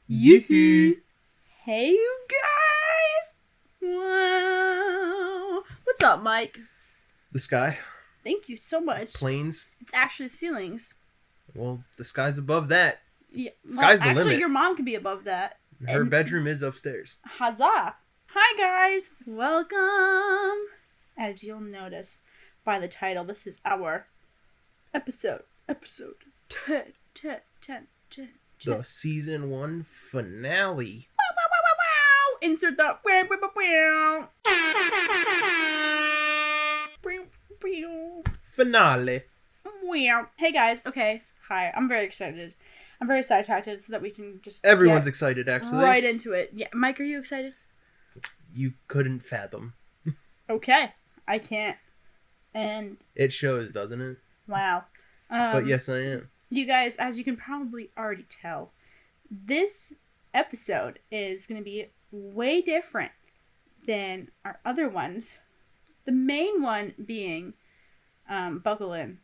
Yoo-hoo! Hey, you guys! Wow! What's up, Mike? The sky. Thank you so much. Planes. It's actually ceilings. Well, the sky's above that. Yeah. Sky's the actually, limit. your mom can be above that. Her bedroom is upstairs. Huzzah! Hi, guys! Welcome! As you'll notice by the title, this is our episode 10. The season 1 finale. Wow! Insert the Finale. wow. Hey guys, okay. Hi, I'm very excited. I'm very sidetracked so that we can just Everyone's excited, actually. right into it. Yeah, Mike, are you excited? You couldn't fathom. Okay, I can't. And it shows, doesn't it? Wow. But yes, I am. You guys, as you can probably already tell, this episode is going to be way different than our other ones. The main one being, buckle in.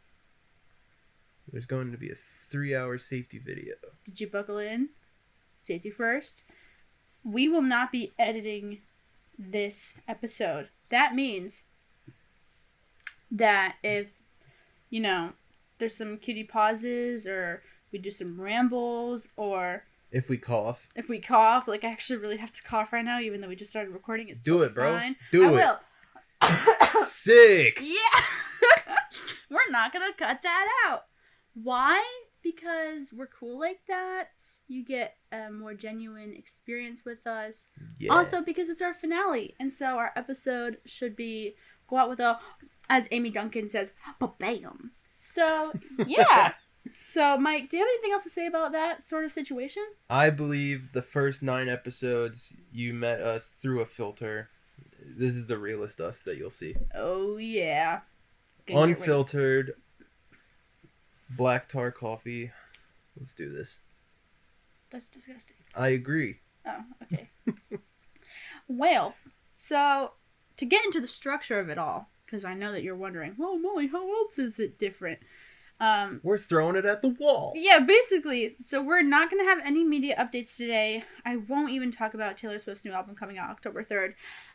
There's going to be a 3-hour safety video. Did you buckle in? Safety first. We will not be editing this episode. That means that if, there's some cutie pauses or we do some rambles or if we cough, like I actually really have to cough right now, even though we just started recording. It's do it, bro. Fine. Do it. I will. Sick. Yeah. We're not gonna cut that out. Why? Because we're cool like that. You get a more genuine experience with us. Yeah. Also, because it's our finale, and so our episode should go out with a, as Amy Duncan says, ba-bam. So, yeah. So, Mike, do you have anything else to say about that sort of situation? I believe the first 9 episodes, you met us through a filter. This is the realest us that you'll see. Oh, yeah. Unfiltered, black tar coffee. Let's do this. That's disgusting. I agree. Oh, okay. Well, so, to get into the structure of it all, because I know that you're wondering, well, Molly, how else is it different? We're throwing it at the wall. Yeah, basically. So we're not going to have any media updates today. I won't even talk about Taylor Swift's new album coming out October 3rd.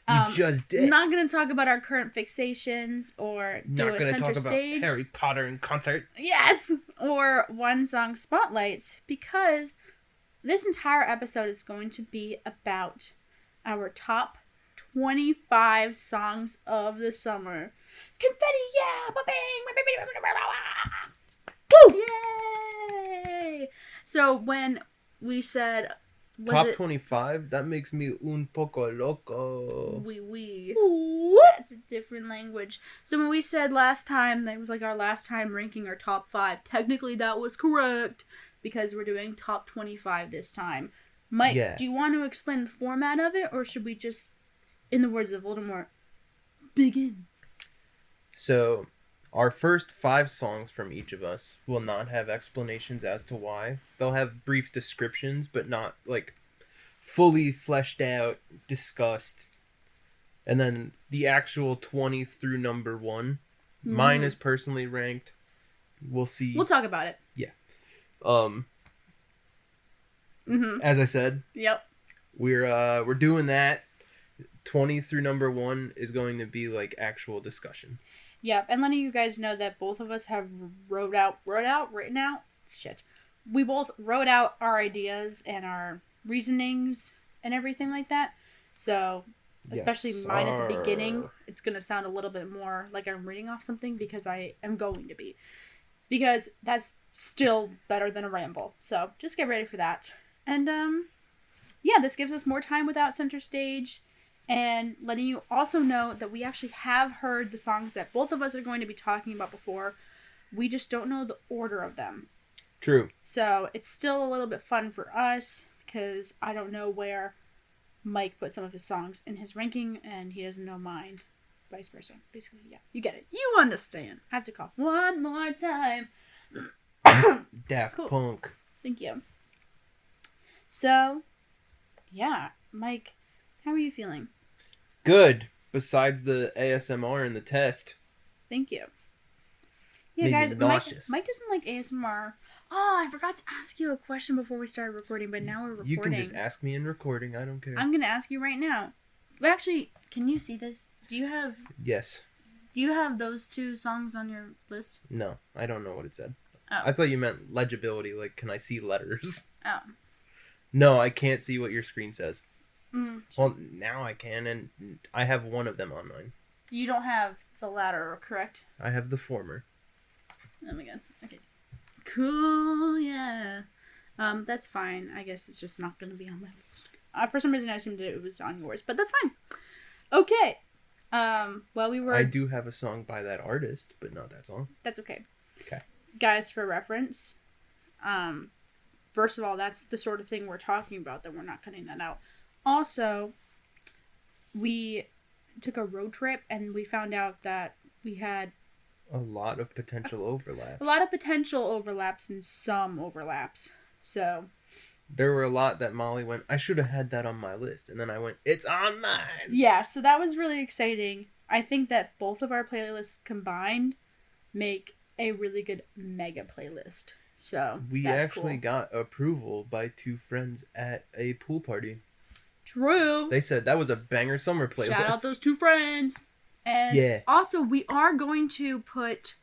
You just did. Not going to talk about our current fixations or do a center stage. About Harry Potter in concert. Yes! Or one song spotlights, because this entire episode is going to be about our top 25 songs of the summer. Confetti, yeah! Woo! Yay! So when we said... Top 25? That makes me un poco loco. Oui. That's a different language. So when we said last time, that was like our last time ranking our top 5, technically that was correct, because we're doing top 25 this time. Mike, Do you want to explain the format of it, or should we just, in the words of Voldemort, begin? So, our first 5 songs from each of us will not have explanations as to why. They'll have brief descriptions, but not, fully fleshed out, discussed. And then the actual 20 through number 1. Mine is personally ranked. We'll see. We'll talk about it. Yeah. As I said. Yep. We're doing that. 20 through number 1 is going to be, actual discussion. Yep, and letting you guys know that both of us have written out? Shit. We both wrote out our ideas and our reasonings and everything like that. So, especially mine at the beginning, it's going to sound a little bit more like I'm reading off something, because I am going to be. Because that's still better than a ramble. So, just get ready for that. And, this gives us more time without center stage. And letting you also know that we actually have heard the songs that both of us are going to be talking about before. We just don't know the order of them. True. So it's still a little bit fun for us, because I don't know where Mike put some of his songs in his ranking, and he doesn't know mine. Vice versa. Basically, yeah. You get it. You understand. I have to cough one more time. Daft Punk. Thank you. So, yeah. Mike, how are you feeling? Good. Besides the ASMR and the test. Thank you. Yeah, guys, Mike doesn't like ASMR. Oh, I forgot to ask you a question before we started recording, but now we're recording. You can just ask me in recording. I don't care. I'm going to ask you right now. But actually, can you see this? Yes. Do you have those 2 songs on your list? No, I don't know what it said. Oh. I thought you meant legibility, like, can I see letters? Oh. No, I can't see what your screen says. Mm. Well, now I can, and I have one of them on mine. You don't have the latter, correct? I have the former. Oh my god. Okay. Cool, yeah. That's fine. I guess it's just not going to be on my list. For some reason, I assumed it was on yours, but that's fine. Okay. Well, we were... I do have a song by that artist, but not that song. That's okay. Okay. Guys, for reference, first of all, that's the sort of thing we're talking about, that we're not cutting that out. Also, we took a road trip, and we found out that we had... A lot of potential overlaps. A lot of potential overlaps and some overlaps. So... There were a lot that Molly went, I should have had that on my list. And then I went, it's on mine. Yeah, so that was really exciting. I think that both of our playlists combined make a really good mega playlist. So we that's actually cool. got approval by 2 friends at a pool party. True. They said that was a banger summer playlist. Shout out those 2 friends. And yeah. Also, we are going to put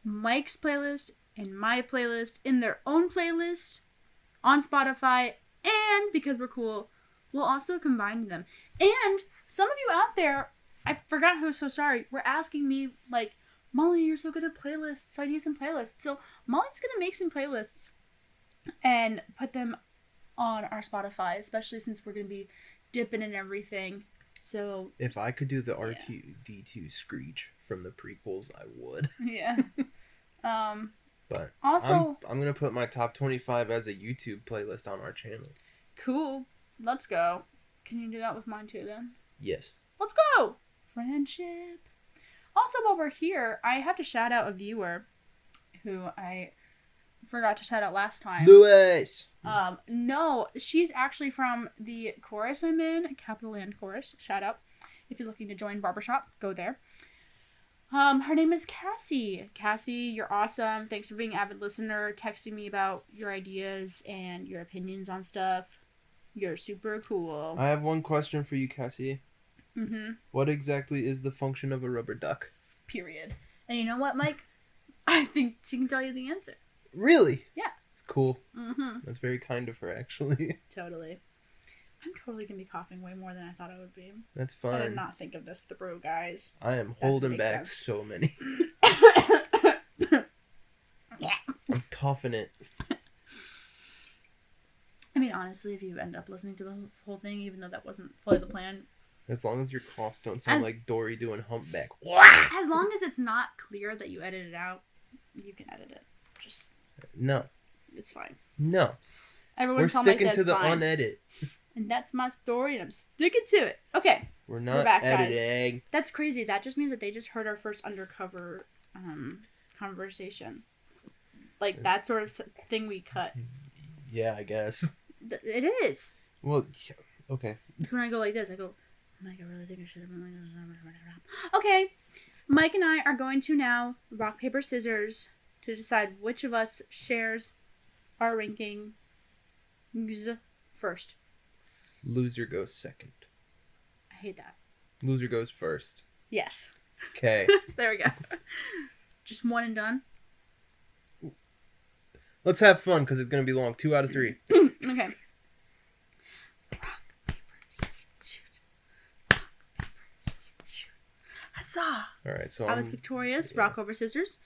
Mike's playlist and my playlist in their own playlist on Spotify, and because we're cool, we'll also combine them. And some of you out there, I forgot who's so sorry, were asking me, like, Molly, you're so good at playlists, so I need some playlists. So Molly's gonna make some playlists and put them on our Spotify, especially since we're gonna be dipping in everything. So if I could do the R2D2 screech from the prequels, I would. Yeah. But also, I'm going to put my top 25 as a YouTube playlist on our channel. Cool. Let's go. Can you do that with mine too then? Yes. Let's go. Friendship. Also, while we're here, I have to shout out a viewer who I forgot to shout out last time. Lewis! No, she's actually from the chorus I'm in, Capital Land Chorus. Shout out. If you're looking to join Barbershop, go there. Her name is Cassie. Cassie, you're awesome. Thanks for being an avid listener, texting me about your ideas and your opinions on stuff. You're super cool. I have one question for you, Cassie. Mm-hmm. What exactly is the function of a rubber duck? Period. And you know what, Mike? I think she can tell you the answer. Really? Yeah. Cool. Mm-hmm. That's very kind of her, actually. Totally. I'm totally going to be coughing way more than I thought I would be. That's I fine. did not think of this through, guys. I am holding back so many. Yeah. I'm toughing it. I mean, honestly, if you end up listening to this whole thing, even though that wasn't fully the plan. As long as your coughs don't sound like Dory doing humpback. As long as it's not clear that you edited it out, you can edit it. Just... No. It's fine. No. Everyone We're tell Mike sticking that's to the fine. unedit. And that's my story, and I'm sticking to it. Okay. We're not back, editing. Guys. That's crazy. That just means that they just heard our first undercover conversation. Like, that sort of thing we cut. Yeah, I guess. It is. Well, okay. It's when I go like this. I go, Mike, I really think I should have been like this. Okay. Mike and I are going to now rock, paper, scissors to decide which of us shares our rankings first. Loser goes second. I hate that. Loser goes first. Yes. Okay. There we go. Just one and done? Let's have fun, because it's going to be long. 2 out of 3. Okay. Rock, paper, scissors, shoot. Rock, paper, scissors, shoot. Huzzah! Alright, so I was victorious. Yeah. Rock, over, scissors.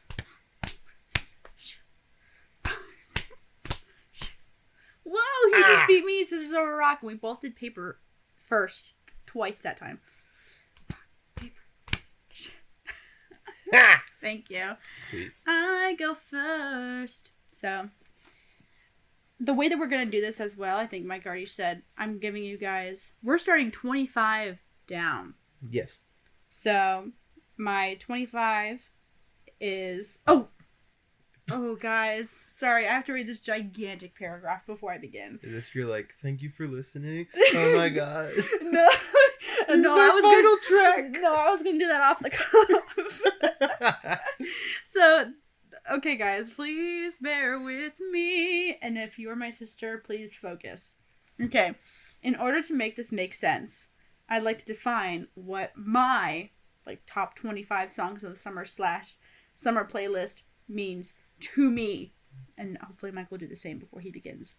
Whoa! He just beat me. Scissors over rock. And we both did paper first. Twice that time. Paper, scissors, Thank you. Sweet. I go first. So, the way that we're going to do this as well, I think Mike already said, I'm giving you guys... We're starting 25 down. Yes. So, my 25 is... Oh, guys. Sorry, I have to read this gigantic paragraph before I begin. Is this your, like, thank you for listening? Oh, my God. No. No, I was final track. No, I was going to do that off the cuff. So, Okay, guys, please bear with me. And if you're my sister, please focus. Okay, in order to make this make sense, I'd like to define what my top 25 songs of the summer playlist means to me. And hopefully Mike will do the same before he begins.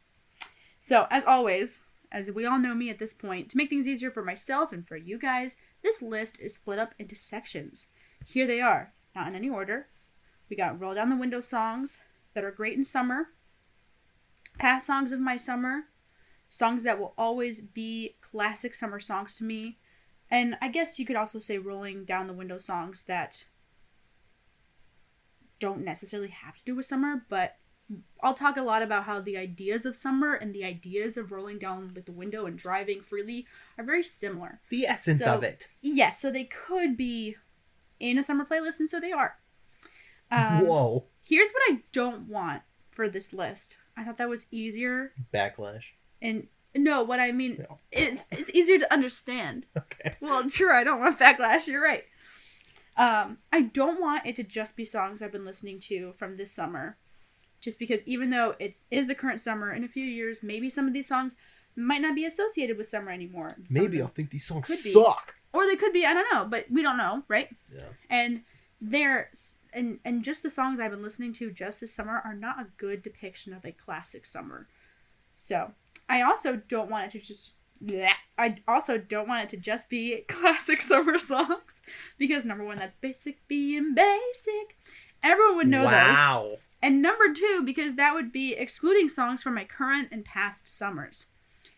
So, as always, as we all know me at this point, to make things easier for myself and for you guys, this list is split up into sections. Here they are, not in any order. We got Roll Down the Window songs that are great in summer, past songs of my summer, songs that will always be classic summer songs to me, and I guess you could also say rolling down the window songs that don't necessarily have to do with summer, but I'll talk a lot about how the ideas of summer and the ideas of rolling down the window and driving freely are very similar. The essence of it. Yeah, so they could be in a summer playlist, and so they are. Whoa. Here's what I don't want for this list. I thought that was easier. Backlash. And no, what I mean, No. it's easier to understand. Okay. Well, sure, I don't want backlash. You're right. I don't want it to just be songs I've been listening to from this summer. Just because even though it is the current summer, in a few years, maybe some of these songs might not be associated with summer anymore. Maybe I'll think these songs suck. Or they could be, I don't know, but we don't know, right? Yeah. And and just the songs I've been listening to just this summer are not a good depiction of a classic summer. So, I also don't want it to just be classic summer songs. Because number one, that's basic being basic. Everyone would know those. Wow. And number two, because that would be excluding songs from my current and past summers.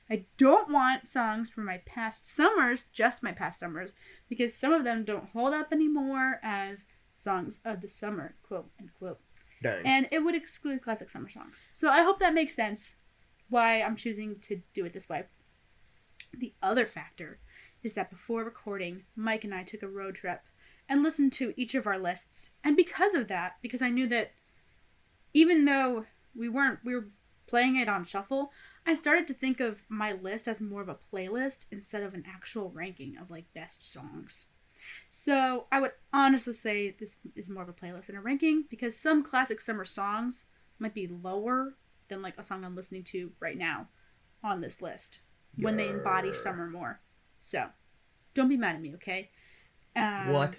I don't want songs from my past summers, just my past summers, because some of them don't hold up anymore as songs of the summer, quote unquote. Dang. And it would exclude classic summer songs. So I hope that makes sense why I'm choosing to do it this way. The other factor is that before recording, Mike and I took a road trip and listened to each of our lists. And because of that, because I knew that even though we were playing it on shuffle, I started to think of my list as more of a playlist instead of an actual ranking of best songs. So I would honestly say this is more of a playlist than a ranking because some classic summer songs might be lower than a song I'm listening to right now on this list when they embody summer more. So don't be mad at me, okay? What?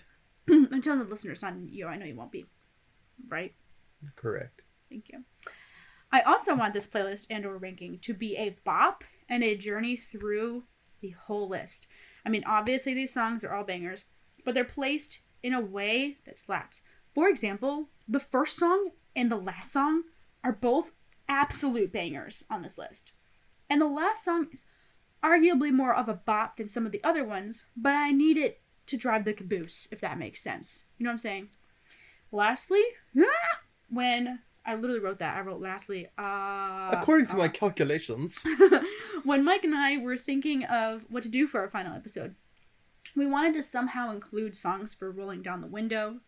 I'm telling the listeners, not you. I know you won't be. Right? Correct. Thank you. I also want this playlist and or ranking to be a bop and a journey through the whole list. I mean, obviously these songs are all bangers, but they're placed in a way that slaps. For example, the first song and the last song are both absolute bangers on this list. And the last song is arguably more of a bop than some of the other ones, but I need it to drive the caboose, if that makes sense. You know what I'm saying? Lastly, when I literally wrote that. I wrote lastly. According to my calculations. When Mike and I were thinking of what to do for our final episode, we wanted to somehow include songs for Rolling Down the Window.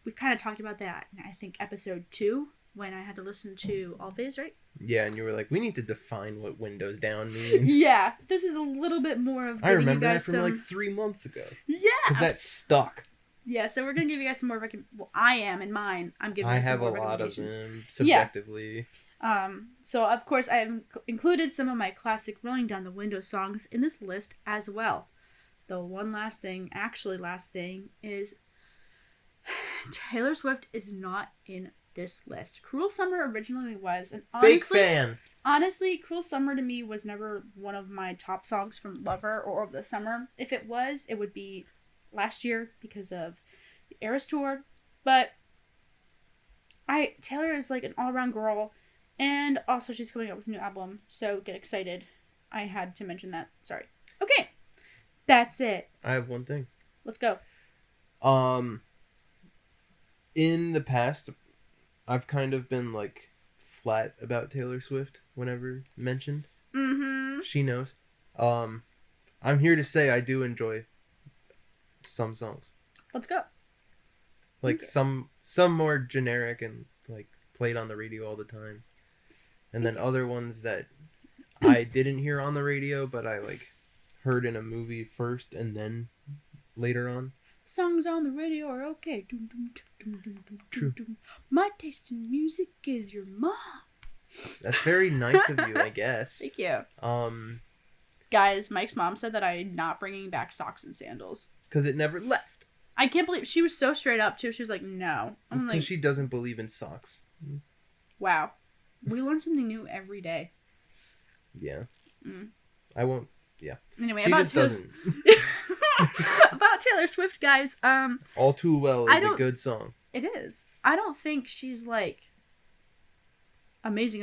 We kind of talked about that in, I think, episode 2, when I had to listen to Always, right? Yeah, and you were like, we need to define what windows down means. Yeah, this is a little bit more of I remember you that guys from 3 months ago. Yeah! Because that stuck. Yeah, so we're going to give you guys some more well, I am in mine. I'm giving you some more recommendations. I have a lot of them, subjectively. Yeah. So, of course, I have included some of my classic Rolling Down the Window songs in this list as well. The last thing is Taylor Swift is not in this list. Cruel Summer originally was. And honestly, fake fan. Honestly, Cruel Summer to me was never one of my top songs from Lover or Over the Summer. If it was, it would be last year because of the Eras Tour. But Taylor is an all-around girl, and also she's coming up with a new album, so get excited. I had to mention that. Sorry. Okay. That's it. I have one thing. Let's go. In the past, I've kind of been flat about Taylor Swift whenever mentioned. Mm-hmm. She knows. I'm here to say I do enjoy some songs. Let's go. Some more generic and played on the radio all the time. And then other ones that I didn't hear on the radio, but I heard in a movie first and then later on. Songs on the radio are okay. Doom, doom, doom, doom, doom, True. doom, doom. My taste in music is your mom. That's very nice of you, I guess. Thank you. Guys, Mike's mom said that I'm not bringing back socks and sandals. Because it never left. I can't believe she was so straight up too. She was like, "No." I'm It's like, because she doesn't believe in socks. "Wow, we learn something new every day." Yeah. I won't. Yeah. Anyway, She about just doesn't. about Taylor Swift, guys. All Too Well is a good song. It is. I don't think she's like amazing.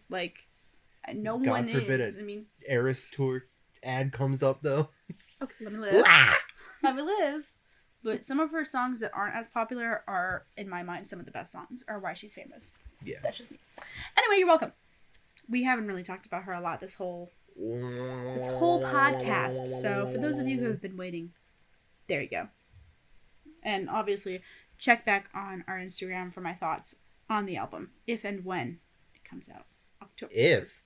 Like, no God one forbid is. a I mean, Eras Tour ad comes up though. okay, let me live. Let me live. But some of her songs that aren't as popular are, in my mind, some of the best songs. Are why she's famous. Yeah. That's just me. Anyway, you're welcome. We haven't really talked about her a lot this whole podcast. So for those of you who have been waiting, there you go. And obviously, check back on our Instagram for my thoughts on the album, if and when it comes out. October. If.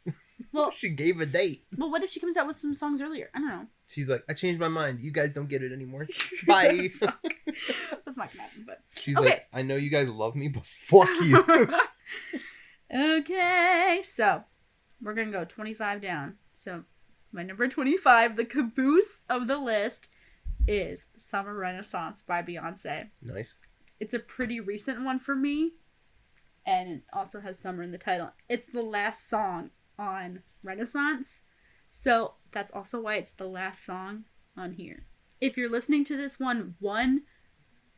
Well, she gave a date. Well, what if she comes out with some songs earlier? I don't know. She's like, I changed my mind. You guys don't get it anymore. Bye. That's not gonna happen, but She's okay. like, I know you guys love me, but fuck you. Okay, so we're gonna go 25 down. So my number 25, the caboose of the list, is Summer Renaissance by Beyonce. Nice. It's a pretty recent one for me, and it also has summer in the title. It's the last song on Renaissance, so that's also why it's the last song on here. If you're listening to this one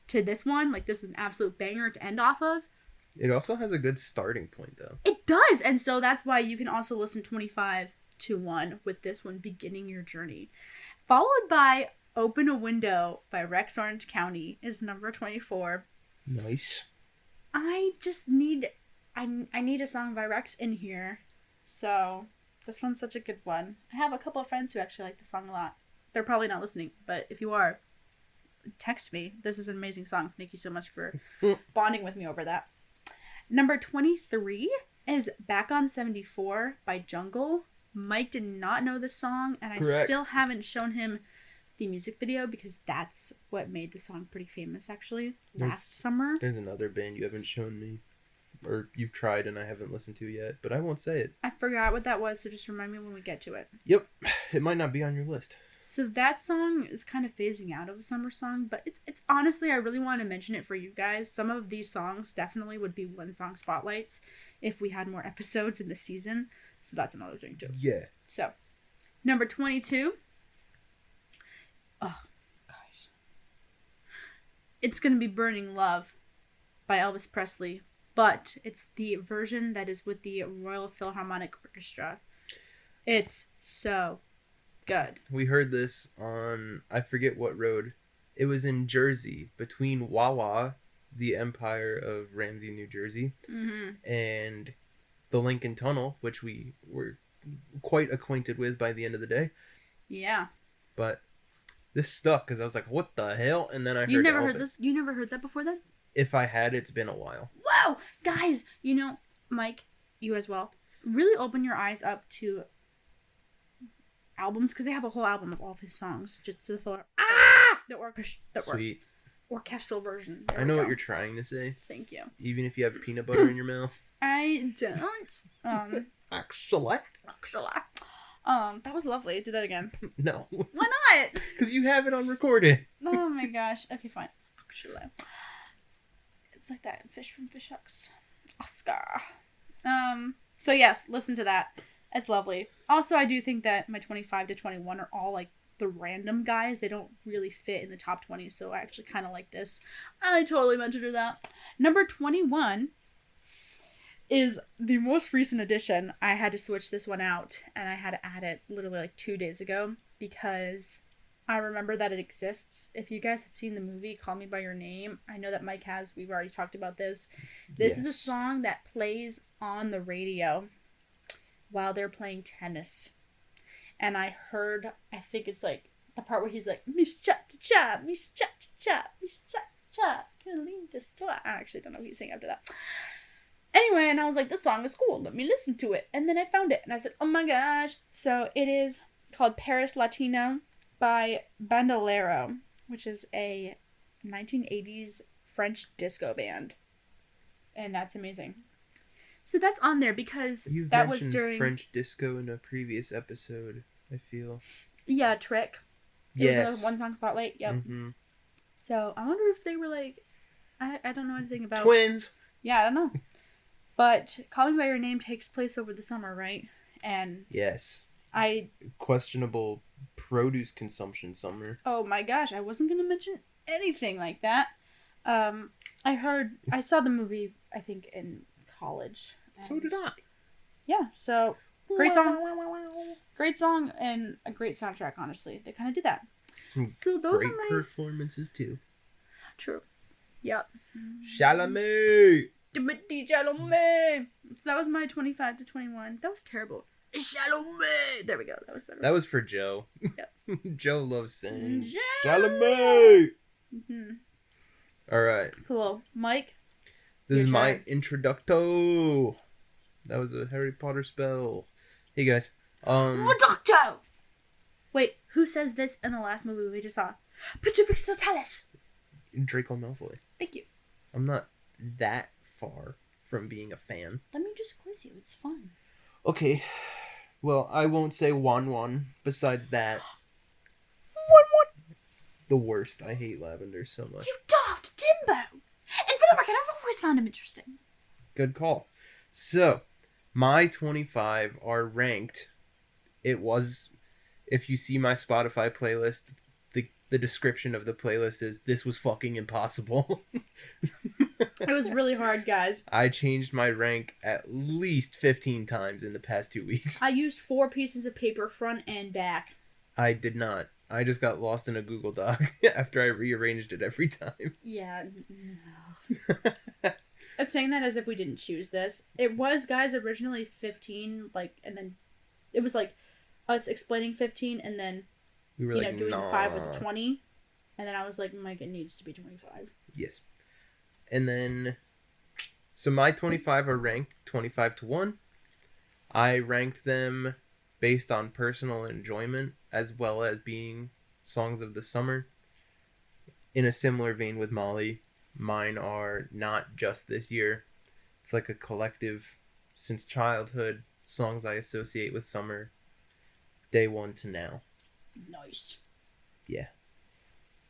to this one, like this is an absolute banger to end off of. It also has a good starting point though. It does, and so that's why you can also listen 25 to 1 with this one beginning your journey. Followed by Open a Window by Rex Orange County is number 24. Nice. I just need I need a song by Rex in here. So this one's such a good one. I have a couple of friends who actually like the song a lot. They're probably not listening, but if you are, text me. This is an amazing song. Thank you so much for bonding with me over that. Number 23 is Back on 74 by Jungle. Mike did not know this song, and I still haven't shown him the music video because that's what made the song pretty famous, actually, last summer. There's another band you haven't shown me, or you've tried and I haven't listened to yet, but I won't say it. I forgot what that was, so just remind me when we get to it. Yep, it might not be on your list. So that song is kind of phasing out of a summer song, but it's honestly, I really want to mention it for you guys. Some of these songs definitely would be one song spotlights if we had more episodes in the season. So that's another thing too. Yeah. So, number 22. Oh, guys. It's gonna be Burning Love by Elvis Presley, but it's the version that is with the Royal Philharmonic Orchestra. It's so good. We heard this on, I forget what road. It was in Jersey, between Wawa, the Empire of Ramsey, New Jersey, and the Lincoln Tunnel, which we were quite acquainted with by the end of the day. Yeah. But this stuck because I was like, what the hell? And then I heard You never Elvis. heard this? You never heard that before then? If I had, it's been a while. Whoa! Guys, you know, Mike, you as well, really open your eyes up to albums, because they have a whole album of all of his songs, just to the Sweet. Orchestral version. I know what you're trying to say. Thank you. Even if you have peanut butter in your mouth. I don't. Actually. That was lovely. Do that again. No. Why not? Because you have it on recorded. Oh my gosh. Okay, fine. Actually. It's like that in Fish from Fish Hooks. Oscar. So yes, listen to that. It's lovely. Also, I do think that my 25 to 21 are all like the random guys. They don't really fit in the top 20, so I actually kind of like this. I totally meant to do that. Number 21 is the most recent addition. I had to switch this one out, and I had to add it literally like 2 days ago because I remember that it exists. If you guys have seen the movie Call Me By Your Name, I know that Mike has. We've already talked about this. This is a song that plays on the radio while they're playing tennis. And I heard, I think it's like the part where he's like, Miss Cha-Cha, Miss Cha-Cha, Miss Cha-Cha, I actually don't know what he's saying after that. Anyway, and I was like, this song is cool. Let me listen to it. And then I found it, and I said, oh my gosh. So it is called Paris Latino by Bandolero. which is a 1980s French disco band. And that's amazing. So that's on there because You've that was mentioned during... French disco in a previous episode, I feel. Yeah, Trick. It was a one-song spotlight. Yep. Mm-hmm. So I wonder if they were like... I don't know anything about... Twins! Yeah, I don't know. But Call Me By Your Name takes place over the summer, right? And... Yes. I... Questionable produce consumption summer. Oh my gosh, I wasn't going to mention anything like that. I saw the movie, I think, in college. So did I. Yeah, so great song. Great song and a great soundtrack, honestly. They kind of did that. So those great are my... performances, too. True. Yep. Chalamet! Timothy Chalamet! So that was my 25 to 21. That was terrible. Chalamet! There we go. That was better. That was for Joe. Yep. Joe loves saying Chalamet! Mm-hmm. All right. Cool. Mike? This is my introducto. That was a Harry Potter spell. Hey, guys. Reducto! Wait, who says this in the last movie we just saw? Petrificus Totalis! Draco Malfoy. Thank you. I'm not that far from being a fan. Let me just quiz you. It's fun. Okay. Well, I won't say one. Besides that. One. The worst. I hate Lavender so much. You daft Timbo! And for the record, I've always found him interesting. Good call. So, my 25 are ranked. It was, if you see my Spotify playlist, the description of the playlist is, this was fucking impossible. It was really hard, guys. I changed my rank at least 15 times in the past 2 weeks. I used 4 pieces of paper, front and back. I did not. I just got lost in a Google Doc after I rearranged it every time. Yeah. No. I'm saying that as if we didn't choose this. It was, guys, originally 15, and then it was us explaining 15 and then we were doing the 5 with the 20. And then I was like, Mike, it needs to be 25. Yes. And then, so my 25 are ranked 25 to 1. I ranked them based on personal enjoyment as well as being songs of the summer. In a similar vein with Molly, mine are not just this year. It's like a collective, since childhood, songs I associate with summer, day one to now. Nice. Yeah.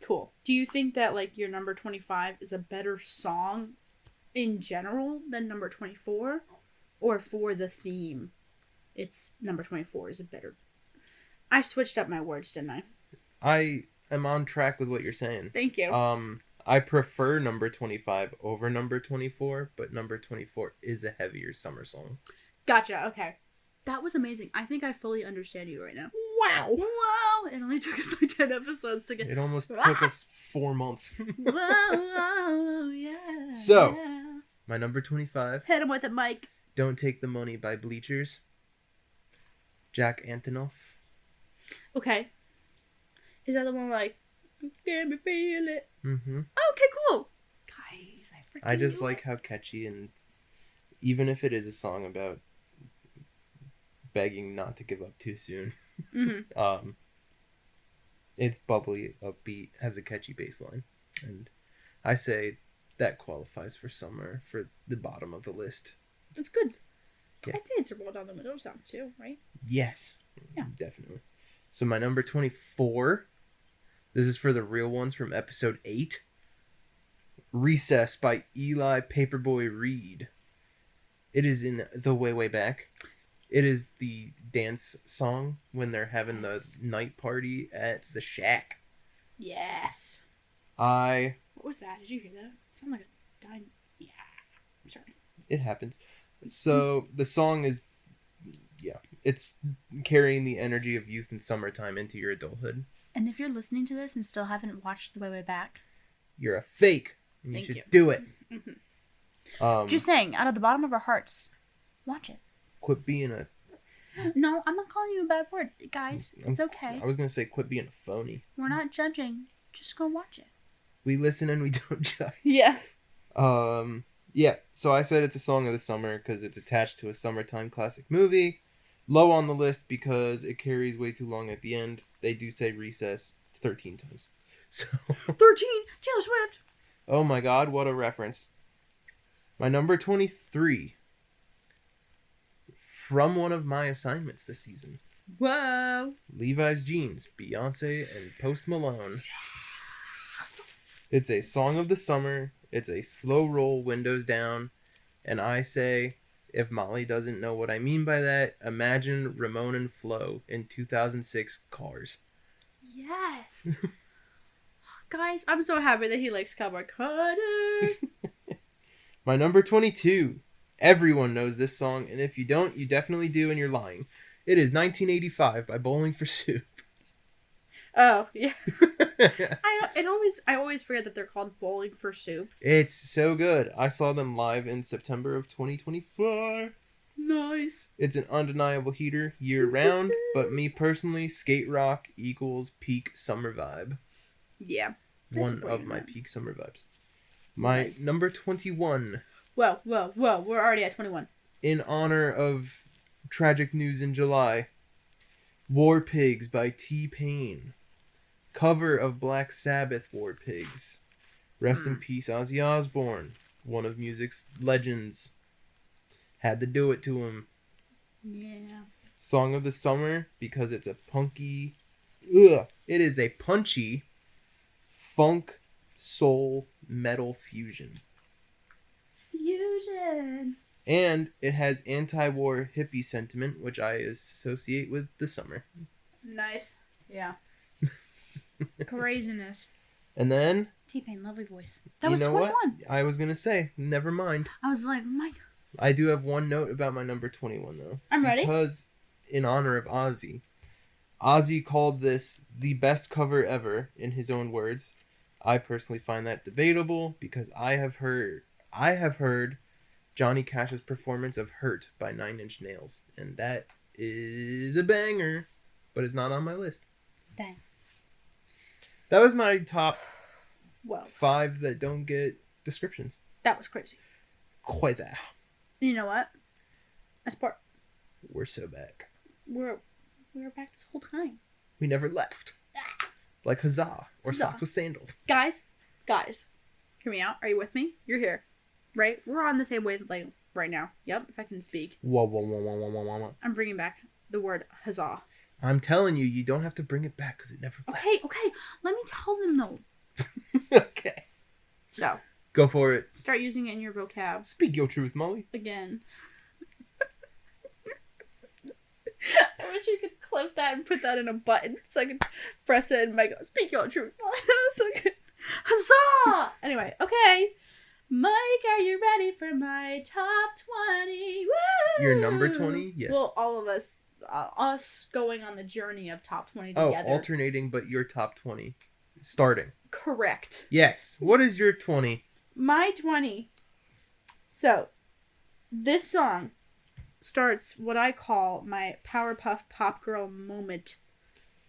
Cool. Do you think that your number 25 is a better song in general than number 24? Or for the theme, it's number 24 is a better... I switched up my words, didn't I? I am on track with what you're saying. Thank you. I prefer number 25 over number 24, but number 24 is a heavier summer song. Gotcha, okay. That was amazing. I think I fully understand you right now. Wow! It only took us 10 episodes to get... It almost took us 4 months. Whoa, yeah. So, my number 25. Hit him with it, Mike. Don't Take the Money by Bleachers. Jack Antonoff. Okay. Is that the one can me feel it? Mm-hmm. Okay, cool. Guys, I just like how catchy, and even if it is a song about begging not to give up too soon, mm-hmm. It's bubbly, upbeat, has a catchy bass line, and I say that qualifies for summer for the bottom of the list. It's good. Yeah. I'd say it's a roll down the middle song too, right? Yes. Yeah. Definitely. So my number 24, this is for the real ones from episode 8. Recess by Eli Paperboy Reed. It is in the way back. It is the dance song when they're having the night party at the shack. Yes. What was that? Did you hear that? It sounded like a dying... Yeah. I'm sorry. It happens. So the song is, it's carrying the energy of youth and summertime into your adulthood. And if you're listening to this and still haven't watched The Way Back, you're a fake. And you should do it. Mm-hmm. Just saying, out of the bottom of our hearts, watch it. Quit being a... No, I'm not calling you a bad word, guys. It's okay. I was going to say quit being a phony. We're not judging. Just go watch it. We listen and we don't judge. Yeah. Yeah, so I said it's a song of the summer because it's attached to a summertime classic movie. Low on the list because it carries way too long at the end. They do say recess 13 times. So, 13, Taylor Swift. oh my God, what a reference. My number 23, from one of my assignments this season. Whoa. Levi's Jeans, Beyonce and Post Malone. Yes. It's a song of the summer. It's a slow roll, windows down. And I say, if Molly doesn't know what I mean by that, imagine Ramon and Flo in 2006 Cars. Yes. Guys, I'm so happy that he likes Cowboy Carter. My number 22. Everyone knows this song, and if you don't, you definitely do, and you're lying. It is 1985 by Bowling for Soup. Oh, yeah. I always forget that they're called Bowling for Soup. It's so good. I saw them live in September of 2024. Nice. It's an undeniable heater year round, but me personally, skate rock equals peak summer vibe. Yeah. One of my peak summer vibes. My number 21. Whoa. We're already at 21. In honor of tragic news in July, War Pigs by T-Pain. Cover of Black Sabbath War Pigs. Rest in peace, Ozzy Osbourne. One of music's legends. Had to do it to him. Yeah. Song of the summer because it's a punky... It is a punchy funk, soul, metal fusion. And it has anti-war hippie sentiment, which I associate with the summer. Nice. Yeah. Craziness. And then... T-Pain, lovely voice. That was 21. What? I was going to say, never mind. I was like, oh my God. I do have one note about my number 21, though. I'm ready. Because, in honor of Ozzy, Ozzy called this the best cover ever, in his own words. I personally find that debatable, because I have heard Johnny Cash's performance of Hurt by 9 Inch Nails, and that is a banger, but it's not on my list. Dang. That was my top 5 that don't get descriptions. That was crazy. Crazy. You know what? We're so back. We're back this whole time. We never left. Like huzzah. Or socks with sandals. Guys, hear me out. Are you with me? You're here. Right? We're on the same wavelength right now. Yep, if I can speak. Whoa. I'm bringing back the word huzzah. I'm telling you, you don't have to bring it back because it never left. Okay. Let me tell them though. Okay. So. Go for it. Start using it in your vocab. Speak your truth, Molly. Again. I wish you could clip that and put that in a button so I could press it and make it speak your truth. That was so good. Huzzah! Anyway, okay. Mike, are you ready for my top 20? Woo! Your number 20? Yes. Well, all of us going on the journey of top 20 Oh, together. alternating, but your top 20. Starting. Correct. Yes. What is your 20? My 20. So, this song starts what I call my Powerpuff Pop Girl moment.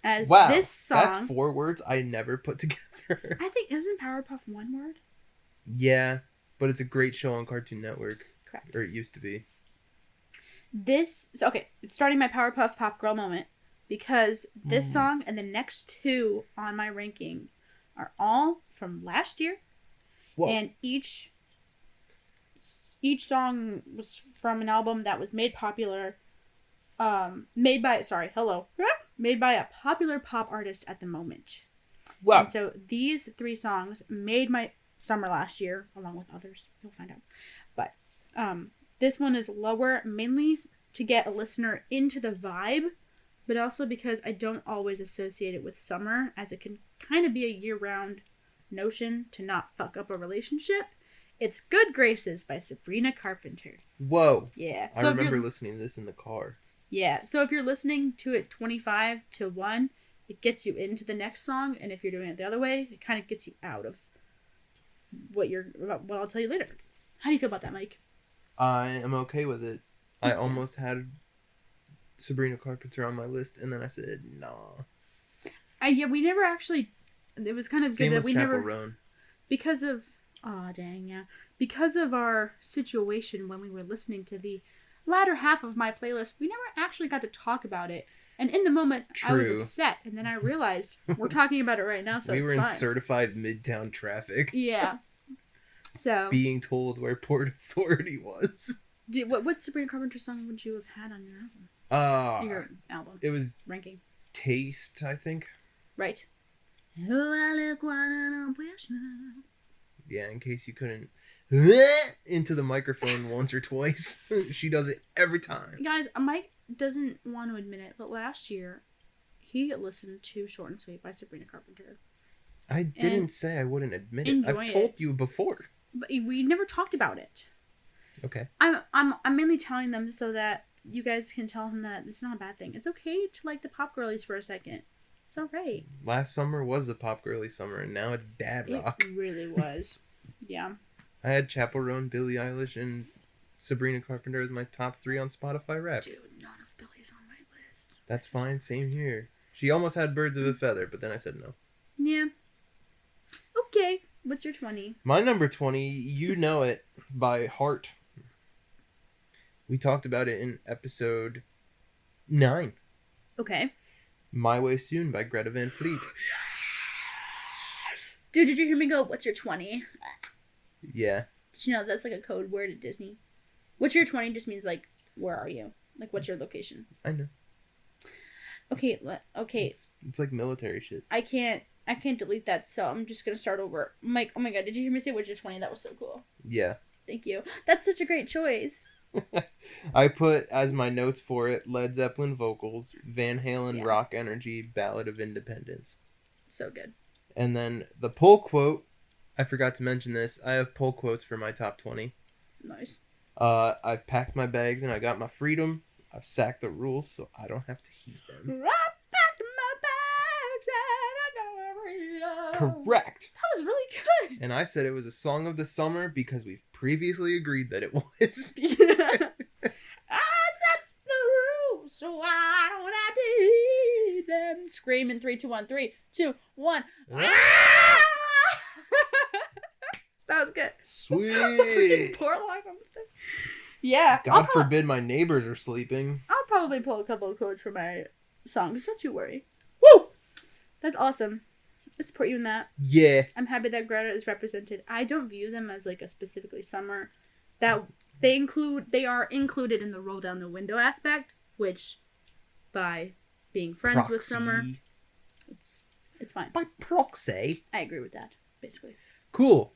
As this song... That's 4 words I never put together. I think, isn't Powerpuff one word? Yeah, but it's a great show on Cartoon Network. Correct. Or it used to be. It's starting my Powerpuff Pop Girl moment because this song and the next 2 on my ranking are all from last year. Whoa. And each song was from an album that was made popular, made by a popular pop artist at the moment. Wow. And so these 3 songs made my summer last year, along with others. You'll find out. But this one is lower, mainly to get a listener into the vibe, but also because I don't always associate it with summer, as it can kind of be a year-round notion to not fuck up a relationship. It's Good Graces by Sabrina Carpenter. Whoa. Yeah. I remember listening to this in the car. Yeah. So if you're listening to it 25 to 1, it gets you into the next song, and if you're doing it the other way, it kind of gets you out of what I'll tell you later. How do you feel about that, Mike? I am okay with it. I almost had Sabrina Carpenter on my list, and then I said, nah. Yeah, we never actually... It was kind of Same good that with we Chapel never... Roan. Because of... Aw, dang, yeah. Because of our situation when we were listening to the latter half of my playlist, we never actually got to talk about it. And in the moment, I was True. upset. And then I realized we're talking about it right now, so we it's were in fine. certified midtown traffic. Yeah. So. Being told where Port Authority was. What Sabrina Carpenter song would you have had on your album? Your album. It was ranking. Taste, I think. Right. Yeah, in case you couldn't into the microphone once or twice. She does it every time. Guys, Mike doesn't want to admit it, but last year he listened to Short and Sweet by Sabrina Carpenter. I didn't say I wouldn't admit it. I've told you before. But we never talked about it. Okay. I'm mainly telling them so that you guys can tell him that it's not a bad thing. It's okay to like the pop girlies for a second. It's alright. Last summer was a pop girly summer, and now it's dad rock. It really was. Yeah. I had Chappell Roan, Billie Eilish, and Sabrina Carpenter as my top 3 on Spotify Wrapped. Dude, none of Billie's on my list. That's fine. Same here. She almost had Birds of a Feather, but then I said no. Yeah. Okay. What's your 20? My number 20, You Know It, by Heart. We talked about it in episode 9. Okay. My Way Soon by Greta Van Fleet. Dude, did you hear me go, what's your 20? Yeah. Did you know that's like a code word at Disney? What's your 20 just means like, where are you? Like, what's your location? I know. Okay. It's like military shit. I can't delete that, so I'm just gonna start over. Mike, oh my god, did you hear me say what's your 20? That was so cool. Yeah. Thank you. That's such a great choice. I put as my notes for it Led Zeppelin vocals, Van Halen rock energy, Ballad of Independence. So good. And then the pull quote, I forgot to mention this. I have pull quotes for my top 20. Nice. I've packed my bags and I got my freedom. I've sacked the rules so I don't have to heed them. I packed my bags and I got my freedom. Correct. That was really good. And I said it was a song of the summer because we've previously agreed that it was. I set the rules so I don't have to heed them. Scream in 3, 2, 1, 3, 2, 1. That was good. Sweet. Poor life on the thing. Yeah. God forbid my neighbors are sleeping. I'll probably pull a couple of quotes for my songs. Don't you worry. Woo! That's awesome. I support you in that. Yeah. I'm happy that Greta is represented. I don't view them as like a specifically summer. That they are included in the roll down the window aspect, which by being friends with Summer, it's fine. By proxy. I agree with that, basically. Cool.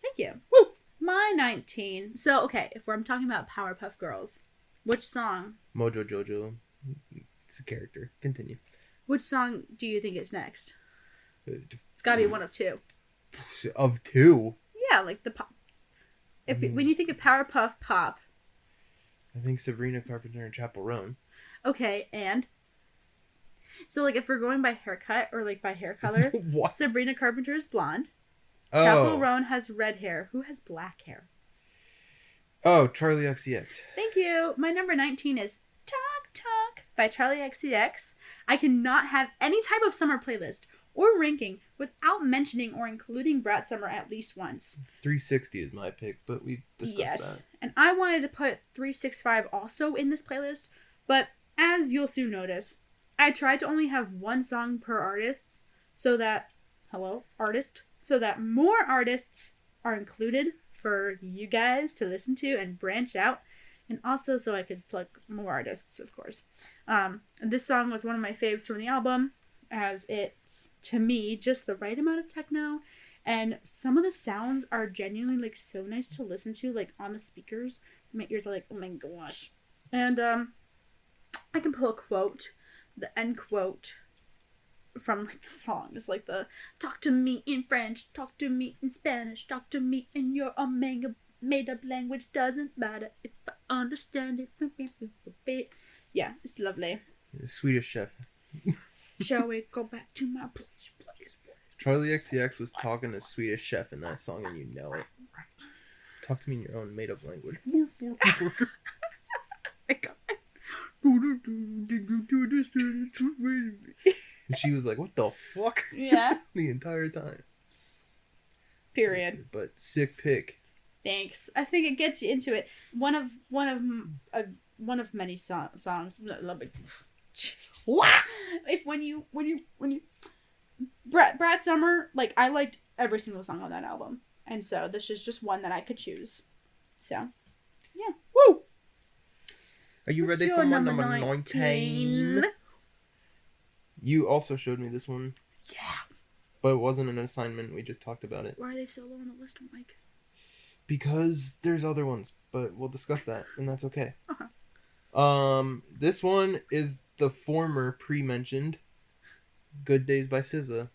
Thank you. Woo! My 19. So, okay, if I'm talking about Powerpuff Girls, which song? Mojo Jojo. It's a character. Continue. Which song do you think is next? It's gotta be one of 2. Of 2? Yeah, like the pop. When you think of Powerpuff Pop. I think Sabrina Carpenter and Chappell Roan. Okay, and? So, like, if we're going by haircut or, like, by hair color, What? Sabrina Carpenter is blonde. Oh. Chappell Roan has red hair. Who has black hair? Oh, Charlie XCX. Thank you. My number 19 is Talk Talk by Charlie XCX. I cannot have any type of summer playlist or ranking without mentioning or including Brat Summer at least once. 360 is my pick, but we discussed that. And I wanted to put 365 also in this playlist, but as you'll soon notice, I tried to only have one song per artist so that more artists are included for you guys to listen to and branch out, and also so I could plug more artists, of course. This song was one of my faves from the album, as it's, to me, just the right amount of techno, and some of the sounds are genuinely, like, so nice to listen to, like, on the speakers. My ears are like, oh my gosh. And, I can pull a quote, the end quote from, like, the song. It's like the, talk to me in French, talk to me in Spanish, talk to me in your made-up language, doesn't matter if I understand it. Yeah, it's lovely. Swedish Chef. Shall we go back to my place? Charlie XCX was talking to Swedish Chef in that song, and you know it. Talk to me in your own made-up language. And she was like, what the fuck? Yeah. The entire time. Period. But sick pick. Thanks. I think it gets you into it. One of one of many songs. Jeez. What? If when you Brad Summer, like, I liked every single song on that album, and so this is just one that I could choose. So, yeah. Woo! Are you What's ready your for my number number 19? You also showed me this one. Yeah. But it wasn't an assignment. We just talked about it. Why are they so low on the list, Mike? Because there's other ones, but we'll discuss that, and that's okay. Uh-huh. This one is the former pre-mentioned Good Days by SZA.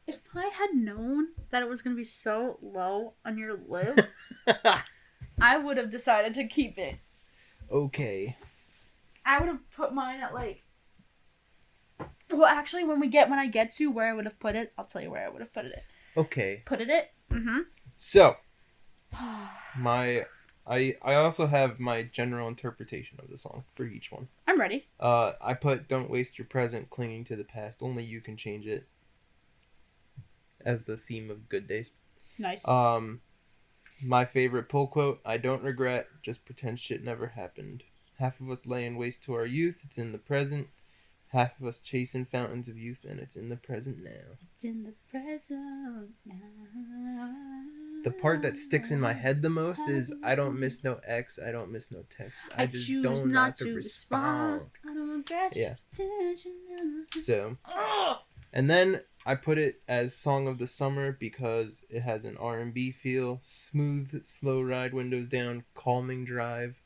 If I had known that it was going to be so low on your list, I would have decided to keep it. Okay. I would have put mine at, like... Well, actually, when I get to where I would have put it, I'll tell you where I would have put it. Okay. Put it at? Mm-hmm. So, I also have my general interpretation of the song for each one. I'm ready. I put "Don't waste your present clinging to the past. Only you can change it" as the theme of Good Days. Nice. My favorite pull quote: "I don't regret, just pretend shit never happened. Half of us laying waste to our youth, it's in the present. Half of us chasing fountains of youth, and it's in the present now." It's in the present now. The part that sticks in my head the most is, "I don't miss no ex, I don't miss no text. I just choose don't not have to to respond." I don't regret. Yeah. Attention. So, Oh! and then I put it as Song of the Summer because it has an R&B feel, smooth, slow ride, windows down, calming drive.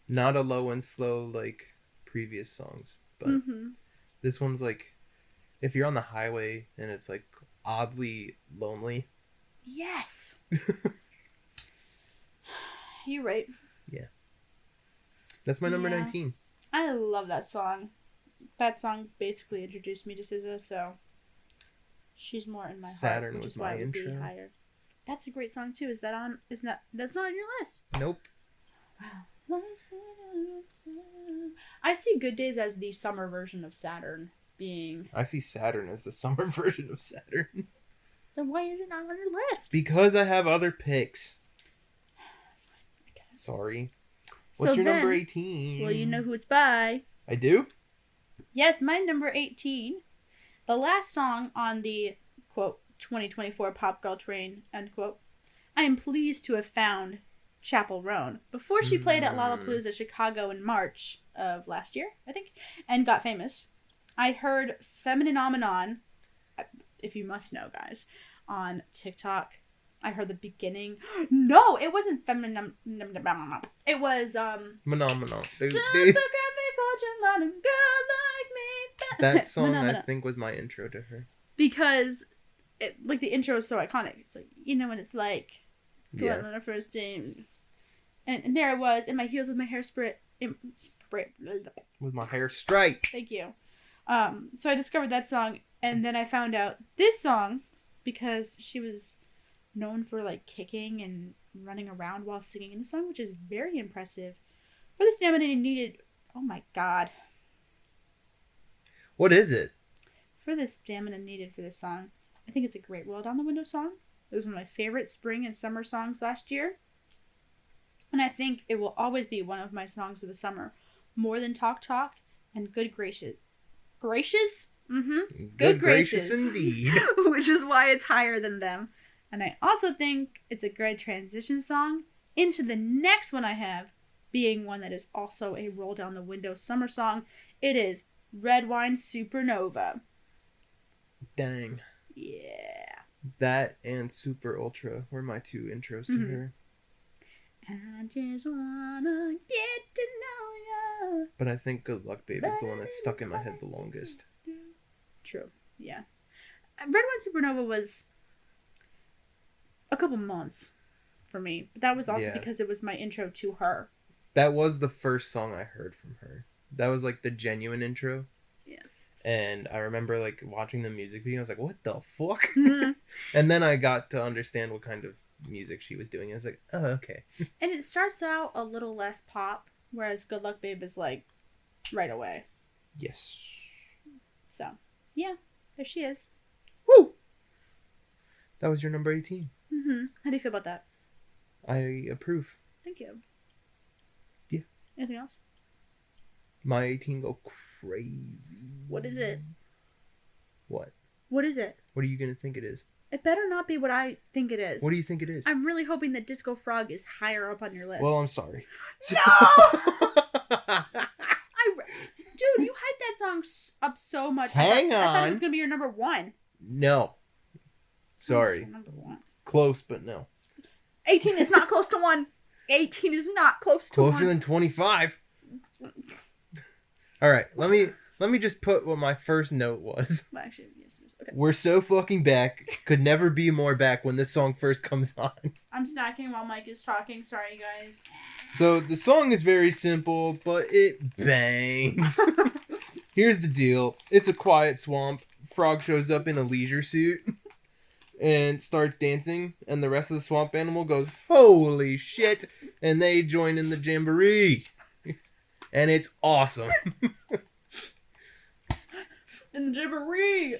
Not a low and slow like previous songs, but this one's like, if you're on the highway and it's like oddly lonely. Yes. You're right. Yeah. That's my number 19. I love that song. That song basically introduced me to SZA, so she's more in my Saturn heart, which was is why my it would be intro. higher. That's a great song too. Is that on? Isn't that? That's not on your list. Nope. Wow. I see Good Days as the summer version of Saturn being. I see Saturn as the summer version of Saturn. Then why is it not on your list? Because I have other picks. Sorry. What's your number 18? Well, you know who it's by. I do? Yes, my number 18. The last song on the, quote, 2024 Pop Girl Train, end quote. I am pleased to have found Chappell Roan. Before she played at Lollapalooza Chicago in March of last year, I think, and got famous, I heard Femininomenon, if you must know, guys, on TikTok. I heard the beginning. No, it wasn't Femininomenon. It was, Phenomenal. That song, I think, was my intro to her. Because, the intro is so iconic. It's like, you know what it's like. Go out on our first date. And there I was, in my heels with my hair with my hair straight. Thank you. So I discovered that song, and then I found out this song, because she was known for, like, kicking and running around while singing in the song, which is very impressive. For the stamina needed... Oh my god. What is it? For the stamina needed for this song, I think it's a great Roll Down the Window song. It was one of my favorite spring and summer songs last year. And I think it will always be one of my songs of the summer. More Than Talk Talk and Good Gracious. Gracious? Mm-hmm. Good gracious indeed. Which is why it's higher than them. And I also think it's a good transition song into the next one I have, being one that is also a Roll Down the Window summer song. It is Red Wine Supernova. Dang. Yeah. That and Super Ultra were my two intros to her. I just wanna get to know you. But I think Good Luck Babe is the one that's stuck in my head the longest. True. Yeah. Red Wine Supernova was a couple months for me. But that was also because it was my intro to her. That was the first song I heard from her. That was like the genuine intro. Yeah. And I remember like watching the music video. I was like, what the fuck? And then I got to understand what kind of music she was doing. I was like, oh, okay. And it starts out a little less pop, whereas Good Luck Babe is like right away. Yes. So, yeah, there she is. Woo! That was your number 18. How do you feel about that? I approve. Thank you. Anything else? My 18 go crazy. What is it? What? What is it? What are you going to think it is? It better not be what I think it is. What do you think it is? I'm really hoping that Disco Frog is higher up on your list. Well, I'm sorry. No! Dude, you hyped that song up so much. Hang on. I thought it was going to be your number one. No. Sorry. Number one. Close, but no. 18 is not close to 1. 18 is not close to 1. Closer than 25. All right, let me just put what my first note was. Actually, yes, okay. We're so fucking back. Could never be more back when this song first comes on. I'm snacking while Mike is talking. Sorry, guys. So the song is very simple, but it bangs. Here's the deal. It's a quiet swamp. Frog shows up in a leisure suit and starts dancing, and the rest of the swamp animal goes, holy shit, and they join in the jamboree. And it's awesome. In the jamboree.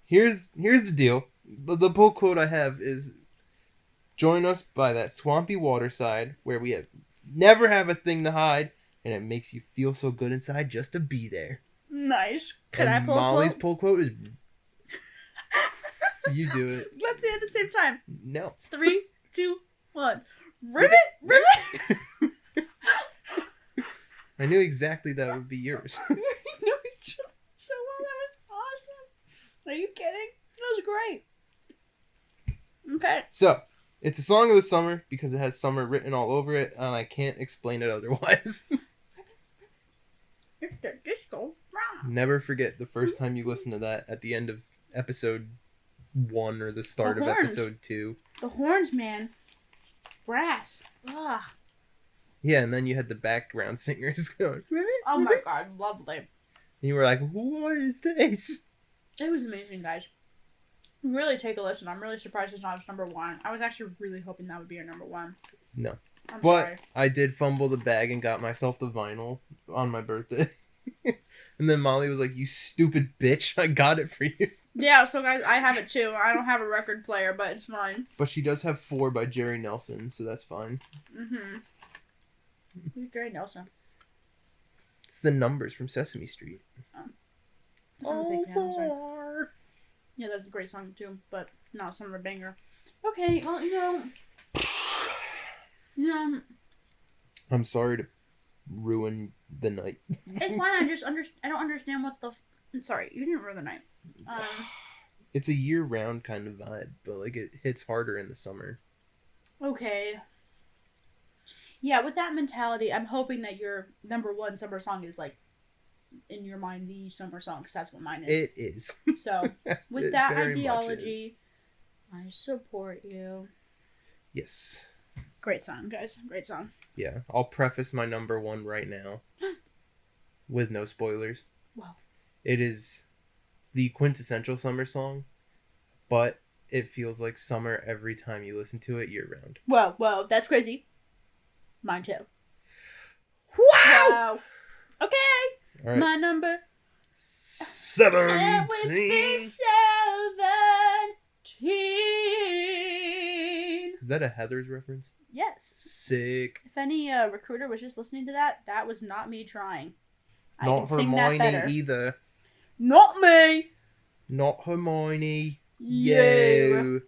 Here's the deal. The pull quote I have is, join us by that swampy waterside where we never have a thing to hide, and it makes you feel so good inside just to be there. Nice. Can and I pull Molly's a quote? pull quote is, you do it. Let's say it at the same time. No. 3, 2, 1. Ribbit! Ribbit! I knew exactly that would be yours. We know each other so well. That was awesome. Are you kidding? That was great. Okay. So, it's a song of the summer because it has summer written all over it, and I can't explain it otherwise. It's the disco. Never forget the first time you listened to that at the end of episode 1 or the start of episode 2. The horns, man. Brass. Ugh. Yeah, and then you had the background singers going. Oh my god, lovely. And you were like, what is this? It was amazing, guys. Really take a listen. I'm really surprised it's not his number one. I was actually really hoping that would be your number one. No. I'm But sorry. I did fumble the bag and got myself the vinyl on my birthday. And then Molly was like, you stupid bitch, I got it for you. Yeah, so guys, I have it too. I don't have a record player, but it's fine. But she does have 4 by Jerry Nelson, so that's fine. Mm-hmm. Who's Jerry Nelson? It's the numbers from Sesame Street. Oh, four. Yeah, that's a great song too, but not summer banger. Okay, well, I'm sorry to ruin the night. it's fine. I don't understand what the. Sorry, you didn't ruin the night. It's a year-round kind of vibe, but like it hits harder in the summer. Okay. Yeah, with that mentality, I'm hoping that your number one summer song is like, in your mind, the summer song, because that's what mine is. It is. So, with It that very much ideology, I support you. Yes. Great song, guys. Great song. Yeah, I'll preface my number one right now with no spoilers. Wow. It is the quintessential summer song, but it feels like summer every time you listen to it year-round. Whoa, that's crazy. Mine too. Wow! Okay. All right. My number 17. would be 17. Is that a Heather's reference? Yes. Sick. If any recruiter was just listening to that, that was not me trying. I Not can sing that better. Hermione either. Not me. Not Hermione. You. Yo.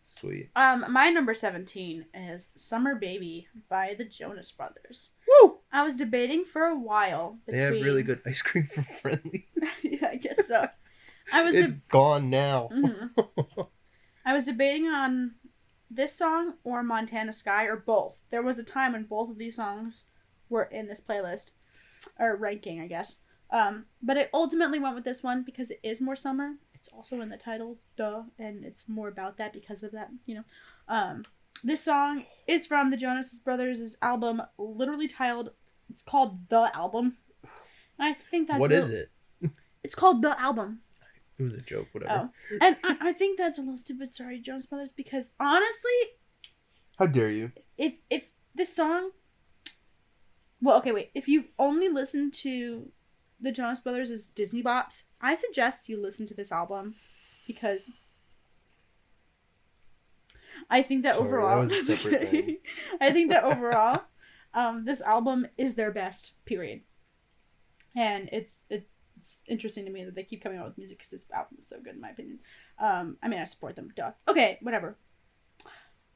Sweet. My number 17 is Summer Baby by the Jonas Brothers. Woo! I was debating for a while between... They have really good ice cream from Friendly's. Yeah, I guess so. It's gone now. Mm-hmm. I was debating on this song or Montana Sky or both. There was a time when both of these songs were in this playlist. Or ranking, I guess. But it ultimately went with this one because it is more summer. It's also in the title, duh, and it's more about that because of that, This song is from the Jonas Brothers' album, literally titled, it's called The Album. And I think that's... What is it? It's called The Album. It was a joke, whatever. Oh. And I think that's a little stupid, sorry, Jonas Brothers, because honestly... How dare you? If this song... Well, okay, wait. If you've only listened to the Jonas Brothers' Disney Bops, I suggest you listen to this album because I think that Sorry, overall... that was a separate thing. I think that overall, This album is their best, period. And it's interesting to me that they keep coming out with music because this album is so good in my opinion. I mean, I support them, duh. Okay, whatever.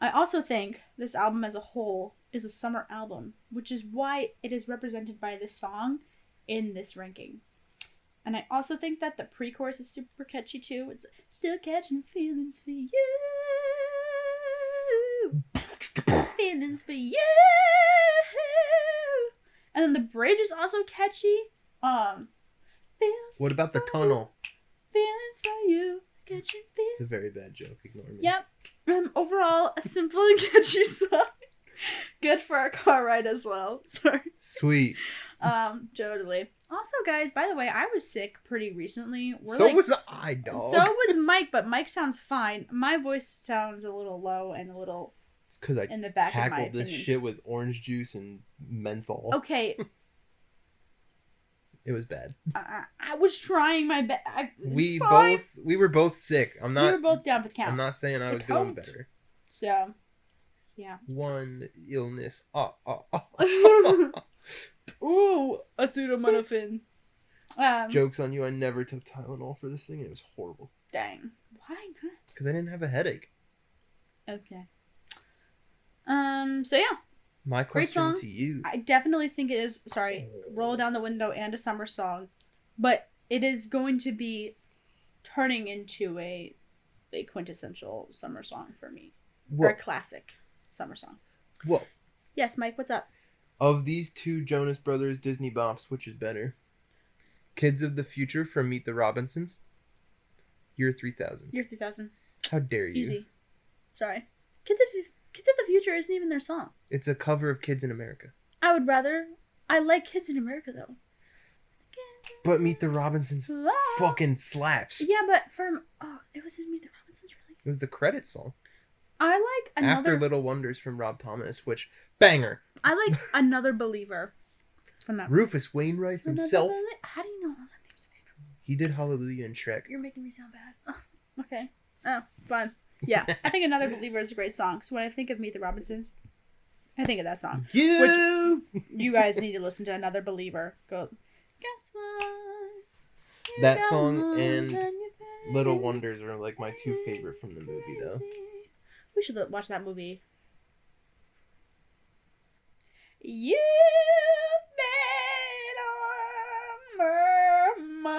I also think this album as a whole is a summer album, which is why it is represented by this song in this ranking. And I also think that the pre-chorus is super catchy too. It's still catching feelings for you. Feelings for you. And then the bridge is also catchy. Feels What about the tunnel? Feelings for you. Catching feelings. It's a very bad joke. Ignore me. Yep. Overall, a simple and catchy song. Good for our car ride as well. Sorry. Sweet. Totally. Also, guys, by the way, I was sick pretty recently. So was I, dog. So was Mike, but Mike sounds fine. My voice sounds a little low and a little. It's because I in the back tackled of my this opinion. shit with orange juice and menthol. Okay. It was bad. I was trying my best. We were both sick. We were both down for the count. I'm not saying I was doing better. So, yeah. One illness. Ooh, acetaminophen. Joke's on you. I never took Tylenol for this thing. It was horrible. Dang. Why not? Because I didn't have a headache. Okay. So yeah. My question to you. I definitely think it is. Sorry, Roll Down the Window and a summer song, but it is going to be turning into a quintessential summer song for me, or a classic summer song. Whoa. Yes, Mike. What's up? Of these two Jonas Brothers Disney bops, which is better? Kids of the Future from Meet the Robinsons. Year 3000. Year 3000. How dare you? Easy. Sorry. Kids of the Future isn't even their song. It's a cover of Kids in America. I like Kids in America though. But Meet the Robinsons fucking slaps. Yeah, but it was in Meet the Robinsons, really? It was the credits song. I like another... After Little Wonders from Rob Thomas, which, banger. I like Another Believer from that. Rufus Wainwright himself. How do you know all the names of these people? He did Hallelujah and Shrek. You're making me sound bad. Oh, okay. Oh, fun. Yeah, I think Another Believer is a great song. So when I think of Meet the Robinsons, I think of that song. Which you guys need to listen to Another Believer. Go. Guess what? That song and Little Wonders are like my two favorite from the movie, though. We should watch that movie. You've been on my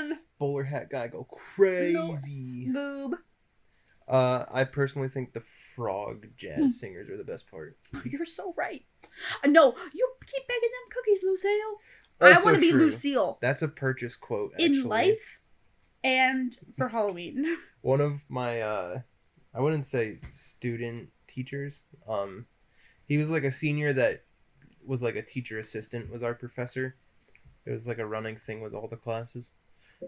mind. Bowler hat guy go crazy. Goob. I personally think the frog jazz singers are the best part. You're so right. No, you keep begging them cookies, Lucille. Also I want to be true. Lucille. That's a purchase quote, actually. In life and for Halloween. One of my, I wouldn't say student teachers, he was like a senior that was like a teacher assistant with our professor. It was like a running thing with all the classes.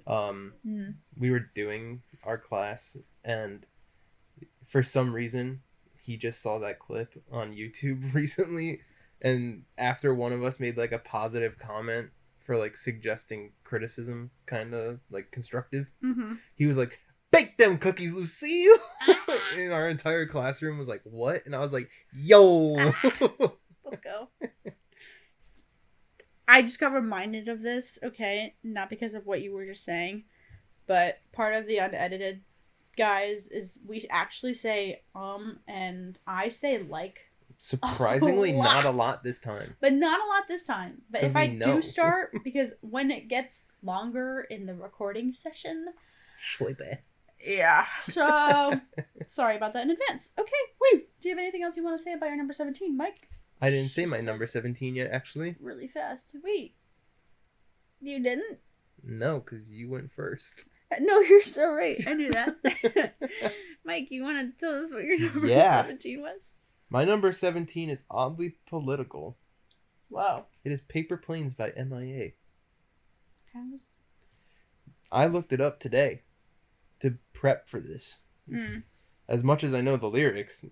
We were doing our class, and for some reason, he just saw that clip on YouTube recently, and after one of us made like a positive comment for like suggesting criticism, kind of like constructive, he was like, "Bake them cookies, Lucille!" And our entire classroom was like, "What?" And I was like, "Yo!" Let's go. I just got reminded of this, okay? Not because of what you were just saying, but part of the unedited, guys, is we actually say and I say like. Surprisingly, not a lot this time. But not a lot this time. But if I know. do start, because when it gets longer in the recording session... Sleepy. Yeah. So, sorry about that in advance. Okay, wait. Do you have anything else you want to say about your number 17, Mike? I didn't say my number 17 yet, actually. Really fast. Wait. You didn't? No, because you went first. No, you're so right. I knew that. Mike, you want to tell us what your number 17 was? My number 17 is oddly political. Wow. It is Paper Planes by MIA. How's... I looked it up today to prep for this. As much as I know the lyrics,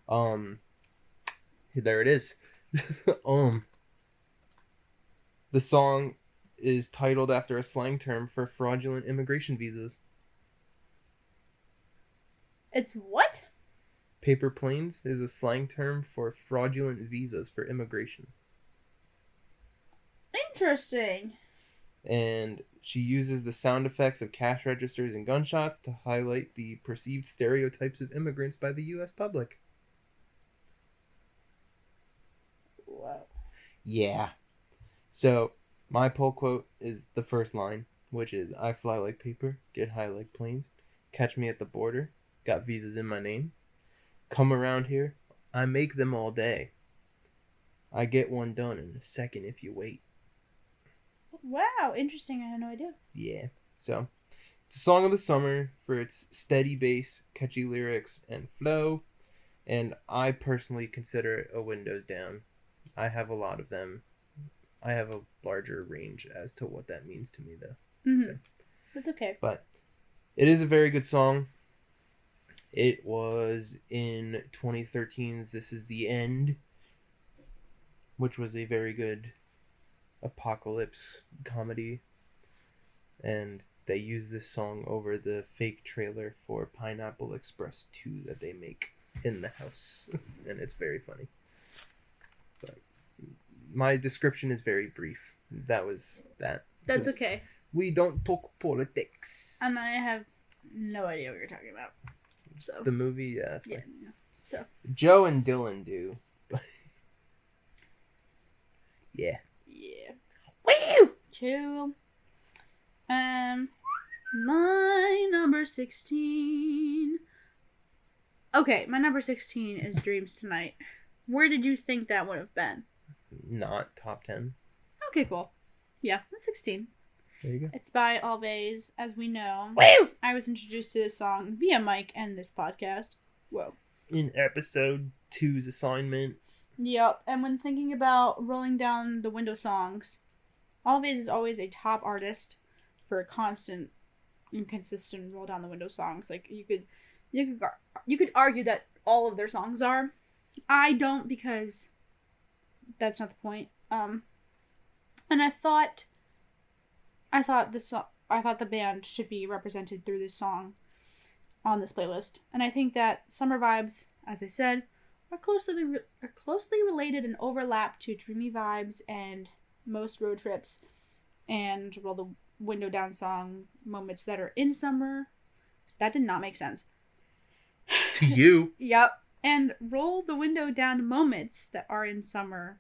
there it is. The song is titled after a slang term for fraudulent immigration visas. It's what? Paper planes is a slang term for fraudulent visas for immigration. Interesting. And she uses the sound effects of cash registers and gunshots to highlight the perceived stereotypes of immigrants by the U.S. public. Wow. Yeah. So, my poll quote is the first line, which is, I fly like paper, get high like planes, catch me at the border, got visas in my name, come around here, I make them all day. I get one done in a second if you wait. Wow, interesting. I had no idea. Yeah. So, it's a song of the summer for its steady bass, catchy lyrics, and flow. And I personally consider it a windows down. I have a lot of them. I have a larger range as to what that means to me, though. Mm-hmm. So, That's okay. but it is a very good song. It was in 2013's This Is the End, which was a very good apocalypse comedy. And they use this song over the fake trailer for Pineapple Express 2 that they make in the house. And it's very funny. But my description is very brief. That was that. That's okay. We don't talk politics. And I have no idea what you're talking about. So The movie, yeah, that's fine. yeah. So Joe and Dylan do. Yeah. yeah. Woo! Chill. My number 16. Okay, my number 16 is Dreams Tonight. Where did you think that would have been? Not top 10. Okay, cool. Yeah, that's 16. There you go. It's by Always, as we know. Woo! I was introduced to this song via Mike and this podcast. Whoa. In episode 2's assignment. Yep, and when thinking about rolling down the window songs, Always is always a top artist for constant and consistent roll down the window songs. Like you could argue that all of their songs are. I don't, because that's not the point. And I thought the band should be represented through this song on this playlist. And I think that Summer Vibes, as I said, are closely related and overlap to Dreamy Vibes and most road trips and roll the window down song moments that are in summer. That did not make sense. To you. Yep. And roll the window down moments that are in summer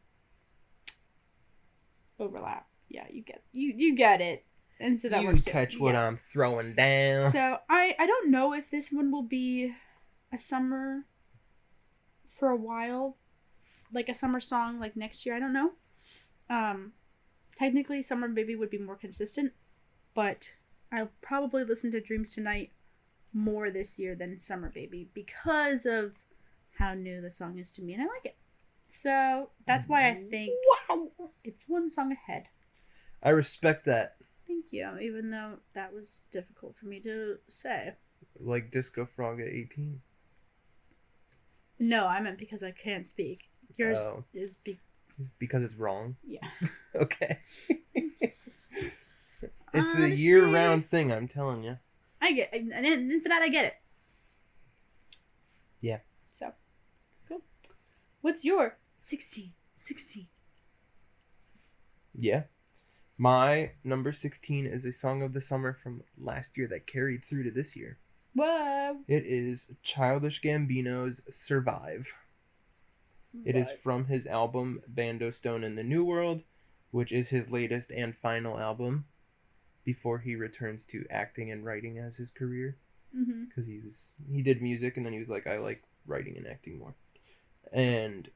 overlap. Yeah, you get it. And so that works too. You catch what I'm throwing down. So I don't know if this one will be a summer for a while, like a summer song like next year. I don't know. Technically Summer Baby would be more consistent, but I'll probably listen to Dreams Tonight more this year than Summer Baby because of how new the song is to me, and I like it. So that's why I think it's one song ahead. I respect that. Thank you, even though that was difficult for me to say. Like Disco Frog at 18. No, I meant because I can't speak. Yours is because it's wrong? Yeah. Okay. It's a year-round thing, I'm telling you. I get it. And for that, I get it. Yeah. So, cool. What's your 16? Yeah. My number 16 is a song of the summer from last year that carried through to this year. Whoa. It is Childish Gambino's Survive. It is from his album Bando Stone in the New World, which is his latest and final album before he returns to acting and writing as his career. Because he did music and then he was like, I like writing and acting more. And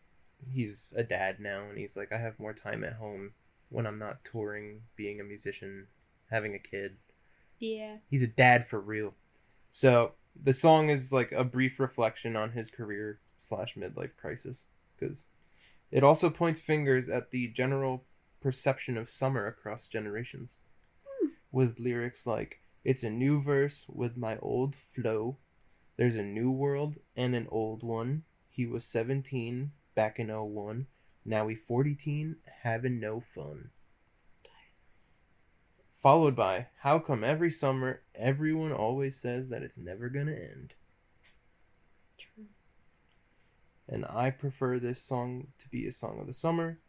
he's a dad now, and he's like, I have more time at home when I'm not touring, being a musician, having a kid. Yeah. He's a dad for real. So the song is like a brief reflection on his career / midlife crisis, because it also points fingers at the general perception of summer across generations, with lyrics like, it's a new verse with my old flow, there's a new world and an old one, he was 17 back in 01, now he 40-teen, having no fun. Followed by, how come every summer everyone always says that it's never gonna end? True. And I prefer this song to be a song of the summer,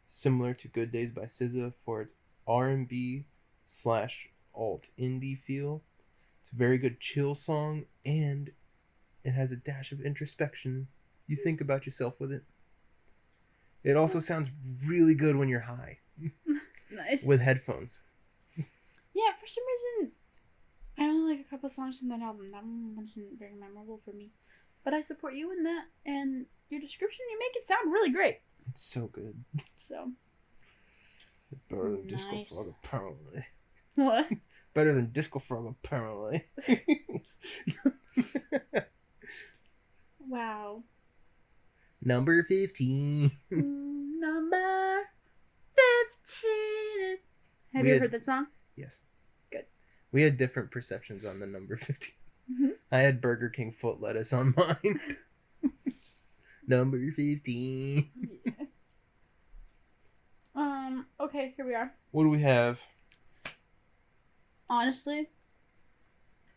similar to Good Days by SZA for its R&B / alt indie feel. It's a very good chill song, and it has a dash of introspection. You think about yourself with it. It also sounds really good when you're high. Nice. With headphones. Yeah, for some reason, I only like a couple songs from that album. That one wasn't very memorable for me. But I support you in that, and your description, you make it sound really great. It's so good. So. Better than Nice. Disco Frog, apparently. What? Better than Disco Frog, apparently. Wow. Number 15. Number 15. Have you heard that song? Yes. Good. We had different perceptions on the number 15. Mm-hmm. I had Burger King foot lettuce on mine. Number 15. Yeah. Okay, here we are. What do we have? Honestly,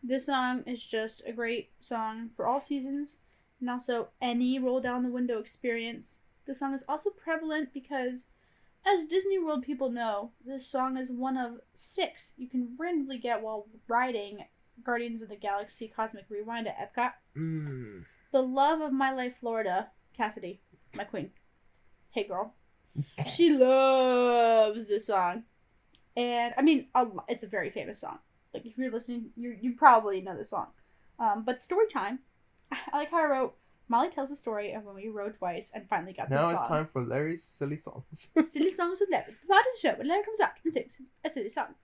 this song is just a great song for all seasons and also any roll down the window experience. The song is also prevalent because, as Disney World people know, this song is one of 6 you can randomly get while riding Guardians of the Galaxy Cosmic Rewind at Epcot. The love of my life, Florida, Cassidy, my queen. Hey, girl. She loves this song. And, I mean, it's a very famous song. Like, if you're listening, you probably know this song. But story time. I like how I wrote, Molly tells the story of when we rode twice and finally got this song. Now it's time for Larry's silly songs. Silly songs with Larry. The part of the show when Larry comes out and sings a silly song.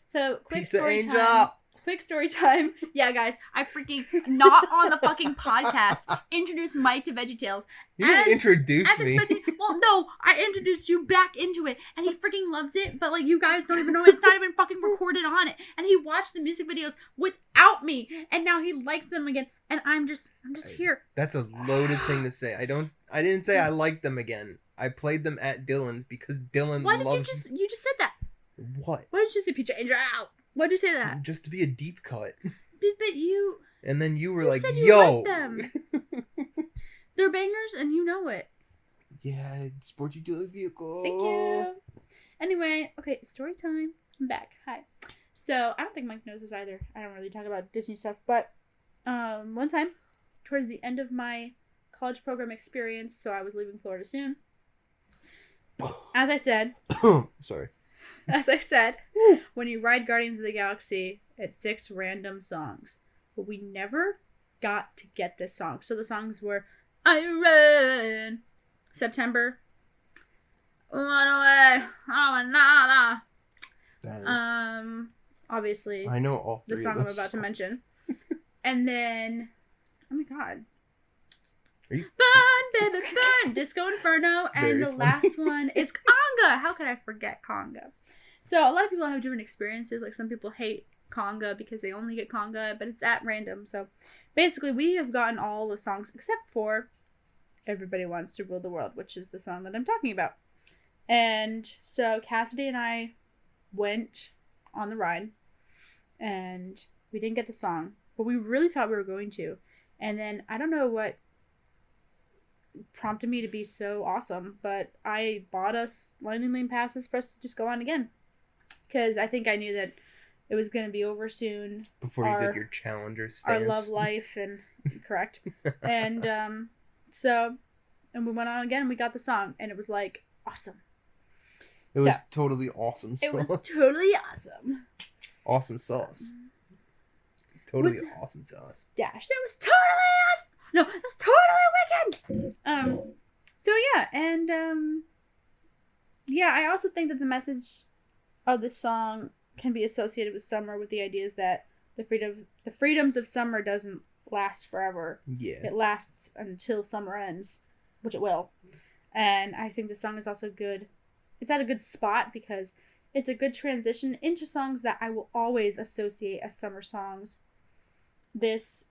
So, quick Pizza story Angel. time. Quick story time. Yeah, guys, I freaking, not on the fucking podcast, introduced Mike to VeggieTales. You didn't introduce me. Well, no, I introduced you back into it, and he freaking loves it, but, like, you guys don't even know it's not even fucking recorded on it. And he watched the music videos without me, and now he likes them again, and I'm just here. That's a loaded thing to say. I didn't say I liked them again. I played them at Dylan's because Dylan Why did loves... you just said that? What? Why did you say Pizza Angel? Why did you say that? Just to be a deep cut. But you... And then you were you like, said you yo! liked them. They're bangers, and you know it. Yeah, sports utility vehicle. Thank you. Anyway, okay, story time. I'm back. Hi. So, I don't think Mike knows this either. I don't really talk about Disney stuff, but one time, towards the end of my college program experience, so I was leaving Florida soon. As I said, Sorry. As I said, when you ride Guardians of the Galaxy, it's 6 random songs. But we never got to get this song. So the songs were I Ran, September, Run Away, Oh Nada. Obviously, I know all 3 the song of I'm those about songs. to mention. And then, oh my god. Are you... Burn, baby, burn! Disco Inferno. And the last one is Conga. How could I forget Conga? So a lot of people have different experiences. Like some people hate Conga because they only get Conga, but it's at random. So basically we have gotten all the songs except for Everybody Wants to Rule the World, which is the song that I'm talking about. And so Cassidy and I went on the ride and we didn't get the song, but we really thought we were going to. And then I don't know what prompted me to be so awesome, but I bought us Lightning Lane passes for us to just go on again. Because I think I knew that it was going to be over soon. Before you did your Challenger stance. Our love life, and correct. And and we went on again and we got the song, and it was like awesome. It was totally awesome sauce. It was totally awesome. Awesome sauce. Totally awesome sauce. Dash. That was totally awesome. No, that's totally wicked. So yeah, and yeah, I also think that the message of the song can be associated with summer, with the ideas that the freedoms of summer doesn't last forever. Yeah. It lasts until summer ends, which it will. And I think the song is also good. It's at a good spot because it's a good transition into songs that I will always associate as summer songs. This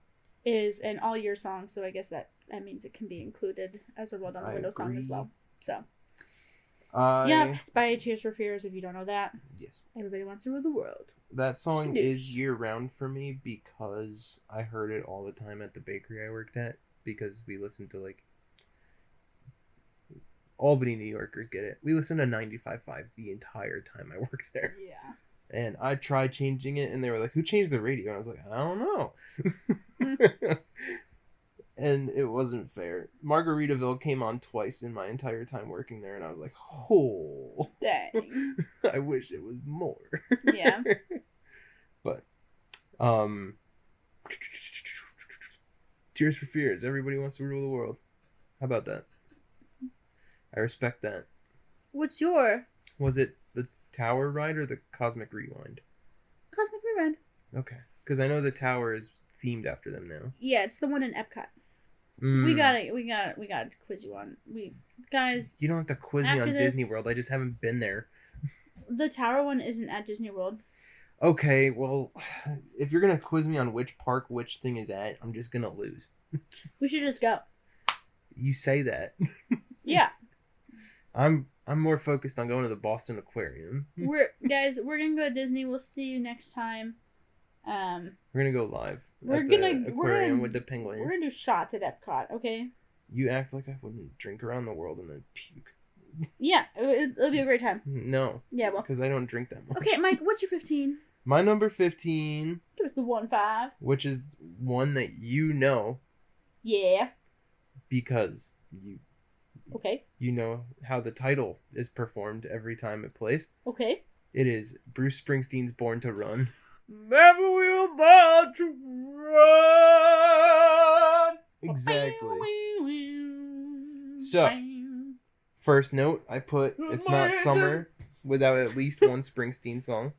is an all-year song, so I guess that means it can be included as a Roll Down the Window song as well. So, yeah, it's by Tears for Fears, if you don't know that. Yes. Everybody Wants to Rule the World. That song is year-round for me because I heard it all the time at the bakery I worked at, because we listened to, like, Albany, New Yorkers get it. We listen to 95.5 the entire time I worked there. Yeah. And I tried changing it, and they were like, "Who changed the radio?" And I was like, "I don't know." And it wasn't fair. Margaritaville came on twice in my entire time working there, and I was like, "Oh, Dang. I wish it was more." Yeah. But, Tears for Fears. Everybody wants to rule the world. How about that? I respect that. What's your Was it the Tower Ride or the Cosmic Rewind? Cosmic Rewind? Okay, because I know the tower is themed after them now. Yeah, it's the one in Epcot. Mm. We got to quiz you on. Guys, You don't have to quiz me on after Disney this- World. I just haven't been there. the tower one isn't at Disney World. Okay, well, if you're gonna quiz me on which park which thing is at, I'm just gonna lose. We should just go. You say that. Yeah. I'm more focused on going to the Boston Aquarium. We're gonna go to Disney. We'll see you next time. We're gonna go live. We're at gonna- the we're aquarium gonna- with the penguins. We're gonna do shots at Epcot, okay? You act like I wouldn't drink around the world and then puke. Yeah, it'll be a great time. No, Yeah, well. because I don't drink that much. Okay, Mike, what's your 15? My number 15, Give us the 1-5. which is one that you know Yeah. because Okay. you know how the title is performed every time it plays. Okay. It is Bruce Springsteen's Born to Run. Remember we were born to run. Exactly. So, first note, I put it's not summer without at least one Springsteen song.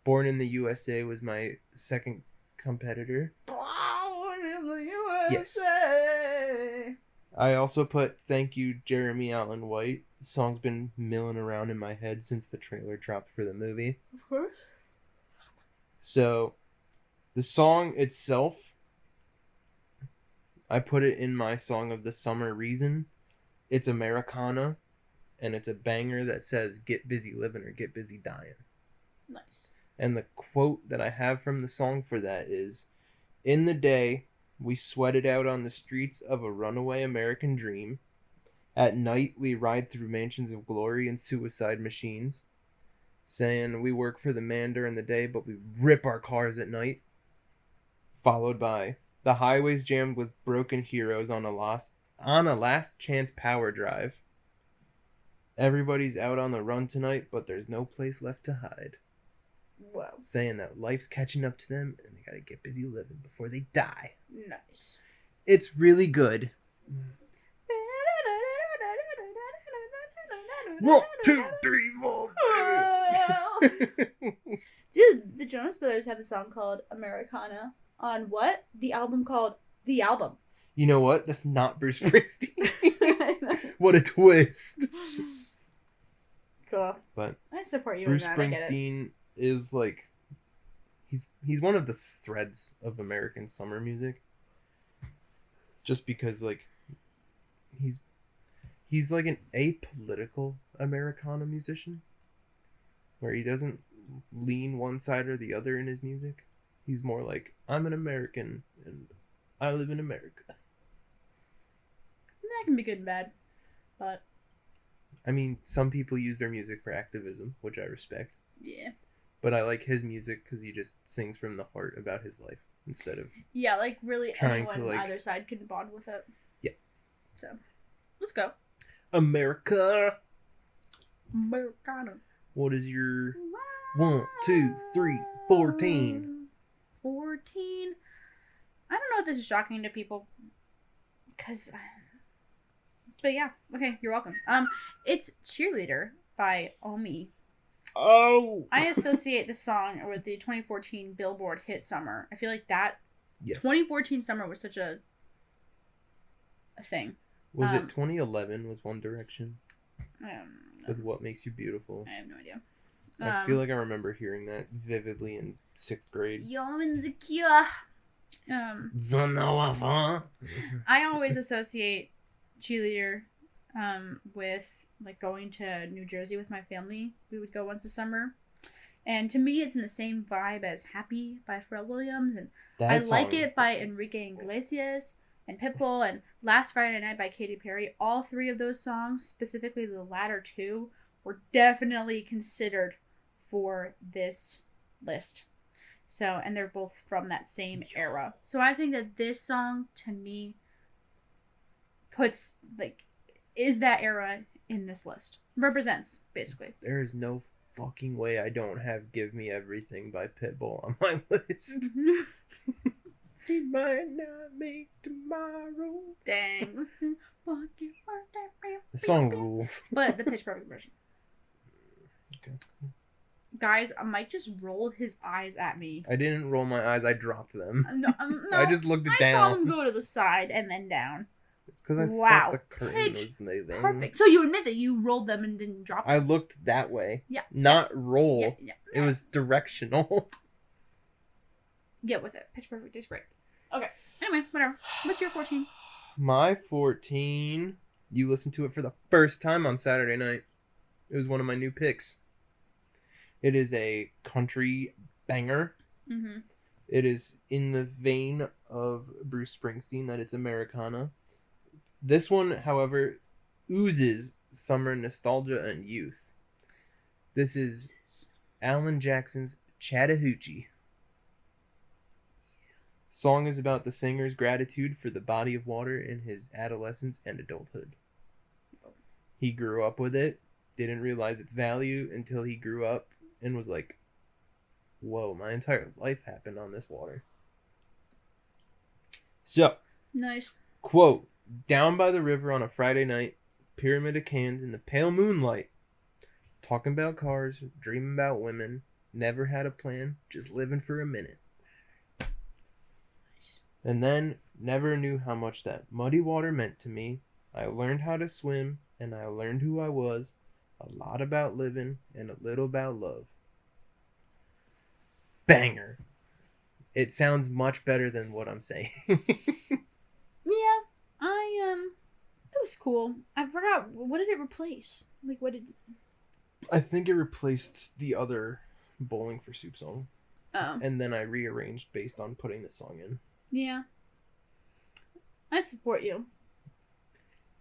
Born in the USA was my second competitor. Born in the Yes. USA. I also put Thank You, Jeremy Allen White. The song's been milling around in my head since the trailer dropped for the movie. Of course. So, the song itself, I put it in my Song of the Summer reason. It's Americana, and it's a banger that says, "Get busy living or get busy dying." Nice. And the quote that I have from the song for that is, "In the day, we sweated out on the streets of a runaway American dream. At night, we ride through mansions of glory and suicide machines. Saying we work for the man during the day, but we rip our cars at night." Followed by, "The highways jammed with broken heroes on a last chance power drive. Everybody's out on the run tonight, but there's no place left to hide." Wow. Saying that life's catching up to them and they gotta get busy living before they die. Nice. It's really good. 1, 2, 3, 4. Dude, the Jonas Brothers have a song called Americana on what? The album called The Album. You know what? That's not Bruce Springsteen. What a twist. Cool. But I support you. Bruce in that. I get it. Springsteen is like he's one of the threads of American summer music. Just because like he's like an apolitical Americana musician where he doesn't lean one side or the other in his music. He's more like, I'm an American and I live in America. That can be good and bad, but I mean, some people use their music for activism, which I respect. yeah. But I like his music because he just sings from the heart about his life instead of... Yeah, like really Trying anyone to, like- on either side can bond with it. Yeah. So, let's go. America! Americana. What is your 1, 2, 3, 14? 14. I don't know if this is shocking to people, but yeah. Okay, you're welcome. It's "Cheerleader" by Omi. Oh! I associate the song with the 2014 Billboard hit "Summer." I feel like that Yes. 2014 summer was such a thing. Was it 2011 was One Direction? No, With What Makes You Beautiful? I have no idea. I feel like I remember hearing that vividly in 6th grade. You're insecure. I I always associate "Cheerleader" with like going to New Jersey with my family. We would go once a summer. And to me, it's in the same vibe as "Happy" by Pharrell Williams, and I like it by Enrique Iglesias. and Pitbull and Last Friday Night by Katy Perry. All three of those songs, specifically the latter two, were definitely considered for this list. So, and they're both from that same era. So I think that this song, to me, is that era in this list. Represents, basically. There is no fucking way I don't have Give Me Everything by Pitbull on my list. He might not make tomorrow. Dang. The song rules. But the Pitch Perfect version. Okay. Guys, Mike just rolled his eyes at me. I didn't roll my eyes, I dropped them. No, I just looked it down. I saw them go to the side and then down. It's because I thought the curtain Pitch was moving. Perfect. So you admit that you rolled them and didn't drop them? I looked that way. Yeah. Not roll. Yeah. It was directional. Get with it. Pitch Perfect is great. Okay. Anyway, whatever. What's your 14? My 14, you listened to it for the first time on Saturday night. It was one of my new picks. It is a country banger. Mm-hmm. It is in the vein of Bruce Springsteen, that it's Americana. This one, however, oozes summer nostalgia and youth. This is Alan Jackson's Chattahoochee. Song is about the singer's gratitude for the body of water in his adolescence and adulthood. He grew up with it, didn't realize its value until he grew up and was like, whoa, my entire life happened on this water. So, Nice. quote, down by the river on a Friday night, pyramid of cans in the pale moonlight, talking about cars, dreaming about women, never had a plan, just living for a minute. And then, never knew how much that muddy water meant to me. I learned how to swim, and I learned who I was, a lot about living, and a little about love. Banger. It sounds much better than what I'm saying. Yeah, it was cool. I forgot, what did it replace? Like, what did... I think it replaced the other Bowling for Soup song. Oh. And then I rearranged based on putting this song in. Yeah. I support you.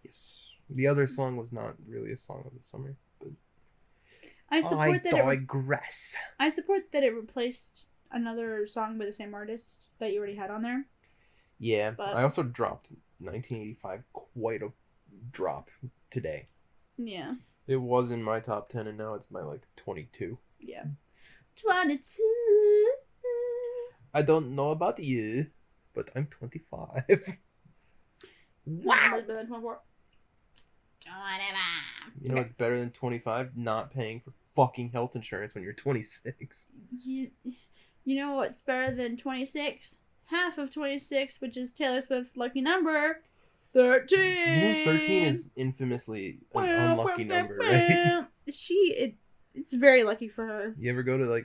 Yes. The other song was not really a song of the summer. But I support that digress. I support that it replaced another song by the same artist that you already had on there. Yeah, but I also dropped 1985 quite a drop today. Yeah. It was in my top 10 and now it's my 22. Yeah. 22. I don't know about you, but I'm 25. Wow. Better than 24. 25. You know what's better than 25? Not paying for fucking health insurance when you're 26. You know what's better than 26? Half of 26, which is Taylor Swift's lucky number, 13. You know, 13 is infamously an unlucky number, right? It's very lucky for her. You ever go to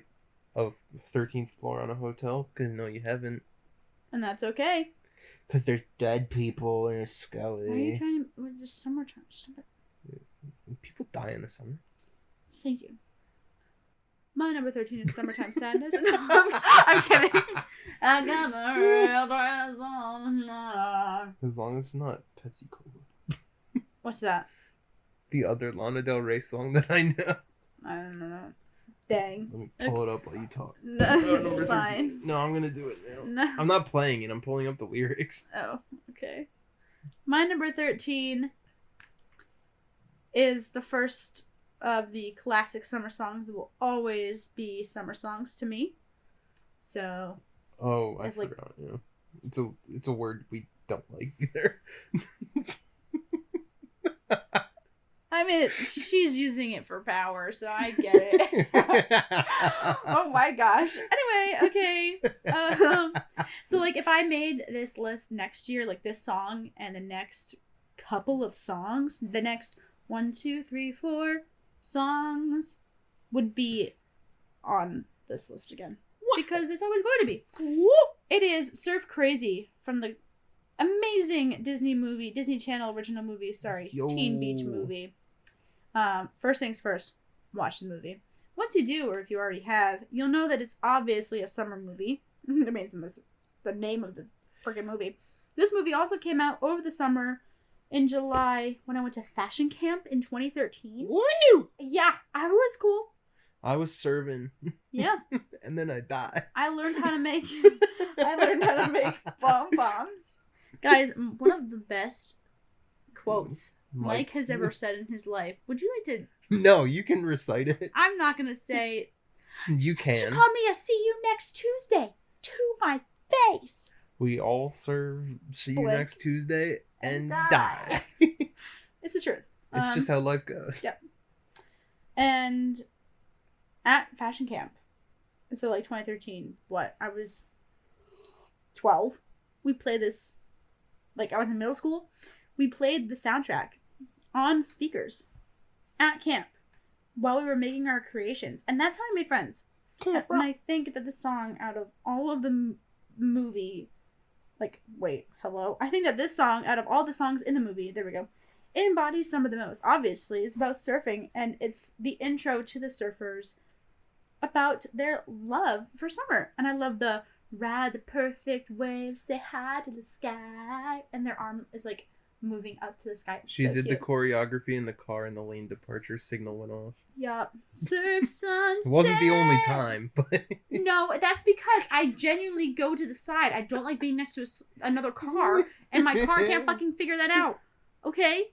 a 13th floor on a hotel? Because no, you haven't. And that's okay. Because there's dead people in a Why are skelly. you trying to... It's summertime. People die in the summer. Thank you. My number 13 is Summertime Sadness. No, I'm kidding. I got my real dress on. As long as it's not Pepsi Cola. What's that? The other Lana Del Rey song that I know. I don't know. Dang. Let me pull it up while you talk. No, Number it's 13. fine. No, I'm going to do it now. No. I'm not playing it. I'm pulling up the lyrics. Oh, okay. My number 13 is the first of the classic summer songs that will always be summer songs to me. So. Oh, I forgot. Yeah, it's a word we don't like either. I mean, she's using it for power, so I get it. Oh my gosh. Anyway, okay. So if I made this list next year, this song and the next couple of songs, the next 1, 2, 3, 4 songs would be on this list again. Because it's always going to be. It is Surf Crazy from the amazing Disney Channel original movie, Teen Beach movie. First things first, watch the movie. Once you do, or if you already have, you'll know that it's obviously a summer movie. I mean, it's the name of the freaking movie. This movie also came out over the summer in July when I went to fashion camp in 2013. Woo! Yeah, I was cool. I was serving. Yeah. And then I died. I learned how to make bombs. Guys, one of the best quotes Mike has ever said in his life. Would you like to? No, you can recite it. I'm not gonna say. You can. She called me a "see you next Tuesday" to my face. We all serve "see you Blink next Tuesday" and and die. It's the truth. It's just how life goes. Yep. And at fashion camp, so like 2013, I was 12. We played this, like I was in middle school. We played the soundtrack on speakers at camp while we were making our creations. And that's how I made friends. And I think that the song out of all of the movie, I think that this song out of all the songs in the movie, there we go, it embodies Summer the most. Obviously, it's about surfing, and it's the intro to the surfers about their love for summer. And I love the ride the perfect wave, say hi to the sky, and their arm is like moving up to the sky. She did the choreography in the car, and the lane departure signal went off. Yup. Surf sunset. It wasn't the only time, but no, that's because I genuinely go to the side. I don't like being next to another car, and my car can't fucking figure that out. Okay?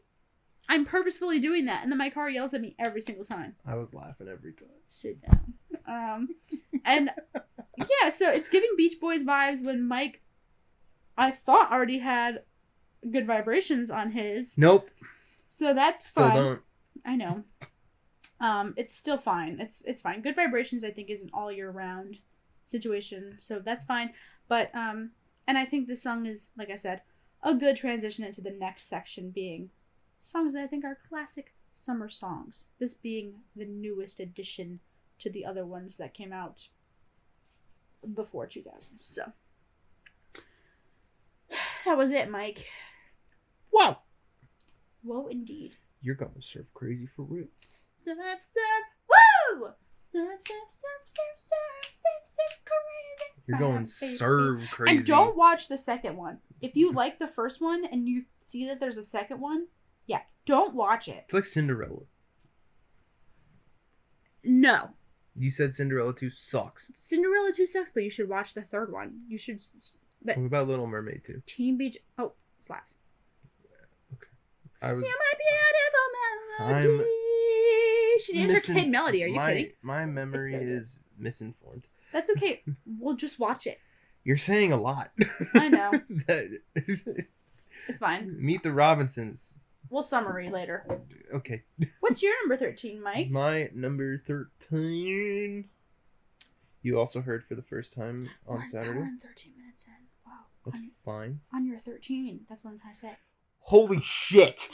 I'm purposefully doing that, and then my car yells at me every single time. I was laughing every time. Sit down. And yeah, so it's giving Beach Boys vibes when Mike, I thought, already had Good Vibrations on his. Nope. So that's Still fine. don't. I know. It's still fine. It's fine. Good Vibrations, I think, is an all year round situation, so that's fine. But and I think this song is, like I said, a good transition into the next section, being songs that I think are classic summer songs. This being the newest addition to the other ones that came out before 2000. So that was it, Mike. Wow. Whoa, indeed. You're gonna surf crazy for real. Surf, surf, woo! Surf, surf, surf, surf, surf, surf, surf, crazy. You're going serve crazy. And don't watch the second one. If you like the first one and you see that there's a second one, yeah, don't watch it. It's like Cinderella. No. You said Cinderella 2 sucks. Cinderella 2 sucks, but you should watch the third one. You should. But What about Little Mermaid 2? Teen Beach. Oh, slaps. Okay. I was. You're my beautiful melody. She names her kid Melody. Are you kidding? My memory so is misinformed. That's okay. We'll just watch it. You're saying a lot. I know. That- It's fine. Meet the Robinsons. We'll summary later. Okay. What's your number 13, Mike? My number 13. You also heard for the first time on Saturday. We're 13 minutes in. Wow. That's fine. On your 13. That's what I'm trying to say. Holy shit!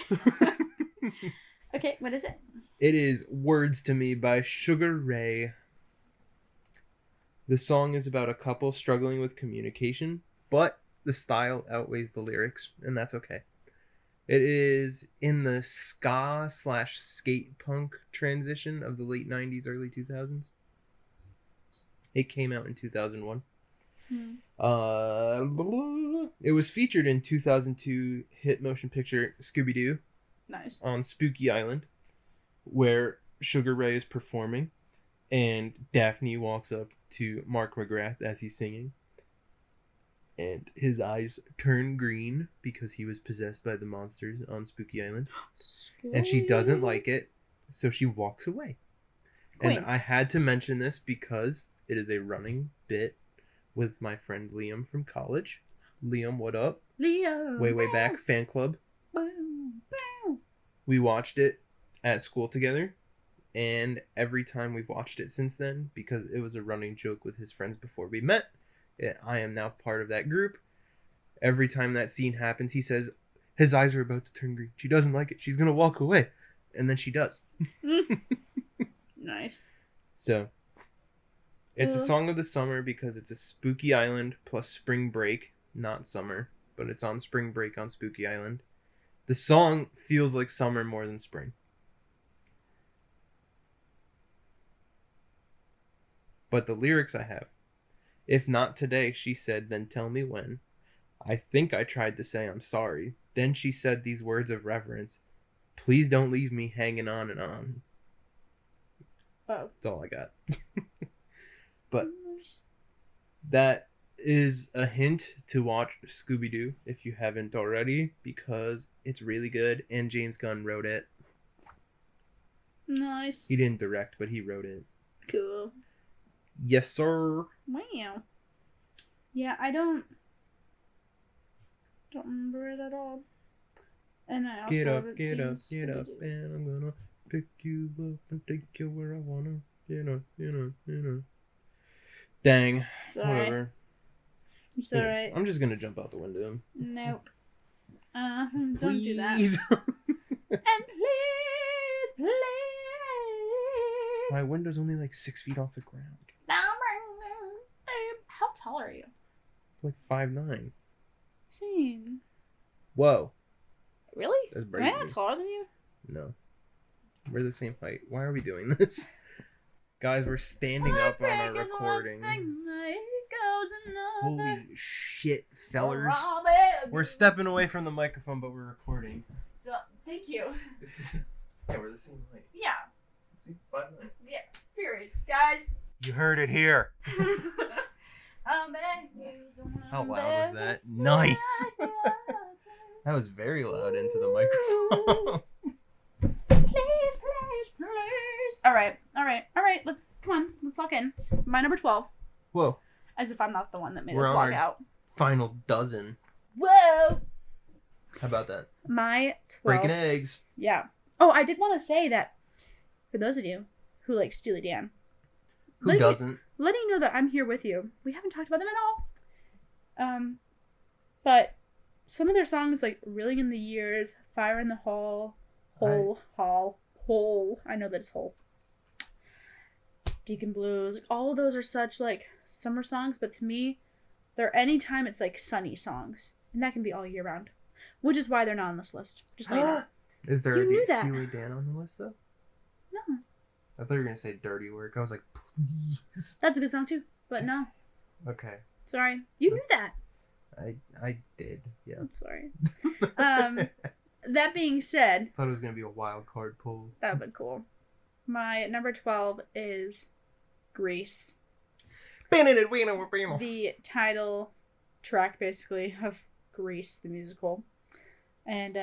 Okay, what is it? It is Words to Me by Sugar Ray. The song is about a couple struggling with communication, but the style outweighs the lyrics, and that's okay. It is in the ska/skate punk transition of the late 90s, early 2000s. It came out in 2001. It was featured in 2002 hit motion picture Scooby-Doo. Nice. On Spooky Island, where Sugar Ray is performing, and Daphne walks up to Mark McGrath as he's singing, and his eyes turn green because he was possessed by the monsters on Spooky Island, and she doesn't like it, so she walks away. Queen. And I had to mention this because it is a running bit with my friend Liam from college. Liam, what up? Liam. Way back, fan club. We watched it at school together, and every time we've watched it since then, because it was a running joke with his friends before we met, I am now part of that group. Every time that scene happens, he says, his eyes are about to turn green. She doesn't like it. She's going to walk away. And then she does. Nice. So, it's a song of the summer because it's a Spooky Island plus spring break. Not summer, but it's on spring break on Spooky Island. The song feels like summer more than spring. But the lyrics I have. If not today, she said, then tell me when. I think I tried to say I'm sorry. Then she said these words of reverence. Please don't leave me hanging on and on. Oh. That's all I got. But that is a hint to watch Scooby-Doo if you haven't already, because it's really good and James Gunn wrote it. Nice. He didn't direct, but he wrote it. Cool. Yes, sir. Wow. Yeah, I don't remember it at all. And I also Get up, haven't get seen up, get up, Scooby-Doo. and I'm gonna pick you up and take you where I wanna. Dang. It's alright. Whatever. It's alright. I'm just gonna jump out the window. Nope. Don't do that. Please. And please. My window's only like 6 feet off the ground. How tall are you? Like 5'9". Same. Whoa. Really? That's Am I brave. not taller than you? No. We're the same height. Why are we doing this? Guys, we're standing up on our recording. Holy shit, fellers. We're stepping away from the microphone, but we're recording. Thank you. Yeah, we're the same height. Yeah. See? 5'9". Yeah. Period. Guys. You heard it here. How loud was that? Nice. That was very loud into the microphone. Please. All right. Let's lock in. My number 12. Whoa. As if I'm not the one that made We're us on walk our out. final dozen. Whoa. How about that? My 12. Breaking eggs. Yeah. Oh, I did want to say that for those of you who like Steely Dan. Who doesn't? Letting you know that I'm here with you. We haven't talked about them at all. But some of their songs like Reeling in the Years, Fire in the Hole, Hole. I know that it's Hole. Deacon Blues. Like, all of those are such like summer songs, but to me, they're anytime it's like sunny songs. And that can be all year round. Which is why they're not on this list. Just so you know. Is there You knew a that. Steely Dan on the list though? No. I thought you were gonna say Dirty Work. I was like, please. That's a good song too. But no. Okay. Sorry. You knew that. I did. Yeah. I'm sorry. That being said, Thought it was gonna be a wild card pull. that would be cool. My number 12 is Grease. The title track, basically, of Grease, the musical. And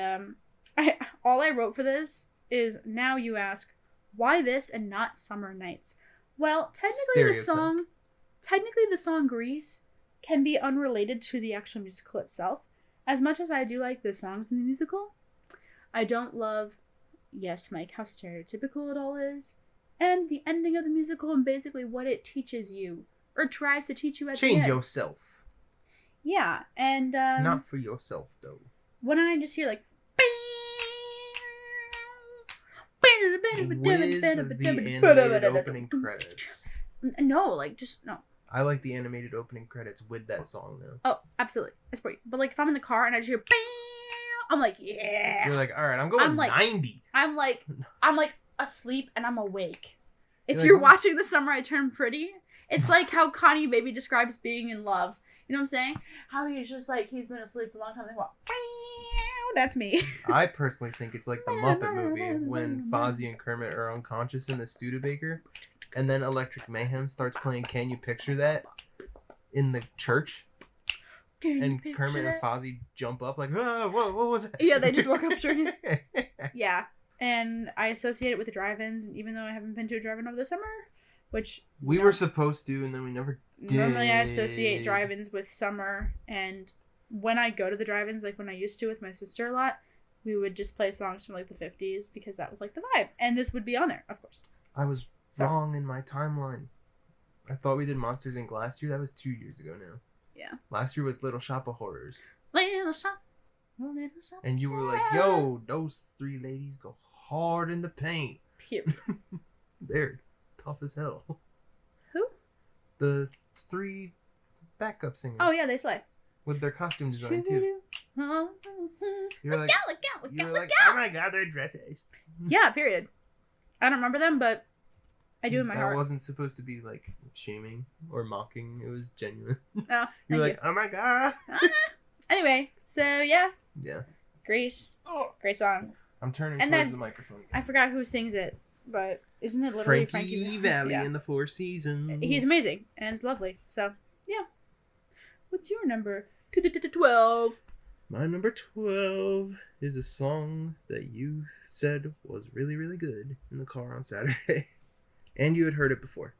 all I wrote for this is, now you ask, why this and not Summer Nights? Well, technically the song Grease can be unrelated to the actual musical itself. As much as I do like the songs in the musical, I don't love, yes, Mike, how stereotypical it all is, and the ending of the musical and basically what it teaches you, or tries to teach you at the end. Change yourself. Yeah, and Not for yourself though. when I just hear like With the animated opening credits. No, like just no. I like the animated opening credits with that song though. Oh, absolutely. I support you. But like if I'm in the car and I just hear I'm like, yeah. You're like, all right, I'm going 90. I'm like asleep and I'm awake. If You're you're like, watching The Summer I Turned Pretty, it's like how Connie Baby describes being in love. You know what I'm saying? How he's just like, he's been asleep for a long time. They go, that's me. I personally think it's like the Muppet movie when Fozzie and Kermit are unconscious in the Studebaker, and then Electric Mayhem starts playing Can You Picture That in the church, and Kermit and Fozzie jump up like, oh, what was it? Yeah, they just woke up during Yeah. And I associate it with the drive-ins, and even though I haven't been to a drive-in over the summer, which we were supposed to, and then we never did. Normally I associate drive-ins with summer, and when I go to the drive-ins, like when I used to with my sister a lot, we would just play songs from like the 50s because that was like the vibe. And this would be on there, of course. I was wrong in my timeline. I thought we did Monsters, Inc. last year. That was 2 years ago now. Yeah. Last year was Little Shop of Horrors. Little shop. And you were like, yo, those three ladies go hard in the paint. Period. They're tough as hell. Who? The three backup singers. Oh, yeah, they slay. With their costume design, too. You're like, oh my god, their dresses. Yeah, period. I don't remember them, but I do in my heart. That wasn't supposed to be, like, shaming or mocking. It was genuine. Oh, You're like, oh my god. Anyway, so yeah. Yeah. Grease. Great song. I'm turning And towards then- the microphone. I forgot who sings it, but isn't it literally Frankie Valli Yeah. in the Four Seasons. He's amazing and it's lovely. So yeah. What's your number? 12. My number 12 is a song that you said was really, really good in the car on Saturday. And you had heard it before.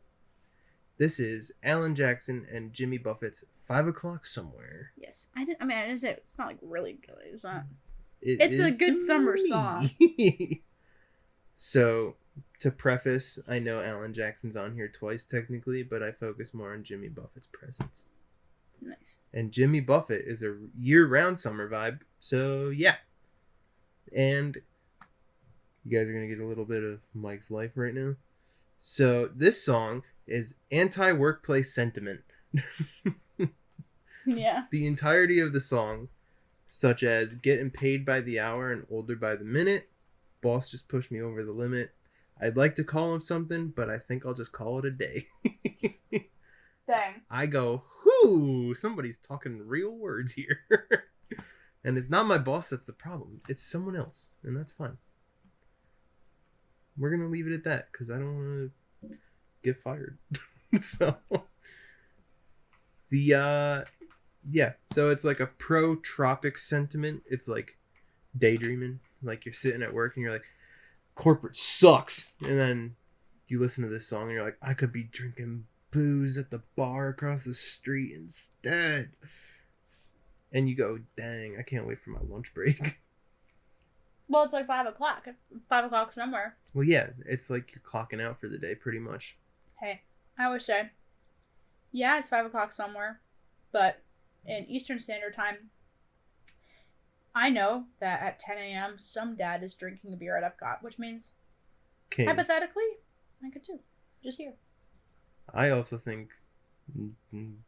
This is Alan Jackson and Jimmy Buffett's 5 O'Clock Somewhere. Yes, I didn't say it's not like really good. It's not. It It's a is good to summer me. song. So, to preface, I know Alan Jackson's on here twice technically, but I focus more on Jimmy Buffett's presence. Nice. And Jimmy Buffett is a year-round summer vibe, so yeah. And you guys are going to get a little bit of Mike's life right now. So this song is anti-workplace sentiment. Yeah. The entirety of the song, such as getting paid by the hour and older by the minute, boss just pushed me over the limit, I'd like to call him something, but I think I'll just call it a day. Dang. I go, whoo, somebody's talking real words here. And it's not my boss that's the problem. It's someone else, and that's fine. We're going to leave it at that, because I don't want to get fired. So, yeah, so it's like a pro-tropic sentiment. It's like daydreaming. Like you're sitting at work, and you're like, corporate sucks. And then you listen to this song, and you're like, I could be drinking booze at the bar across the street instead. And you go, dang, I can't wait for my lunch break. Well, it's like 5 o'clock. 5 o'clock somewhere. Well, yeah, it's like you're clocking out for the day, pretty much. Hey, I always say, yeah, it's 5 o'clock somewhere, but in Eastern Standard Time, I know that at 10 a.m. some dad is drinking a beer at Epcot, which means, King. hypothetically, I could too. Just here. I also think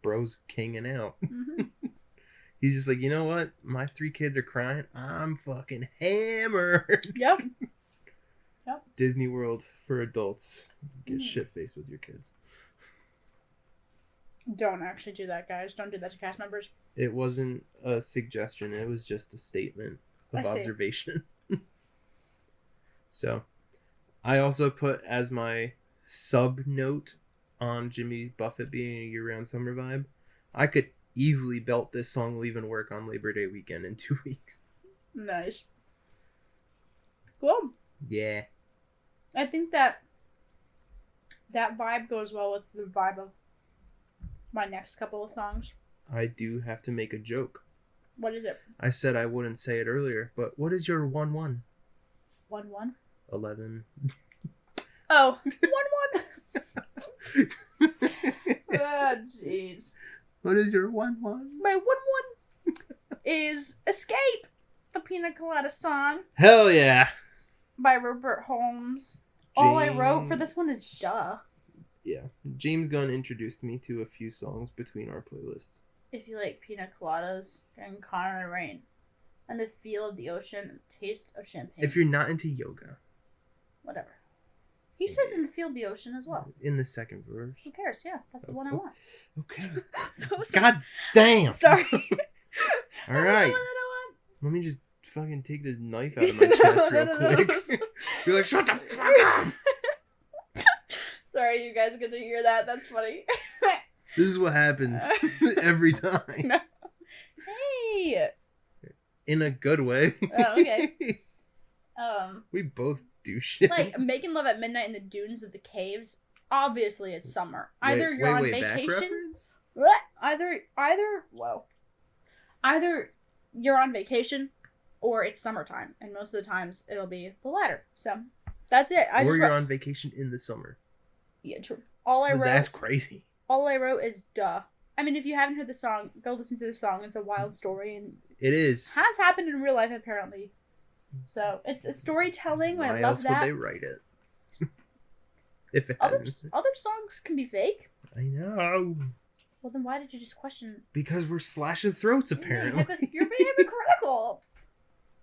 bro's kinging out. Mm-hmm. He's just like, you know what? My 3 kids are crying. I'm fucking hammered. Yep. Disney World for adults. Get Mm. shit-faced with your kids. Don't actually do that, guys. Don't do that to cast members. It wasn't a suggestion. It was just a statement of I see. observation. So, I also put as my sub-note on Jimmy Buffett being a year-round summer vibe, I could easily belt this song leaving work on Labor Day weekend in 2 weeks. Nice. Cool. Yeah. I think that vibe goes well with the vibe of my next couple of songs. I do have to make a joke. What is it? I said I wouldn't say it earlier, but what is your 1-1? 1-1? 11. Oh, 1-1. Ah, jeez. What is your 1-1? My 1-1 is Escape, the Pina Colada song Hell yeah. by Rupert Holmes. All I wrote for this one is duh. Yeah. James Gunn introduced me to a few songs between our playlists. If you like pina coladas and Caught in the Rain and the feel of the ocean and the taste of champagne. If you're not into yoga. Whatever. He says in the feel of the ocean as well. In the second verse. Who cares? Yeah, that's the one I want. Okay. That was- God damn. Sorry. All That was the right. one that I want. Let me just fucking take this knife out of my chest real quick. You're like, shut the fuck up. Sorry, you guys get to hear that. That's funny. This is what happens every time. Hey. In a good way. Oh, okay. We both do shit. Like Making Love at Midnight in the Dunes of the Caves. Obviously, it's summer. Either you're on back vacation. reference? What? Either you're on vacation, or it's summertime, and most of the times it'll be the latter. So that's it. Or you're on vacation in the summer. Yeah, true. All I But wrote. that's crazy. All I wrote is duh. I mean, if you haven't heard the song, go listen to the song. It's a wild story and It is. has happened in real life apparently. So it's a storytelling. I Why love else that. would they write it? If it Other hadn't. other songs can be fake. I know. Well, then why did you just question? Because we're slashing throats, apparently. You're being hypocritical.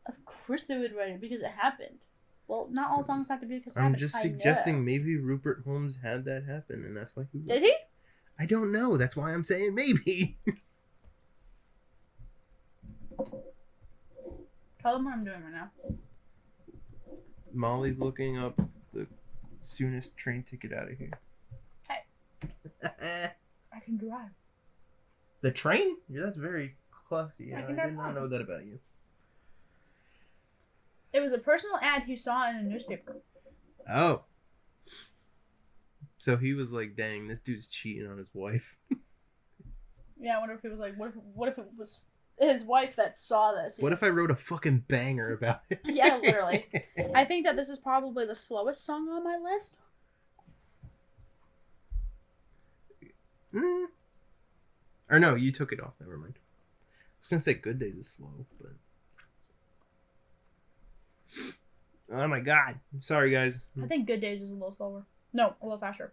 Of course they would write it because it happened. Well, not all songs have to be because it I'm happened. just I suggesting know. maybe Rupert Holmes had that happen, and that's why he Did he? I don't know. That's why I'm saying maybe. Tell them what I'm doing right now. Molly's looking up the soonest train ticket out of here. Hey. I can drive. The train? Yeah, that's very classy. I I can did drive not home. know that about you. It was a personal ad he saw in a newspaper. Oh. So he was like, dang, this dude's cheating on his wife. Yeah, I wonder if he was like, what if it was his wife that saw this? What if I wrote a fucking banger about it? Yeah, literally. I think that this is probably the slowest song on my list. Or no, you took it off. Never mind. I was gonna say Good Days is slow, but oh my god! I'm sorry, guys. I think Good Days is a little slower. No, a little faster.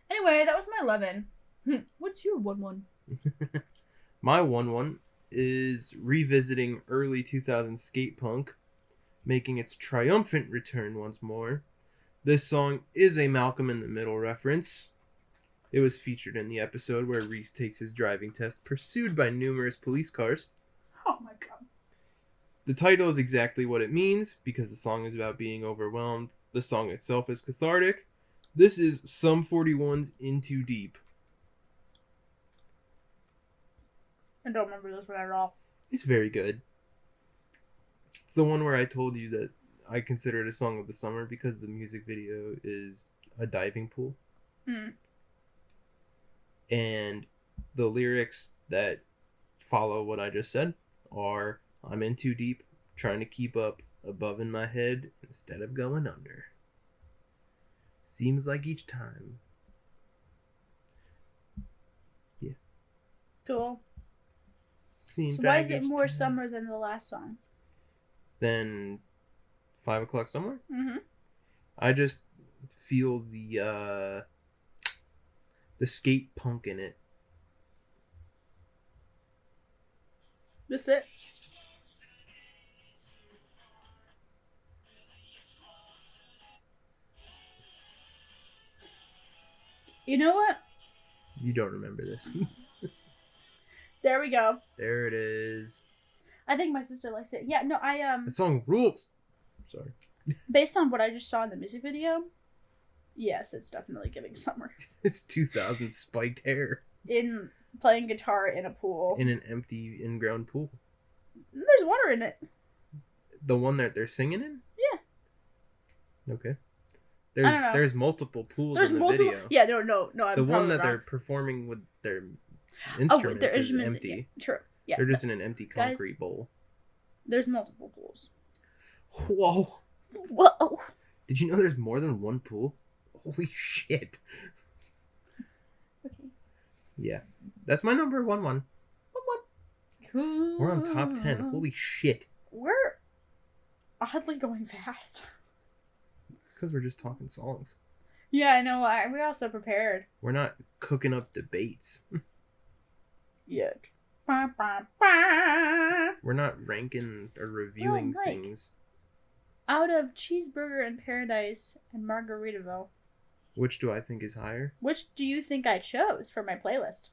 Anyway, that was my 11. What's your 1-1? My 1-1 is revisiting early 2000s skate punk, making its triumphant return once more. This song is a Malcolm in the Middle reference. It was featured in the episode where Reese takes his driving test, pursued by numerous police cars. Oh my god. The title is exactly what it means, because the song is about being overwhelmed. The song itself is cathartic. This is Sum 41's In Too Deep. I don't remember this one at all. It's very good. It's the one where I told you that I consider it a song of the summer because the music video is a diving pool. And the lyrics that follow what I just said are, I'm in too deep, trying to keep up, above in my head instead of going under. Seems like each time. Yeah. Cool. Seems So why like is it each more time. summer than the last song? Then 5 o'clock somewhere? Mm-hmm. I just feel the skate punk in it. That's it? You know what? You don't remember this. There we go. There it is. I think my sister likes it. Yeah, no, The song rules. Sorry. based on what I just saw in the music video, yes, it's definitely giving summer. It's 2000 spiked hair. In playing guitar in a pool. In an empty in-ground pool. There's water in it. The one that they're singing in? Yeah. Okay. I don't know. There's multiple pools There's in the multiple. video. Yeah, no. I'm The one that wrong. they're performing with their with instruments their is instruments. empty. Yeah, true. Yeah. They're just in an empty Guys- concrete bowl. There's multiple pools. Whoa. Whoa. Did you know there's more than one pool? Holy shit. Okay. Yeah. That's my number 1-1. Cool. We're on top 10. Holy shit. We're oddly going fast. It's because we're just talking songs. Yeah, I know. We're also prepared. We're not cooking up debates. Yet. Ba, ba, ba. We're not ranking or reviewing Mike. things. Out of Cheeseburger in Paradise and Margaritaville, Which do I think is higher? which do you think I chose for my playlist?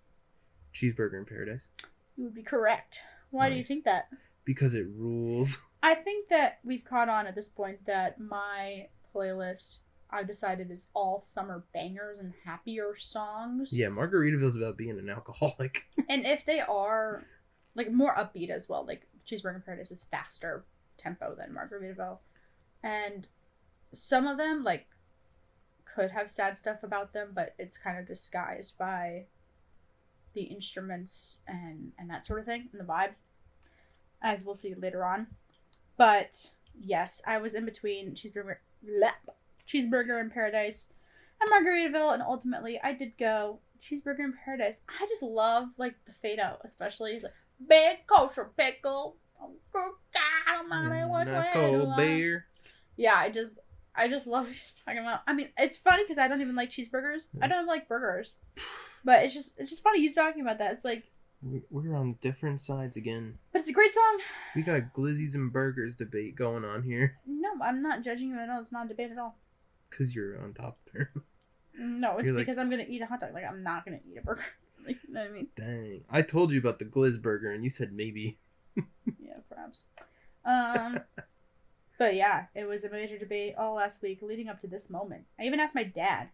Cheeseburger in Paradise. You would be correct. Why do you Nice. think that? Because it rules. I think that we've caught on at this point that my playlist, I've decided, is all summer bangers and happier songs. Yeah, Margaritaville's about being an alcoholic. And if they are, like, more upbeat as well, like Cheeseburger in Paradise is faster tempo than Margaritaville. And some of them, like, could have sad stuff about them, but it's kind of disguised by the instruments and that sort of thing, and the vibe, as we'll see later on. But, yes, I was in between Cheeseburger in Paradise and Margaritaville, and ultimately I did go Cheeseburger in Paradise. I just love, like, the fade out, especially. He's like, big kosher pickle. Oh, good God Almighty, which way Nice do cold I-" beer. Yeah, I just love what he's talking about. I mean, it's funny because I don't even like cheeseburgers. I don't even like burgers. But it's just funny he's talking about that. It's like, We're on different sides again. but it's a great song. We got glizzies and burgers debate going on here. No, I'm not judging you at all. It's not a debate at all. Because you're on top there. No, it's You're like- because I'm gonna eat a hot dog. Like, I'm not gonna eat a burger. Like, you know what I mean? Dang. I told you about the glizz burger and you said maybe. But yeah, it was a major debate all last week leading up to this moment. I even asked my dad.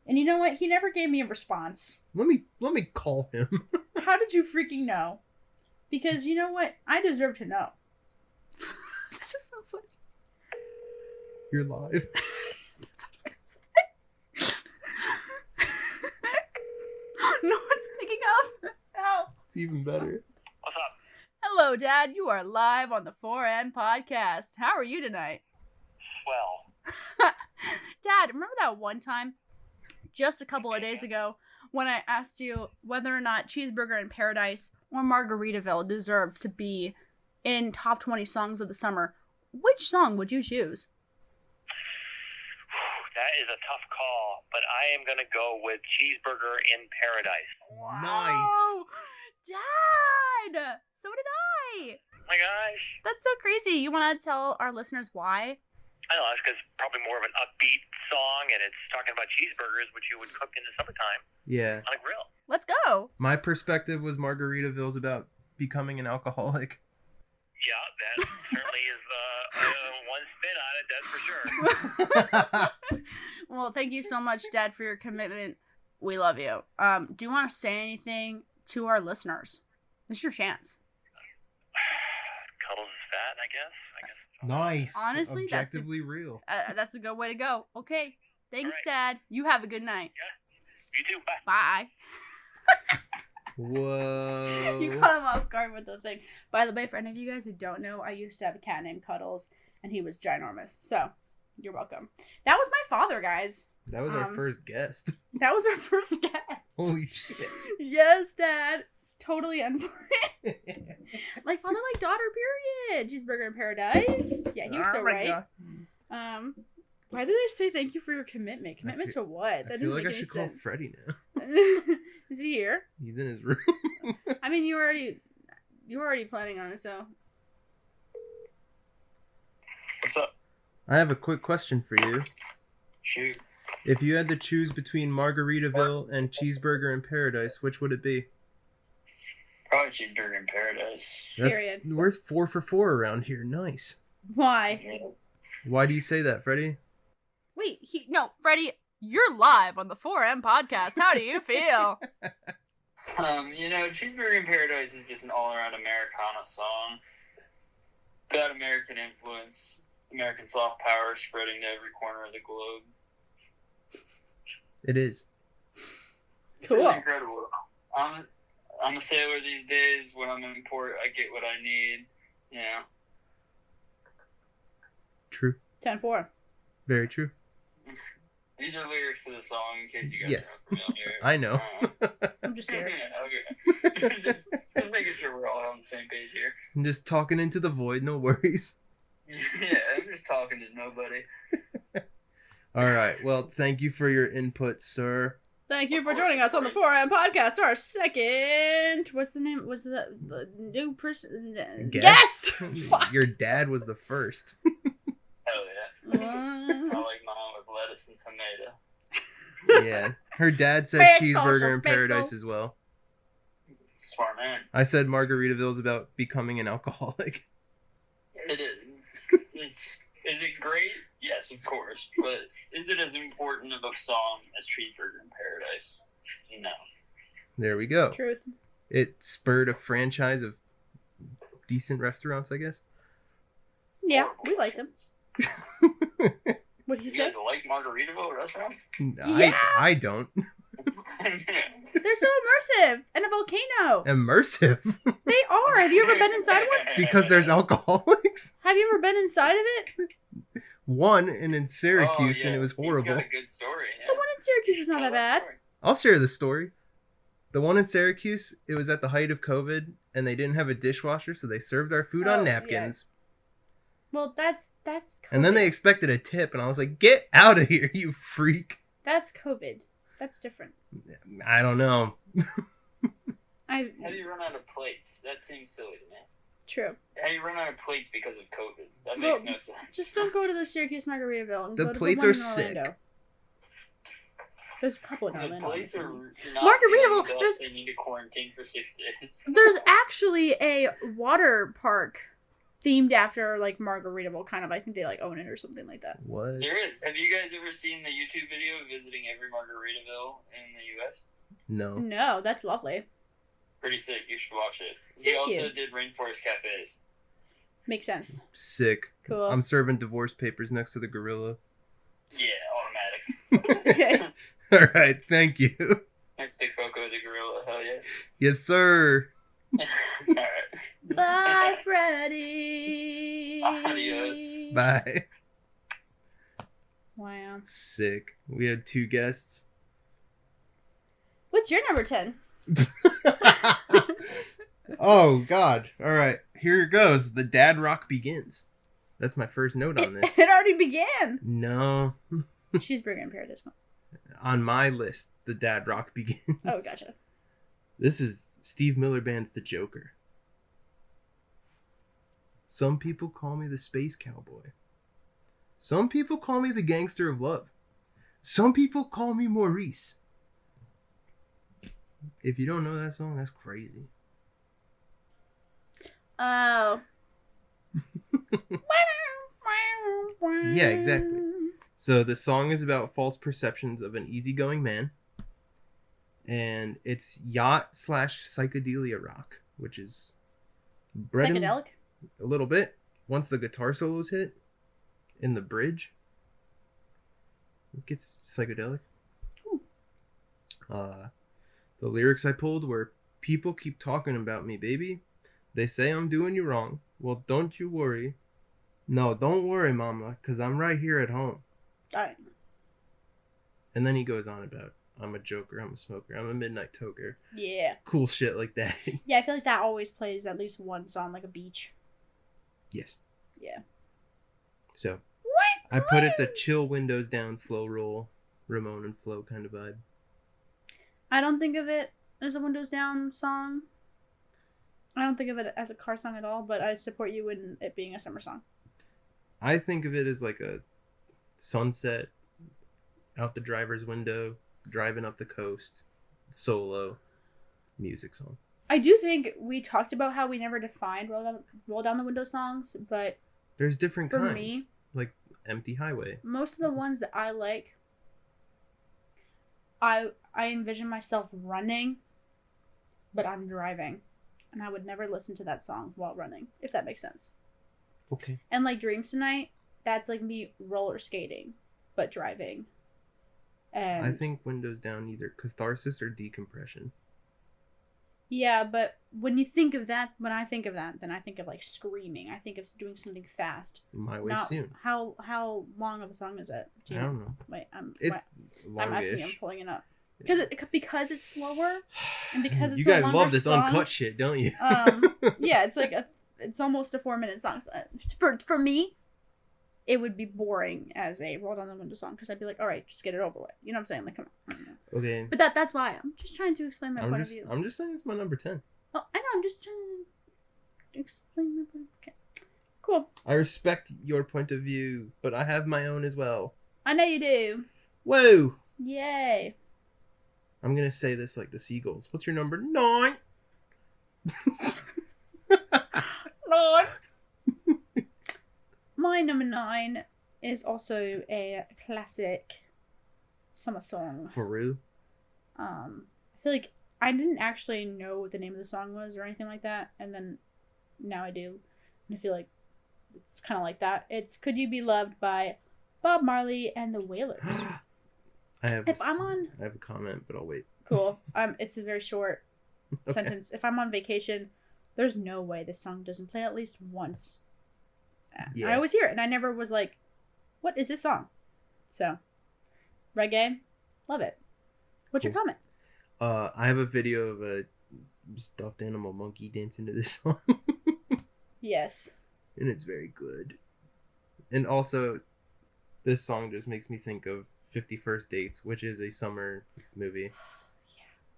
And you know what? He never gave me a response. Let me call him. How did you freaking know? Because you know what? I deserve to know. This is so funny. You're live. No one's picking up. Ow. It's even better. What's up? Hello, Dad. You are live on the 4N podcast. How are you tonight? Swell. Dad, remember that one time, just a couple of days ago, when I asked you whether or not Cheeseburger in Paradise or Margaritaville deserved to be in top 20 songs of the summer? Which song would you choose? That is a tough call, but I am going to go with Cheeseburger in Paradise. Wow. Dad! So did I! Oh my gosh. That's so crazy. You want to tell our listeners why? I know, it's because it's probably more of an upbeat song, and it's talking about cheeseburgers, which you would cook in the summertime Yeah. on a grill. Let's go. My perspective was Margaritaville's about becoming an alcoholic. Yeah, that certainly is one spin on it, that's for sure. Well, thank you so much, Dad, for your commitment. We love you. Do you want to say anything to our listeners? This is your chance. Cuddles is fat, I guess. Nice. Honestly, objectively real. That's a good way to go. Okay. Thanks, All Dad. You have a good night. You too, bye. Bye. Whoa. You caught him off guard with the thing. By the way, for any of you guys who don't know, I used to have a cat named Cuddles, and he was ginormous. So, you're welcome. That was my father, guys. That was our first guest. That was our first guest. Holy shit. Yes, Dad. Totally unplanned. Like father, like daughter, period. Cheeseburger in Paradise. Yeah, he was so right. God. Why did I say thank you for your commitment? Commitment to what? That I feel like I should call Freddie now. Is he here? He's in his room. I mean, you were already planning on it, so. What's up? I have a quick question for you. Shoot. If you had to choose between Margaritaville and Cheeseburger in Paradise, which would it be? Probably Cheeseburger in Paradise. Period. We're 4 for 4 around here. Nice. Why? Why do you say that, Freddie? Wait, Freddie, you're live on the 4M podcast. How do you feel? Cheeseburger in Paradise is just an all-around Americana song. Got American influence, American soft power spreading to every corner of the globe. It is. It's Cool. really incredible. I'm a sailor these days. When I'm in port, I get what I need. True. 10-4. Very true. These are lyrics to the song, in case you guys Yes. are familiar. I know. I'm just here. Okay. just making sure we're all on the same page here. I'm just talking into the void, no worries. Yeah, I'm just talking to nobody. All right. Well, thank you for your input, sir. Thank you for joining us on the 4M podcast. Our second, what's the name? What's the new person? Guest. Fuck. Your dad was the first. Hell yeah. I like mine with lettuce and tomato. Yeah. Her dad said Cheeseburger in Paradise as well. Smart man. I said Margaritaville's about becoming an alcoholic. It is. Is it great? Yes, of course. But is it as important of a song as Cheeseburger in Paradise? No. There we go. Truth. It spurred a franchise of decent restaurants, I guess. Yeah, we like them. What did you You say? guys like Margaritaville restaurants? Yeah. I don't. They're so immersive. And a volcano. Immersive. They are. Have you ever been inside one? Because there's alcoholics. Have you ever been inside of it? One and in Syracuse, and it was horrible. He's got a good story. Yeah. The one in Syracuse is not Tell that bad. story. I'll share the story. The one in Syracuse, it was at the height of COVID, and they didn't have a dishwasher, so they served our food on napkins. Well, that's COVID. And then they expected a tip, and I was like, get out of here, you freak. That's COVID. That's different. I don't know. How do you run out of plates? That seems silly to me. True. How do you run out of plates because of COVID? That makes no sense. Just don't go to the Syracuse Margaritaville. And The go to plates the one are in sick. Orlando. There's a couple in The Orlando. plates are not Margaritaville, feeling there's- they need to quarantine for 6 days. There's actually a water park themed after like Margaritaville, kind of. I think they like own it or something like that. What? There is. Have you guys ever seen the YouTube video visiting every Margaritaville in the U.S.? No. No, that's lovely. Pretty sick. You should watch it. He Thank also you. did Rainforest Cafes. Makes sense. Sick. Cool. I'm serving divorce papers next to the gorilla. Yeah, automatic. Okay. All right, thank you. Next to Coco the gorilla. Hell yeah. Yes, sir. Alright. Bye, Freddy. Adios. Bye. Wow. Sick. We had 2 guests. What's your number 10? Oh, God. All right. Here it goes. The dad rock begins. That's my first note on this. It already began. No. Cheeseburger in Paradise. On my list, the dad rock begins. Oh, gotcha. This is Steve Miller Band's The Joker. Some people call me the space cowboy. Some people call me the gangster of love. Some people call me Maurice. If you don't know that song, that's crazy. Oh. Yeah, exactly. So the song is about false perceptions of an easygoing man. And it's yacht / psychedelia rock, which is Psychedelic? a little bit. Once the guitar solos hit in the bridge, it gets psychedelic. Ooh. The lyrics I pulled were, "People keep talking about me, baby. They say I'm doing you wrong. Well, don't you worry. No, don't worry, mama, because I'm right here at home." Alright. And then he goes on about, I'm a joker, I'm a smoker, I'm a midnight toker. Yeah. Cool shit like that. Yeah, I feel like that always plays at least once on like a beach. Yes. Yeah. So, I put it's a chill, windows down, slow roll, Ramon and Flo kind of vibe. I don't think of it as a windows down song. I don't think of it as a car song at all, but I support you in it being a summer song. I think of it as like a sunset, out the driver's window, driving up the coast, solo music song. I do think we talked about how we never defined roll down the window songs, but There's different for kinds. me, Like Empty Highway. most of the ones that I like, I envision myself running, but I'm driving. And I would never listen to that song while running, if that makes sense. Okay. And like Dreams Tonight, that's like me roller skating, but driving. And I think windows down either catharsis or decompression. yeah, but when you think of that, when I think of that, then I think of like screaming. I think of doing something fast. My way Not soon. how long of a song is it? Do I you know? don't know. Wait, It's I'm asking. I'm longish. pulling it up because it's slower and because it's you guys a longer love this song, uncut shit, don't you? Yeah, it's almost a 4-minute song. So for me, it would be boring as a roll down the window song because I'd be like, all right, just get it over with. You know what I'm saying? Like, come on. Okay. But that's why I'm just trying to explain my point of view. I'm just saying it's my number 10. Oh, I know. I'm just trying to explain my point. Okay, cool. I respect your point of view, but I have my own as well. I know you do. Whoa! Yay. I'm gonna say this like the seagulls. What's your number 9? Lord. My number 9 is also a classic summer song. For real? I feel like I didn't actually know what the name of the song was or anything like that, and then now I do. And I feel like it's kind of like that. It's Could You Be Loved by Bob Marley and the Wailers. I have I a comment, but I'll wait. Cool. It's a very short Okay. sentence. If I'm on vacation, there's no way this song doesn't play at least once. Yeah. I always hear it, and I never was like, what is this song? So, reggae, love it. What's your comment? I have a video of a stuffed animal monkey dancing to this song. Yes. And it's very good. And also, this song just makes me think of 50 First Dates, which is a summer movie.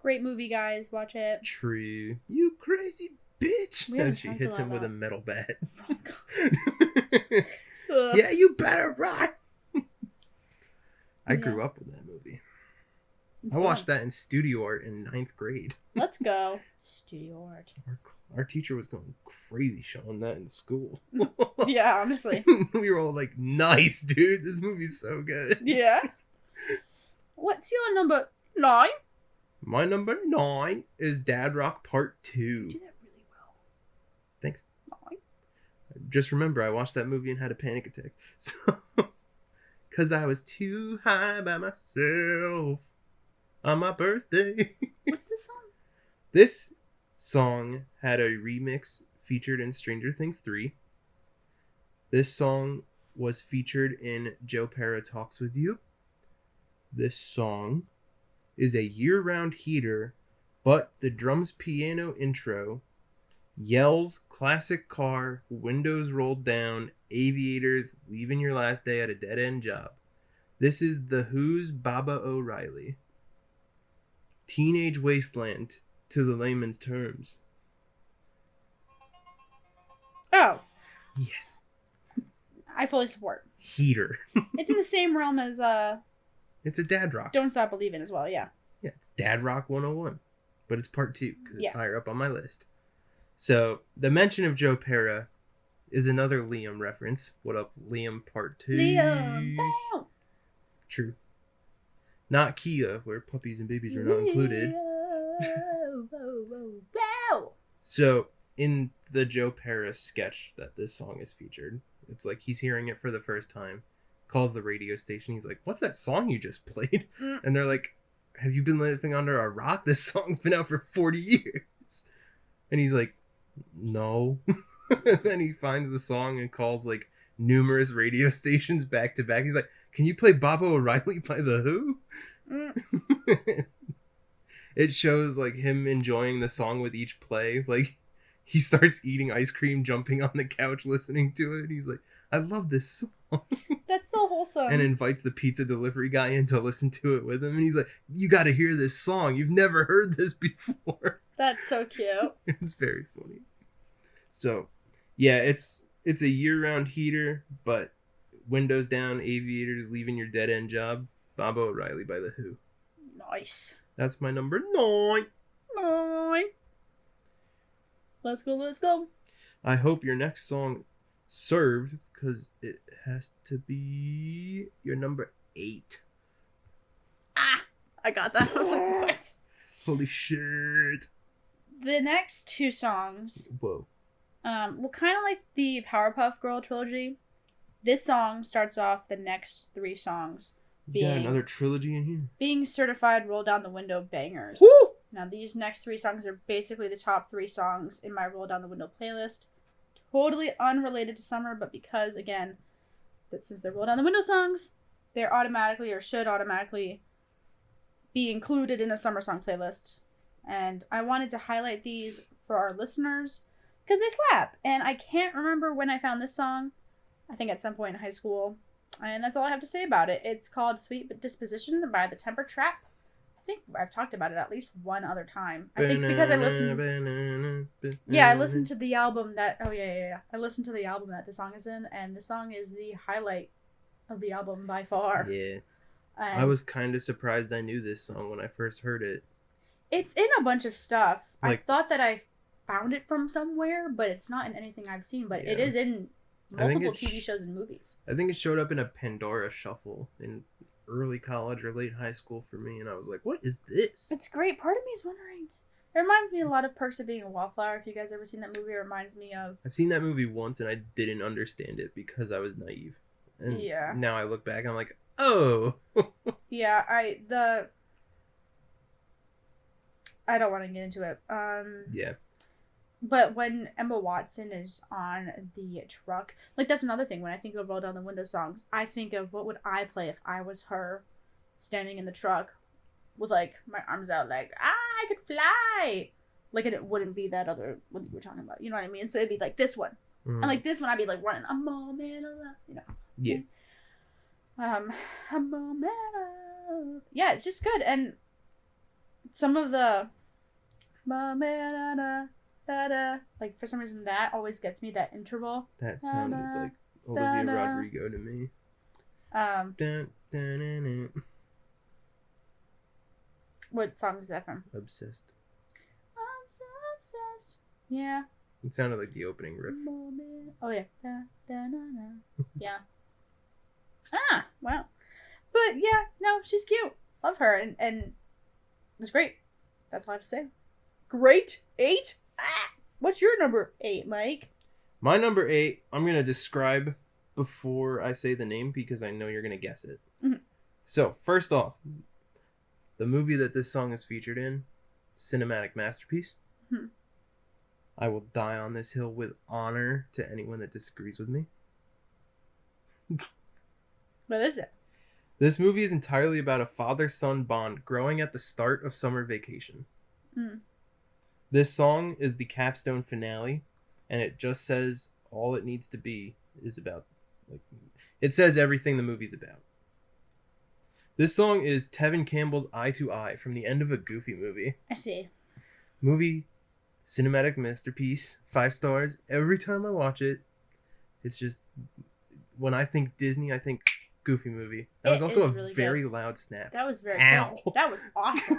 Great movie, guys. Watch it. True. You crazy bitch! We haven't As she talked hits about him with a that. metal bat. Oh, God. Ugh. Yeah, you better run! I Yeah. grew up with that movie. It's I watched good. that in studio art in 9th grade. Let's go. Studio art. Our teacher was going crazy showing that in school. Yeah, honestly. We were all like, nice, dude. This movie's so good. Yeah. What's your number 9? My number 9 is Dad Rock Part 2. You did that really well. Thanks. 9. Just remember, I watched that movie and had a panic attack. So, because I was too high by myself on my birthday. What's this song? This song had a remix featured in Stranger Things 3. This song was featured in Joe Pera Talks With You. This song is a year-round heater, but the drums piano intro yells classic car, windows rolled down, aviators, leaving your last day at a dead-end job. This is The Who's Baba O'Reilly. Teenage wasteland to the layman's terms. Oh, Yes. I fully support. Heater. It's in the same realm as It's a dad rock. Don't Stop Believing as well, yeah. Yeah, it's Dad Rock 101. But it's part 2 because it's Yeah. higher up on my list. So, the mention of Joe Pera is another Liam reference. What up, Liam Part 2? Liam, bow. True. Not Kia, where puppies and babies are not included. Bow. So, in the Joe Pera sketch that this song is featured, it's like he's hearing it for the first time, calls the radio station, he's like, what's that song you just played? And they're like, have you been living under a rock? This song's been out for 40 years. And he's like, no. And then he finds the song and calls like numerous radio stations back to back. He's like, can you play Baba O'Reilly by The Who? It shows like him enjoying the song with each play. Like he starts eating ice cream, jumping on the couch, listening to it. He's like, I love this song. That's so wholesome. And invites the pizza delivery guy in to listen to it with him. And he's like, you got to hear this song. You've never heard this before. That's so cute. It's very funny. So, yeah, it's a year-round heater, but windows down, aviators, leaving your dead-end job. Baba O'Reilly by The Who. Nice. That's my number 9. 9. Let's go, let's go. I hope your next song served, because it has to be your number 8. Ah! I got that. I was like, what? Holy shit. The next 2 songs, Whoa. well, kind of like the Powerpuff Girl trilogy, this song starts off the next 3 songs You got being, another trilogy in here. being certified roll down the window bangers. Woo! Now, these next 3 songs are basically the top 3 songs in my roll down the window playlist. Totally unrelated to summer, but because, again, that since they're roll down the window songs, they're automatically or should automatically be included in a summer song playlist. And I wanted to highlight these for our listeners because they slap. And I can't remember when I found this song. I think at some point in high school. And that's all I have to say about it. It's called Sweet Disposition by the Temper Trap. I think I've talked about it at least one other time. I think because I listened... Yeah, I listened to the album that... Oh, yeah. I listened to the album that the song is in. And the song is the highlight of the album by far. Yeah. And I was kind of surprised I knew this song when I first heard it. it's in a bunch of stuff. I Like- thought that I found it from somewhere, but it's not in anything I've seen. But it Yeah. is in I think multiple it TV shows and movies. I think it showed up in a Pandora shuffle in early college or late high school for me, and I was like, what is this? It's great. Part of me is wondering. It reminds me a lot of Perks of Being a Wallflower. If you guys ever seen that movie, it reminds me of... I've seen that movie once, and I didn't understand it because I was naive. And Yeah. now I look back, and I'm like, oh. Yeah, I don't want to get into it. Yeah. But when Emma Watson is on the truck, like that's another thing. When I think of Roll Down the Window songs, I think of what would I play if I was her, standing in the truck, with like my arms out, like I could fly. Like it wouldn't be that other one you were talking about. You know what I mean? So it'd be like this one, Mm. and like this one, I'd be like running a moment of love, you know. Yeah. A moment of... Yeah, it's just good, and some of the like for some reason that always gets me, that interval. That sounded like Olivia Rodrigo to me. Dun, dun, dun, dun. What song is that from? Obsessed. I'm so obsessed. Yeah. It sounded like the opening riff. Oh yeah. Da, da, da, da. Yeah. Ah, wow. But yeah, no, she's cute. Love her, and it was great. That's all I have to say. Great 8. Ah, what's your number 8, Mike? My number 8, I'm going to describe before I say the name because I know you're going to guess it. Mhm. So, first off, the movie that this song is featured in, cinematic masterpiece. Mhm. I will die on this hill with honor to anyone that disagrees with me. What is it? This movie is entirely about a father-son bond growing at the start of summer vacation. Mm. This song is the capstone finale, and it just says all it needs to be is about. Like, it says everything the movie's about. This song is Tevin Campbell's Eye to Eye from the end of a Goofy movie. I see. Movie, cinematic masterpiece, 5 stars. Every time I watch it, it's just, when I think Disney, I think Goofy movie. That was It also is a really very good. loud snap. That was very Ow. crazy. That was awesome.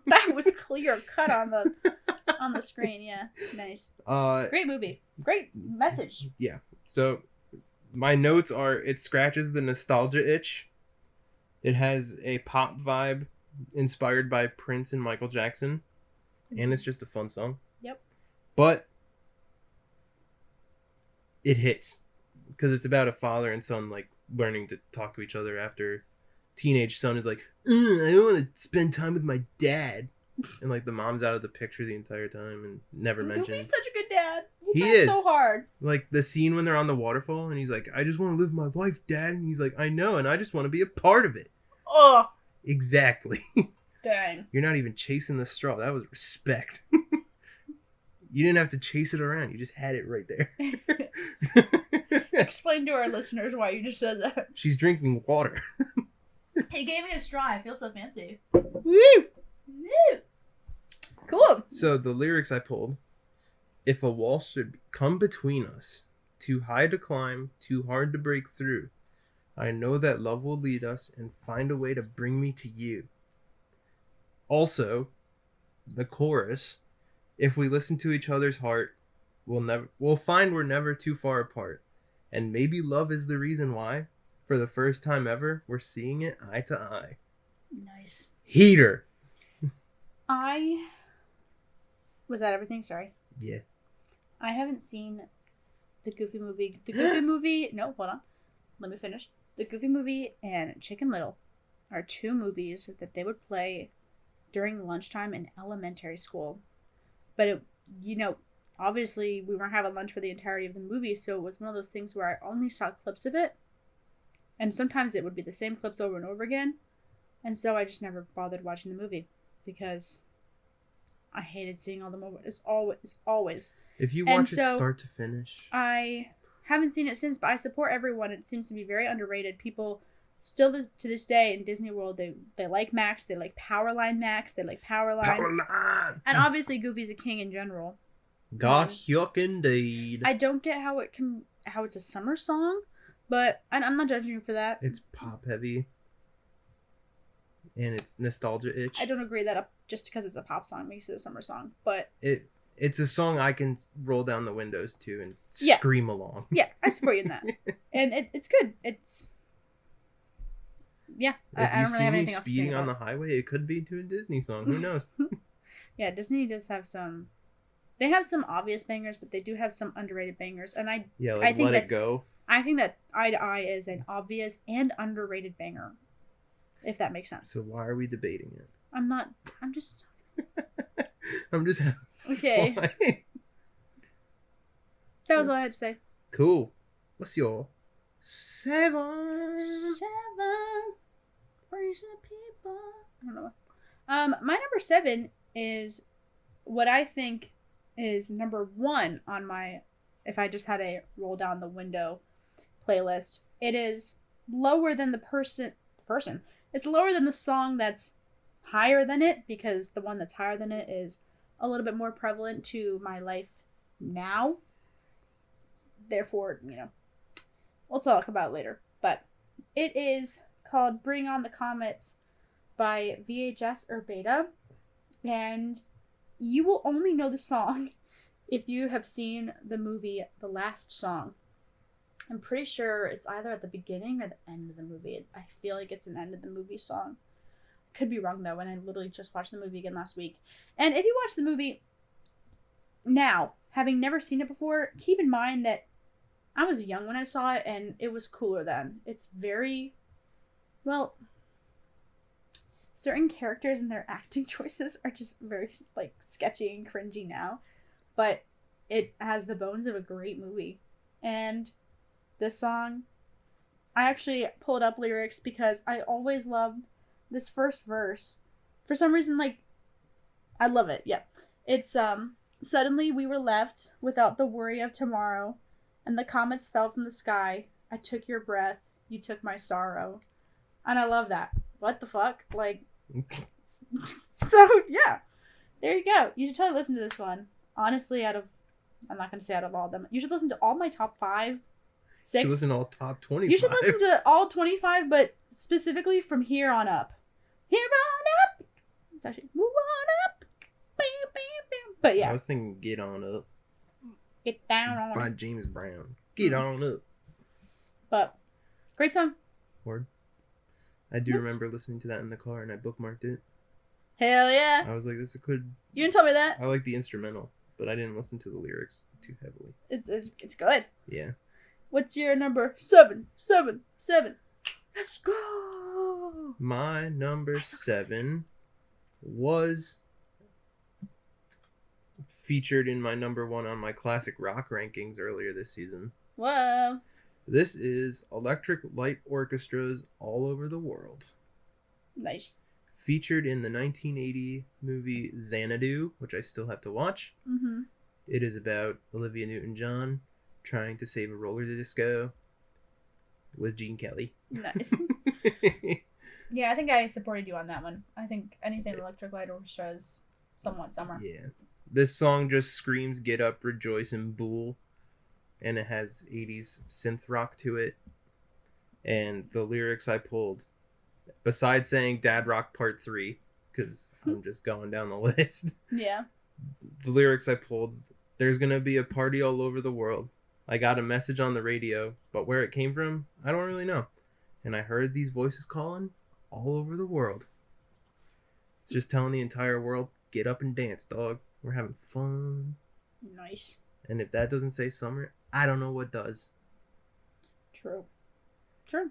That was clear cut on the screen. Yeah, nice. Great movie. Great message. Yeah. So my notes are: it scratches the nostalgia itch. It has a pop vibe inspired by Prince and Michael Jackson, and it's just a fun song. Yep. But it hits because it's about a father and son like learning to talk to each other after teenage son is like, I don't want to spend time with my dad, and like the mom's out of the picture the entire time and never mentioned. Goofy's such a good dad. He tries is. so hard. Like the scene when they're on the waterfall and he's like, I just want to live my life, Dad. And he's like, I know, and I just want to be a part of it. Oh, Exactly. dang. You're not even chasing the straw. That was respect. You didn't have to chase it around. You just had it right there. Explain to our listeners why you just said that. She's drinking water. He gave me a straw. I feel so fancy. Woo! Woo. Cool. So the lyrics I pulled: if a wall should come between us, too high to climb, too hard to break through, I know that love will lead us and find a way to bring me to you. Also, the chorus: if we listen to each other's heart, we'll find we're never too far apart. And maybe love is the reason why, for the first time ever, we're seeing it eye to eye. Nice. Heater. Was that everything? Sorry. Yeah. I haven't seen the Goofy movie. The Goofy movie. No, hold on. Let me finish. The Goofy movie and Chicken Little are 2 movies that they would play during lunchtime in elementary school. But obviously we weren't having lunch for the entirety of the movie, so it was one of those things where I only saw clips of it, and sometimes it would be the same clips over and over again, and so I just never bothered watching the movie because I hated seeing all the movies. It's always. If you And watch it so, start to finish. I haven't seen it since, but I support everyone. It seems to be very underrated. People still to this day in Disney World, they like Max, they like Powerline Max, they like Powerline. Powerline! And obviously Goofy's a king in general. Gosh, yuck indeed. I don't get how it's a summer song, but I'm not judging you for that. It's pop heavy. And it's nostalgia itch. I don't agree that just because it's a pop song makes it a summer song, but It's a song I can roll down the windows to and Yeah. scream along. yeah, I support you in that. And it's good. It's yeah. If I you don't really see have me anything else to say speeding on about the highway, it could be to a Disney song. Who knows? Yeah, Disney does have some. They have some obvious bangers, but they do have some underrated bangers, and Yeah, I like think Let that- It Go. I think that Eye to Eye is an obvious and underrated banger, if that makes sense. So why are we debating it? I'm not. I'm just I'm just having okay. fun. That was all I had to say. Cool. What's your 7? 7 crazy people. I don't know. My number 7 is what I think is number 1 on my, if I just had a roll down the window playlist. It is lower than the person. It's lower than the song that's higher than it, because the one that's higher than it is a little bit more prevalent to my life now. Therefore, we'll talk about it later. But it is called Bring on the Comets by VHS or Beta, and you will only know the song if you have seen the movie The Last Song. I'm pretty sure it's either at the beginning or the end of the movie. I feel like it's an end of the movie song. Could be wrong though, and I literally just watched the movie again last week. And if you watch the movie now, having never seen it before, keep in mind that I was young when I saw it, and it was cooler then. It's very, well, certain characters and their acting choices are just very, like, sketchy and cringy now. But it has the bones of a great movie. And this song, I actually pulled up lyrics because I always loved this first verse. For some reason, like, I love it. Yeah. It's, suddenly we were left without the worry of tomorrow, and the comets fell from the sky. I took your breath, you took my sorrow. And I love that. What the fuck? Like, so, yeah. There you go. You should totally listen to this one. Honestly, I'm not going to say out of all of them. You should listen to all my top 5, 6. You listen to all top 25. You should listen to all 25, but specifically from here on up. Here on up! It's actually, move on up! Bam, bam, bam. But yeah. I was thinking Get On Up. Get down on By it. James Brown. Get on up. But, great song. Word. I do What? remember listening to that in the car, and I bookmarked it. Hell yeah. I was like, this could... You didn't tell me that. I like the instrumental, but I didn't listen to the lyrics too heavily. It's good. Yeah. What's your number? 7, 7, 7. Let's go. My number 7 was featured in my number 1 on my classic rock rankings earlier this season. Whoa. This is Electric Light Orchestra's All Over the World. Nice. Featured in the 1980 movie Xanadu, which I still have to watch. Mm-hmm. It is about Olivia Newton-John trying to save a roller disco with Gene Kelly. Nice. Yeah, I think I supported you on that one. I think anything Electric Light Orchestra is somewhat summer. Yeah. This song just screams get up, rejoice, and bool. And it has 80s synth rock to it. And the lyrics I pulled, besides saying Dad Rock Part 3, because I'm just going down the list. Yeah. The lyrics I pulled, there's going to be a party all over the world. I got a message on the radio, but where it came from, I don't really know. And I heard these voices calling all over the world. It's just telling the entire world, get up and dance, dog. We're having fun. Nice. And if that doesn't say summer, I don't know what does. True. I'm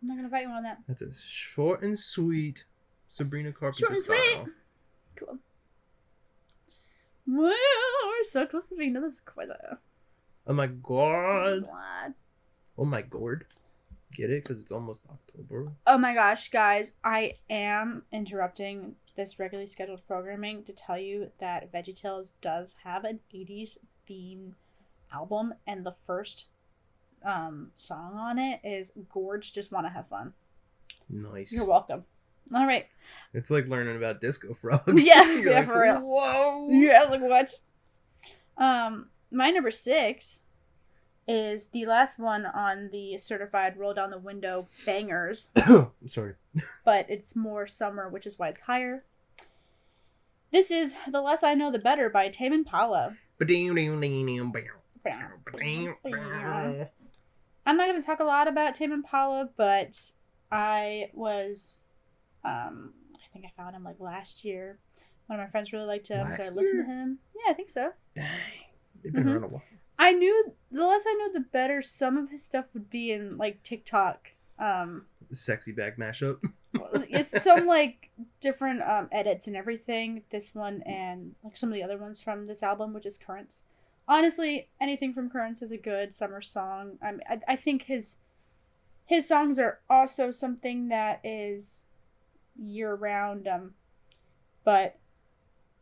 not going to fight you on that. That's a short and sweet Sabrina Carpenter Short and style. sweet. Cool. Well, we're so close to being done this quiz. Oh my god. What? Oh my gourd. Get it? Because it's almost October. Oh my gosh, guys. I am interrupting this regularly scheduled programming to tell you that VeggieTales does have an 80s theme album, and the first song on it is Gorge Just Wanna Have Fun. Nice. You're welcome. All right. It's like learning about Disco Frog. Yeah, You're yeah, like, for real. Whoa. Yeah, I was like, what? My number 6 is the last one on the certified roll down the window bangers, I'm sorry. but it's more summer, which is why it's higher. This is The Less I Know the Better by Tame Impala. I'm not going to talk a lot about Tame Impala, but I was, I think I found him like last year. One of my friends really liked him, so I listened to him. Yeah, I think so. Dang. They've been around a while. I knew, the less I know, the better. Some of his stuff would be in like TikTok. Sexy back mashup. It's some like different edits and everything. This one and like some of the other ones from this album, which is Currents. Honestly, anything from Currents is a good summer song. I think his songs are also something that is year round. But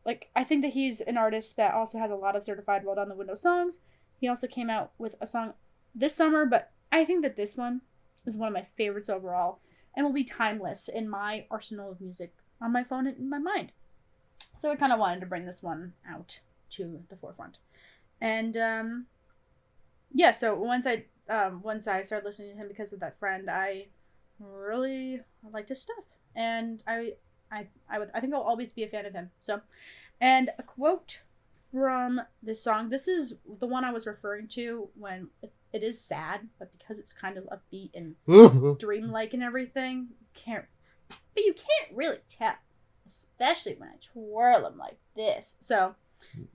like I think that he's an artist that also has a lot of certified roll down the window songs. He also came out with a song this summer, but I think that this one is one of my favorites overall and will be timeless in my arsenal of music on my phone and in my mind. So I kind of wanted to bring this one out to the forefront. And yeah, so once I started listening to him because of that friend, I really liked his stuff. and I think I'll always be a fan of him. So, and a quote from this song. This is the one I was referring to when it is sad, but because it's kind of upbeat and dreamlike and everything, you can't really tell, especially when I twirl them like this. So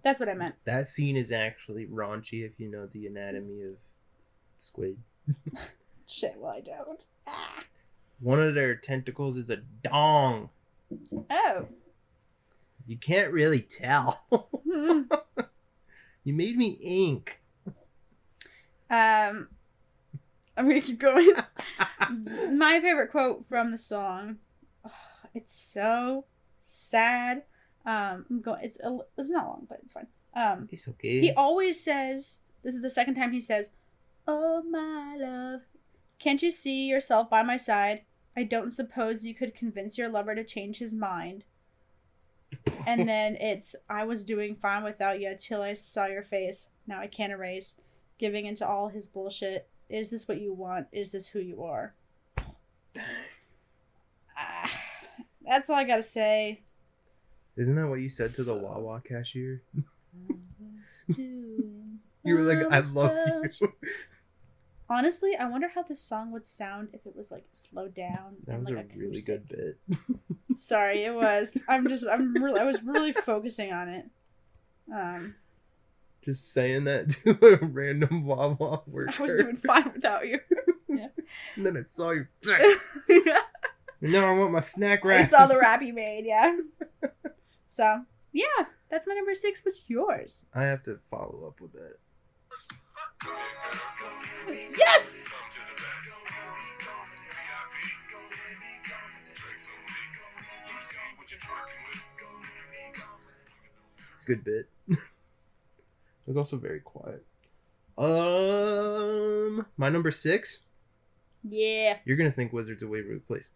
that's what I meant. That scene is actually raunchy if you know the anatomy of squid. Shit, well I don't. Ah. One of their tentacles is a dong. Oh. You can't really tell. You made me ink. I'm gonna keep going. My favorite quote from the song. Oh, it's so sad. It's not long, but it's fine. It's okay. He always says, this is the second time he says, "Oh my love, can't you see yourself by my side? I don't suppose you could convince your lover to change his mind." And then it's, "I was doing fine without you till I saw your face. Now I can't erase. Giving into all his bullshit. Is this what you want? Is this who you are?" That's all I gotta say. Isn't that what you said to the Wawa cashier? You were like, "I love you." Honestly, I wonder how this song would sound if it was like slowed down. That and was like a really good bit. Sorry, it was. I was really focusing on it. Just saying that to a random Wawa worker. I was doing fine without you. Yeah. And then I saw your back. Yeah. And now I want my snack I wraps. saw the rap you made, yeah. So, yeah, that's my number 6. What's yours? I have to follow up with that. Yes! It's a good bit. It was also very quiet. My number 6. Yeah. You're gonna think Wizards of Waverly Place.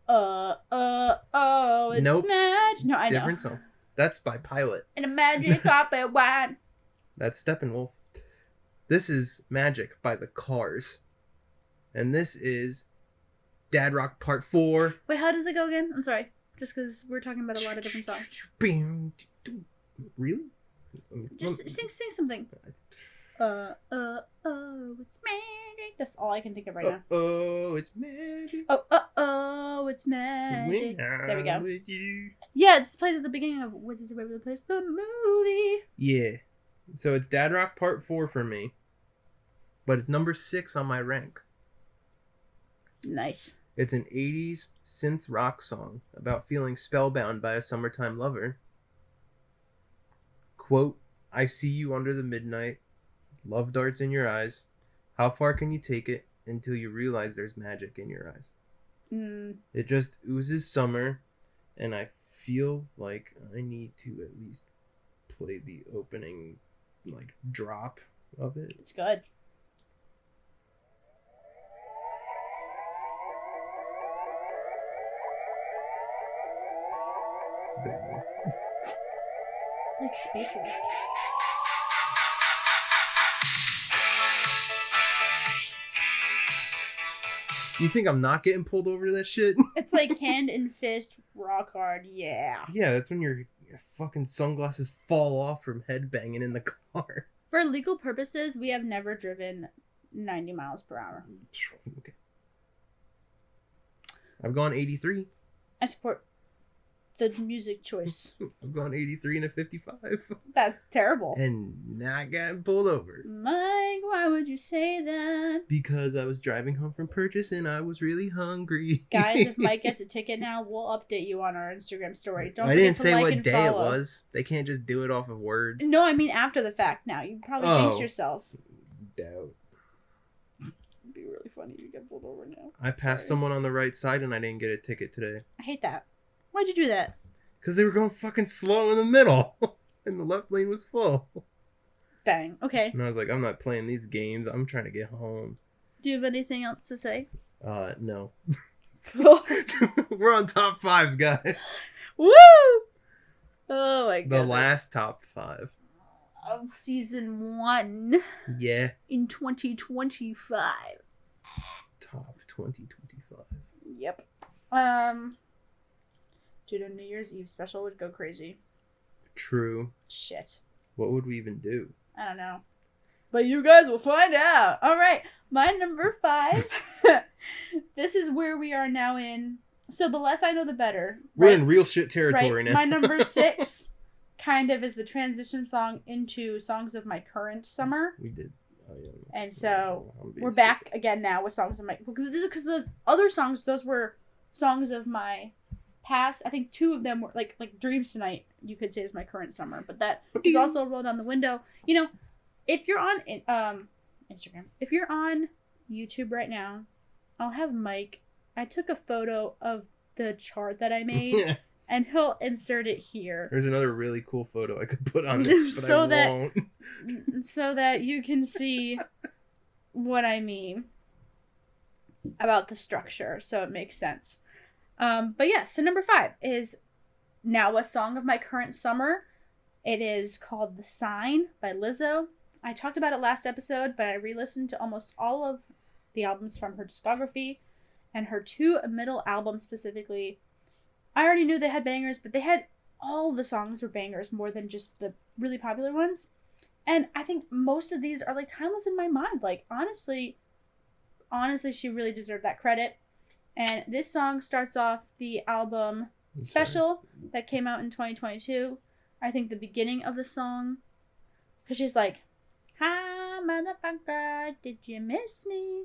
It's Nope. magic. No, I know. Different song. That's by Pilot. And a magic carpet wine. That's Steppenwolf. This is Magic by the Cars. And this is Dad Rock Part 4. Wait, how does it go again? I'm sorry. Just because we're talking about a lot of different songs. Really? Just sing something. It's magic. That's all I can think of right now. Oh, it's magic. It's magic. There we go. With you. Yeah, this plays at the beginning of Wizards of Waverly Place, the movie. Yeah. So it's Dad Rock Part 4 for me. But it's number 6 on my rank. Nice. It's an 80s synth rock song about feeling spellbound by a summertime lover. Quote, "I see you under the midnight. Love darts in your eyes. How far can you take it until you realize there's magic in your eyes?" It just oozes summer, and I feel like I need to at least play the opening, like, drop of it. It's good. It's a big one. Like space Rock. You think I'm not getting pulled over to that shit? It's like hand and fist, rock hard, yeah. Yeah, that's when your fucking sunglasses fall off from headbanging in the car. For legal purposes, we have never driven 90 miles per hour. Okay. I've gone 83. I support the music choice. I've gone 83 and a 55. That's terrible. And not gotten pulled over. Mike, why would you say that? Because I was driving home from purchase and I was really hungry. Guys, if Mike gets a ticket now, we'll update you on our Instagram story. Don't I forget didn't to say like what and day follow. it was. They can't just do it off of words. No, I mean after the fact now. You probably jinxed yourself. Doubt. It'd be really funny if you get pulled over now. I passed someone on the right side and I didn't get a ticket today. I hate that. Why'd you do that? Because they were going fucking slow in the middle. And the left lane was full. Dang. Okay. And I was like, I'm not playing these games. I'm trying to get home. Do you have anything else to say? No. Cool. We're on top 5, guys. Woo! Oh my god. The last top 5. Of season 1 Yeah. in 2025. Top 2025. Yep. Dude, a New Year's Eve special would go crazy. True. Shit. What would we even do? I don't know. But you guys will find out. All right. My number 5. This is where we are now in. So the less I know, the better. We're right? in real shit territory Right. now. My number 6 kind of is the transition song into songs of my current summer. We did. Oh, yeah. And so I'm being we're stupid. back again now with songs of my... Because those other songs, those were songs of my past. I think 2 of them were like Dreams Tonight, you could say is my current summer. But that is also Roll Down the Window. You know, if you're on Instagram, if you're on YouTube right now, I'll have Mike. I took a photo of the chart that I made, and he'll insert it here. There's another really cool photo I could put on this, but So I that- won't. So that you can see what I mean about the structure, so it makes sense. But yeah, so number 5 is now a song of my current summer. It is called The Sign by Lizzo. I talked about it last episode, but I re-listened to almost all of the albums from her discography, and her 2 middle albums specifically. I already knew they had bangers, but they had all the songs were bangers more than just the really popular ones. And I think most of these are like timeless in my mind. Like honestly, she really deserved that credit. And this song starts off the album Special that came out in 2022. I think the beginning of the song, because she's like, "Hi, motherfucker, did you miss me?"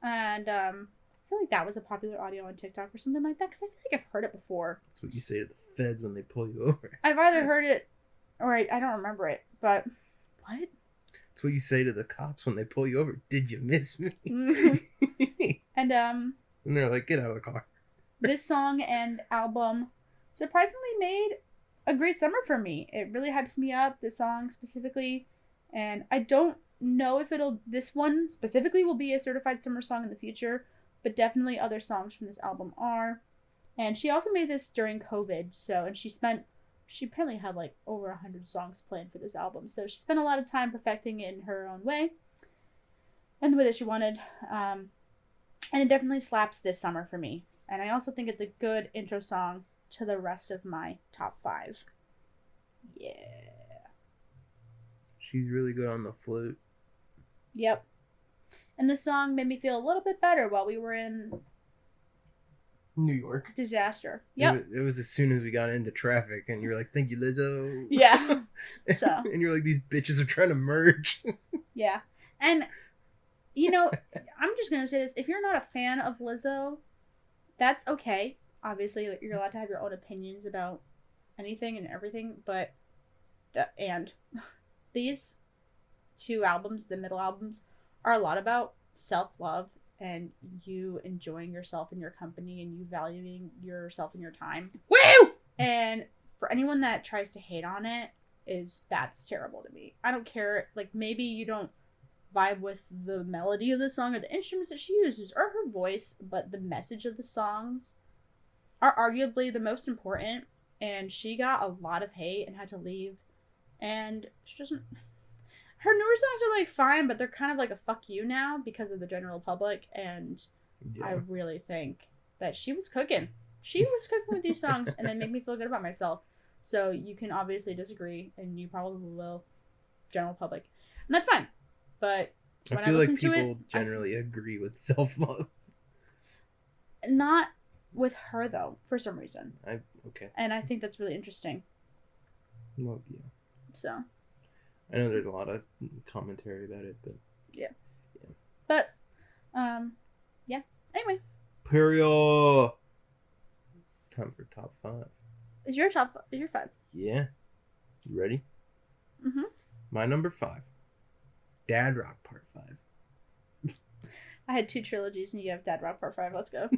And I feel like that was a popular audio on TikTok or something like that, because I feel like I've heard it before. That's what you say to the feds when they pull you over. I've either heard it or I don't remember it, but what? That's what you say to the cops when they pull you over. Did you miss me? And And they're like, get out of the car. this song and album surprisingly made a great summer for me. It really hypes me up, this song specifically. And I don't know if this one specifically will be a certified summer song in the future, but definitely other songs from this album are. And she also made this during COVID, and she apparently had like over 100 songs planned for this album. So she spent a lot of time perfecting it in her own way and the way that she wanted. And it definitely slaps this summer for me. And I also think it's a good intro song to the rest of my top 5. Yeah. She's really good on the flute. Yep. And this song made me feel a little bit better while we were in New York. disaster. Yep. It was as soon as we got into traffic, and you were like, thank you, Lizzo. Yeah. So. And you're like, these bitches are trying to merge. Yeah. And, you know, I'm just going to say this. If you're not a fan of Lizzo, that's okay. Obviously, you're allowed to have your own opinions about anything and everything, but these 2 albums, the middle albums, are a lot about self-love and you enjoying yourself in your company and you valuing yourself and your time. Woo! And for anyone that tries to hate on it, that's terrible to me. I don't care. Like, maybe you don't vibe with the melody of the song or the instruments that she uses or her voice, but the message of the songs are arguably the most important. And she got a lot of hate and had to leave. And she doesn't... Her newer songs are like fine, but they're kind of like a fuck you now because of the general public. And Yeah. I really think that she was cooking. She was cooking with these songs, and it made me feel good about myself. So you can obviously disagree, and you probably will, general public, and that's fine. But when I feel listen like to people it, generally agree with self-love. not with her though, for some reason. Okay. And I think that's really interesting. Well, yeah. So. I know there's a lot of commentary about it, but... But, yeah. Anyway. Period. Time for top 5. Is your 5? Yeah. You ready? Mm-hmm. My number 5. Dad Rock Part 5. I had 2 trilogies and you have Dad Rock Part 5. Let's go.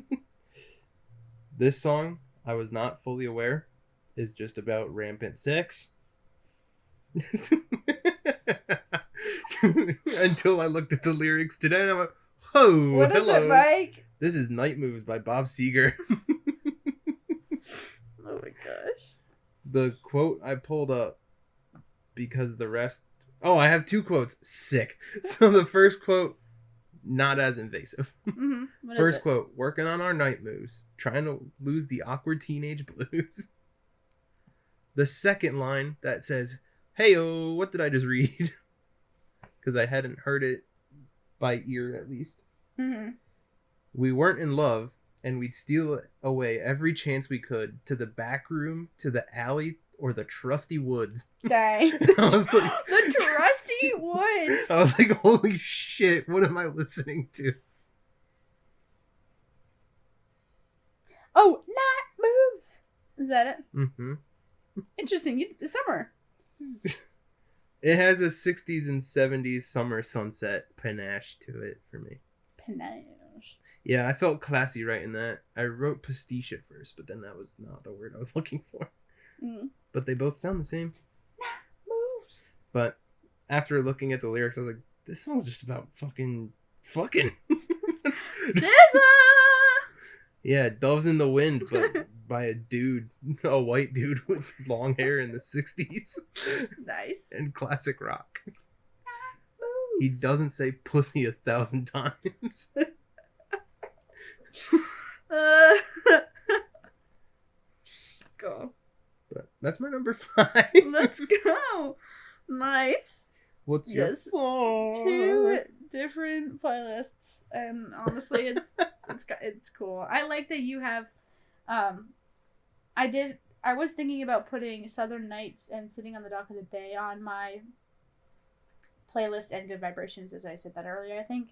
This song, I was not fully aware, is just about rampant sex. Until I looked at the lyrics today and I went, oh, What is hello. it, Mike? This is Night Moves by Bob Seger. Oh my gosh. The quote I pulled up, because the rest... Oh, I have 2 quotes. Sick. So the first quote, not as invasive. Mm-hmm. What is First it? quote, working on our night moves, trying to lose the awkward teenage blues. The second line that says, hey-oh, what did I just read? Because I hadn't heard it by ear at least. Mm-hmm. We weren't in love, and we'd steal away every chance we could to the back room, to the alley, or the trusty woods. Dang. I was like, The trusty woods. I was like, holy shit, what am I listening to? Oh, night moves. Is that it? Mm-hmm. Interesting. Summer. It has a 60s and 70s summer sunset panache to it for me. Panache. Yeah, I felt classy writing that. I wrote pastiche at first, but then that was not the word I was looking for. Mm. But they both sound the same. Moves. But after looking at the lyrics, I was like, this song's just about fucking. SZA! Yeah, Doves in the Wind, but by a dude, a white dude with long hair in the 60s. Nice. And classic rock. Moves. He doesn't say pussy 1,000 times. Go. But that's my number 5. Let's go. Nice. What's your Yes. 4? 2 different playlists, and honestly, it's cool. I like that you have. I was thinking about putting Southern Nights and Sitting on the Dock of the Bay on my playlist and Good Vibrations, as I said that earlier, I think.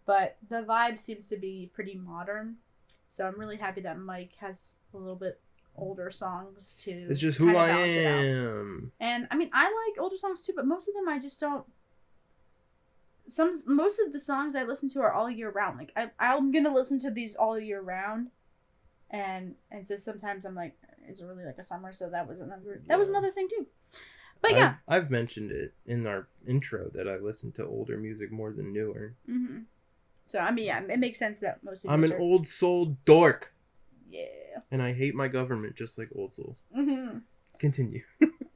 But the vibe seems to be pretty modern, so I'm really happy that Mike has a little bit older songs to. It's just who kinda I balance it out. am. And I mean, I like older songs too, but most of them I just don't. Most of the songs I listen to are all year round. Like I'm gonna listen to these all year round, and so sometimes I'm like, is it really like a summer? So that was another thing too. But yeah, I've mentioned it in our intro that I listen to older music more than newer. mm-hmm. So I mean, yeah, it makes sense that most of I'm yours an are- old soul dork, yeah. and I hate my government just like old souls. Mm-hmm. Continue.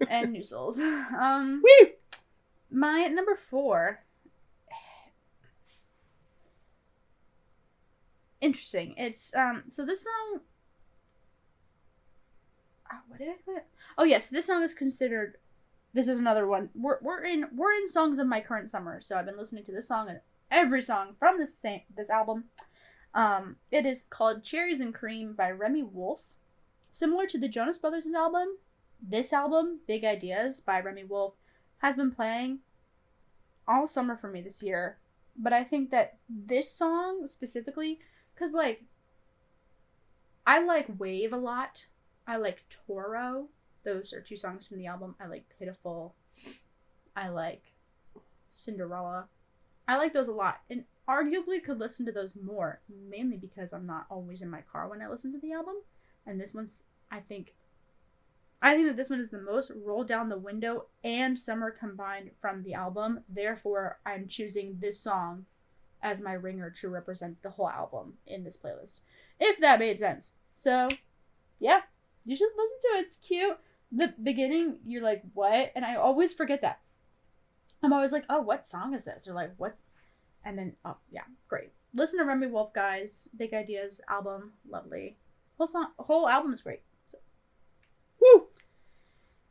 And new souls. Woo! My number 4. Interesting. It's so this song. What did I put? Oh yes, this song is considered. This is another one. We're in songs of my current summer. So I've been listening to this song and every song from this album. It is called "Cherries and Cream" by Remy Wolf. Similar to the Jonas Brothers' album, this album, "Big Ideas" by Remy Wolf, has been playing all summer for me this year. But I think that this song specifically, because like, I like Wave a lot. I like Toro. Those are 2 songs from the album. I like Pitiful. I like Cinderella. I like those a lot. And arguably could listen to those more. Mainly because I'm not always in my car when I listen to the album. And this one's, I think that this one is the most roll down the window and summer combined from the album. Therefore, I'm choosing this song as my ringer to represent the whole album in this playlist. If that made sense. So, yeah. You should listen to it. It's cute. The beginning, you're like, what? And I always forget that. I'm always like, oh, what song is this? Or like, what? And then, oh, yeah, great. Listen to Remy Wolf, guys. Big Ideas album. Lovely. Whole album is great. So. Woo!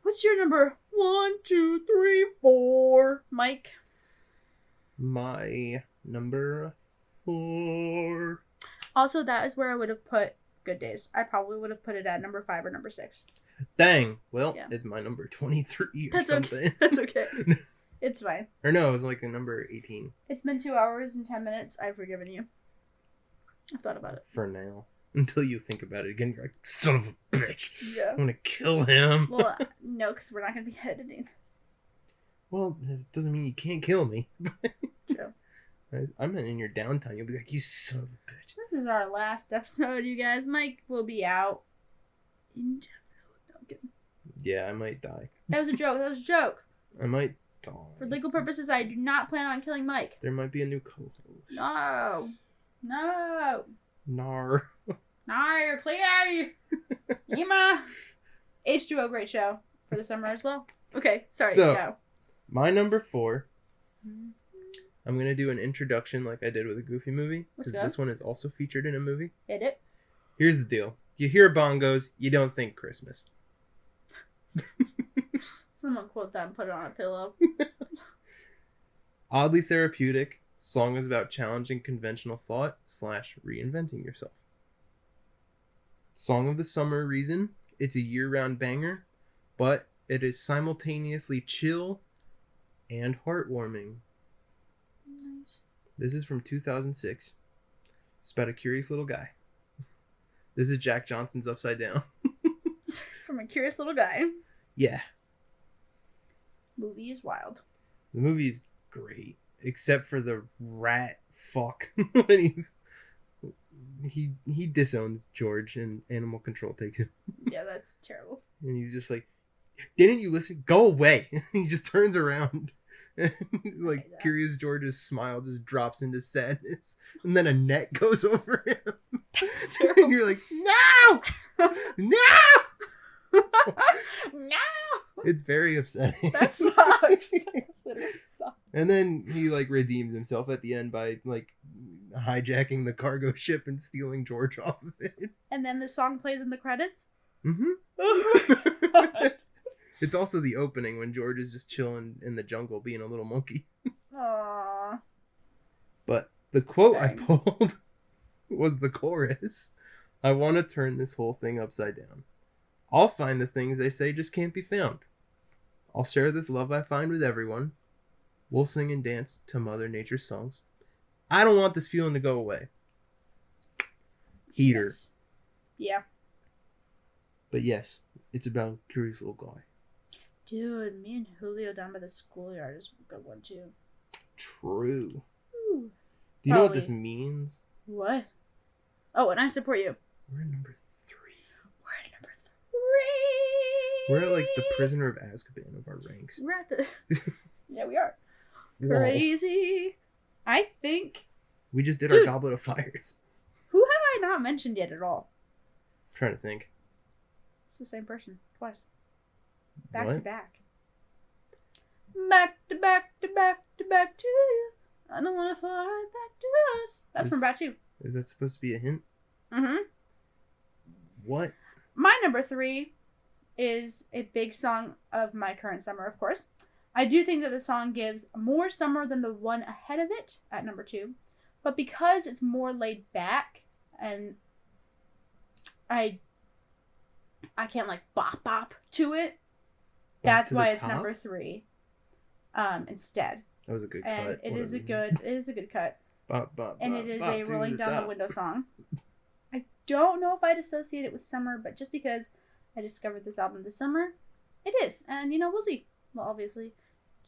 What's your number? 1, 2, 3, 4, Mike? My number 4. Also, that is where I would have put Good Days. I probably would have put it at number 5 or number 6. Dang. Well, Yeah. it's my number 23 or That's something. okay. That's okay. It's fine. Or no, it was like a number 18 It's been 2 hours and 10 minutes. I've forgiven you. I've thought about it. for now. Until you think about it again, you're like, son of a bitch. Yeah. I'm gonna kill him. Well, no, because we're not going to be editing. Well, it doesn't mean you can't kill me. True. I'm not in your downtime. You'll be like, you son of a bitch. This is our last episode, you guys. Mike will be out indefinitely. No, I'm kidding. Yeah, I might die. That was a joke. That was a joke. I might die. For legal purposes, I do not plan on killing Mike. There might be a new co-host. No. No. Nar. No, you're clear. Yima. H2O, great show for the summer as well. Okay, sorry, So- go. My number 4 I'm going to do an introduction like I did with a Goofy movie. Let's Because go. this one is also featured in a movie. Hit it. Here's the deal. You hear bongos, you don't think Christmas. Someone quote that and put it on a pillow. Oddly therapeutic. Song is about challenging conventional thought / reinventing yourself. Song of the summer reason. It's a year-round banger, but it is simultaneously chill and heartwarming. Nice. This is from 2006. It's about a curious little guy. This is Jack Johnson's Upside Down. From a curious little guy. Yeah. Movie is wild. The movie's great, except for the rat fuck when he disowns George and animal control takes him. Yeah, that's terrible. And he's just like, didn't you listen? Go away. And he just turns around. And like that. Curious George's smile just drops into sadness. And then a net goes over him. That's And terrible. you're like, no! No! No! It's very upsetting. That sucks. That literally sucks. And then he like redeems himself at the end by like hijacking the cargo ship and stealing George off of it. And then the song plays in the credits. Mm-hmm. It's also the opening when George is just chilling in the jungle being a little monkey. Aww. But the quote I Dang. pulled was the chorus. I want to turn this whole thing upside down. I'll find the things they say just can't be found. I'll share this love I find with everyone. We'll sing and dance to Mother Nature's songs. I don't want this feeling to go away. Heater. Yes. Yeah. But yes, it's about a curious little guy. Dude, me and Julio down by the schoolyard is a good one too. True. Ooh. Do you know what Probably. this means? What? Oh, and I support you. We're at number 3. We're at number 3. We're at like the prisoner of Azkaban of our ranks. We're at the. Yeah, we are. Whoa. Crazy. I think. We just did Dude. our Goblet of Fires. Who have I not mentioned yet at all? I'm trying to think. It's the same person. Twice. Back What? to back. Back to back to back to back to you. I don't want to fall right back to us. That's from Bat 2. Is that supposed to be a hint? Mm-hmm. What? My number 3 is a big song of my current summer, of course. I do think that the song gives more summer than the one ahead of it at number 2. But because it's more laid back and I can't like bop to it, that's to the why it's top? number 3 instead. That was a good And cut. it is a Whatever. good cut. Bop, bop, And bop, it is bop a to rolling down the top. window song. I don't know if I'd associate it with summer, but just because I discovered this album this summer, it is. And, we'll see. We'll obviously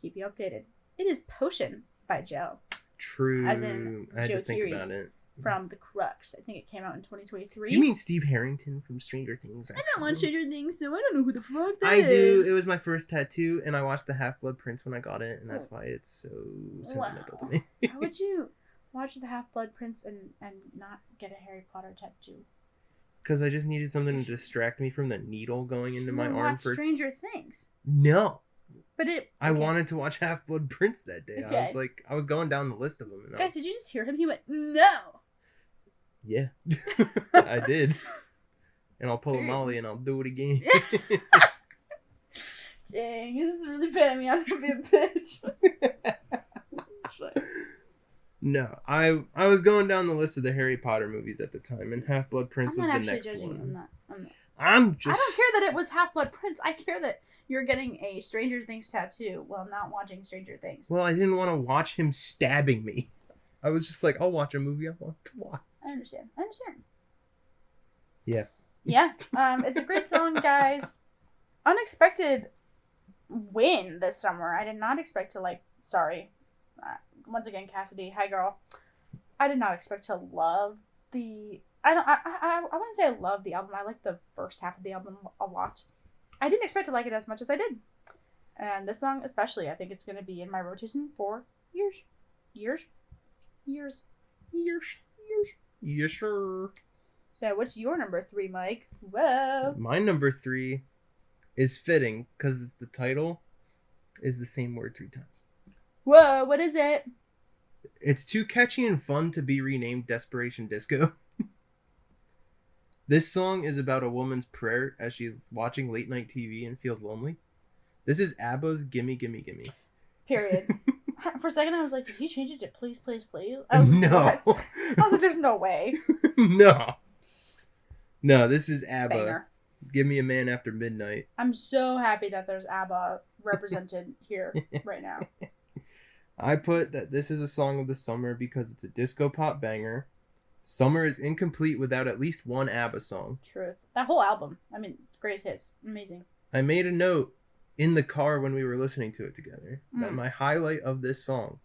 keep you updated. It is Potion by Joe True. As in I had Joe to think Keery. about it. from The Crux. I think it came out in 2023. You mean Steve Harrington from Stranger Things? I don't watch Stranger Things, so I don't know who the fuck that I do. is. It was my first tattoo, and I watched the Half-Blood Prince when I got it, and that's Oh. why it's so sentimental to Wow. me. How would you watch The Half-Blood Prince and not get a Harry Potter tattoo? Because I just needed something to distract me from the needle going into You my wanna arm watch for... Stranger Things. No. But it... I okay. wanted to watch Half-Blood Prince that day. Okay. I was going down the list of them. And I Guys, was, did you just hear him? He went, no! yeah. I did. And I'll pull a Period. Molly and I'll do it again. Dang, this is really bad me. I'm gonna be a bitch. It's fine. No, I was going down the list of the Harry Potter movies at the time, and Half-Blood Prince I'm was not the actually next judging you. one. I'm not. I'm just... I don't care that it was Half-Blood Prince. I care that you're getting a Stranger Things tattoo while not watching Stranger Things. Well, I didn't want to watch him stabbing me. I was just like, I'll watch a movie I want to watch. I understand. Yeah. Yeah. It's a great song, guys. Unexpected win this summer. I did not expect to once again, Cassidy, hi girl. I did not expect to love the. I wouldn't say I love the album. I like the first half of the album a lot. I didn't expect to like it as much as I did, and this song especially. I think it's going to be in my rotation for years. Yeah, sure. So, what's your number 3, Mike? Whoa. My number 3 is fitting because the title is the same word 3 times. Whoa, what is it? It's too catchy and fun to be renamed Desperation Disco. This song is about a woman's prayer as she's watching late night TV and feels lonely. This is ABBA's Gimme Gimme Gimme. Period. For a second, I was like, did he change it to Please, Please, Please? I was like, No. what? I was like, there's no way. No. No, this is ABBA. Banger. Give Me a Man After Midnight. I'm so happy that there's ABBA represented here right now. I put that this is a song of the summer because it's a disco pop banger. Summer is incomplete without at least one ABBA song. Truth. That whole album. I mean, greatest hits. Amazing. I made a note in the car when we were listening to it together that my highlight of this song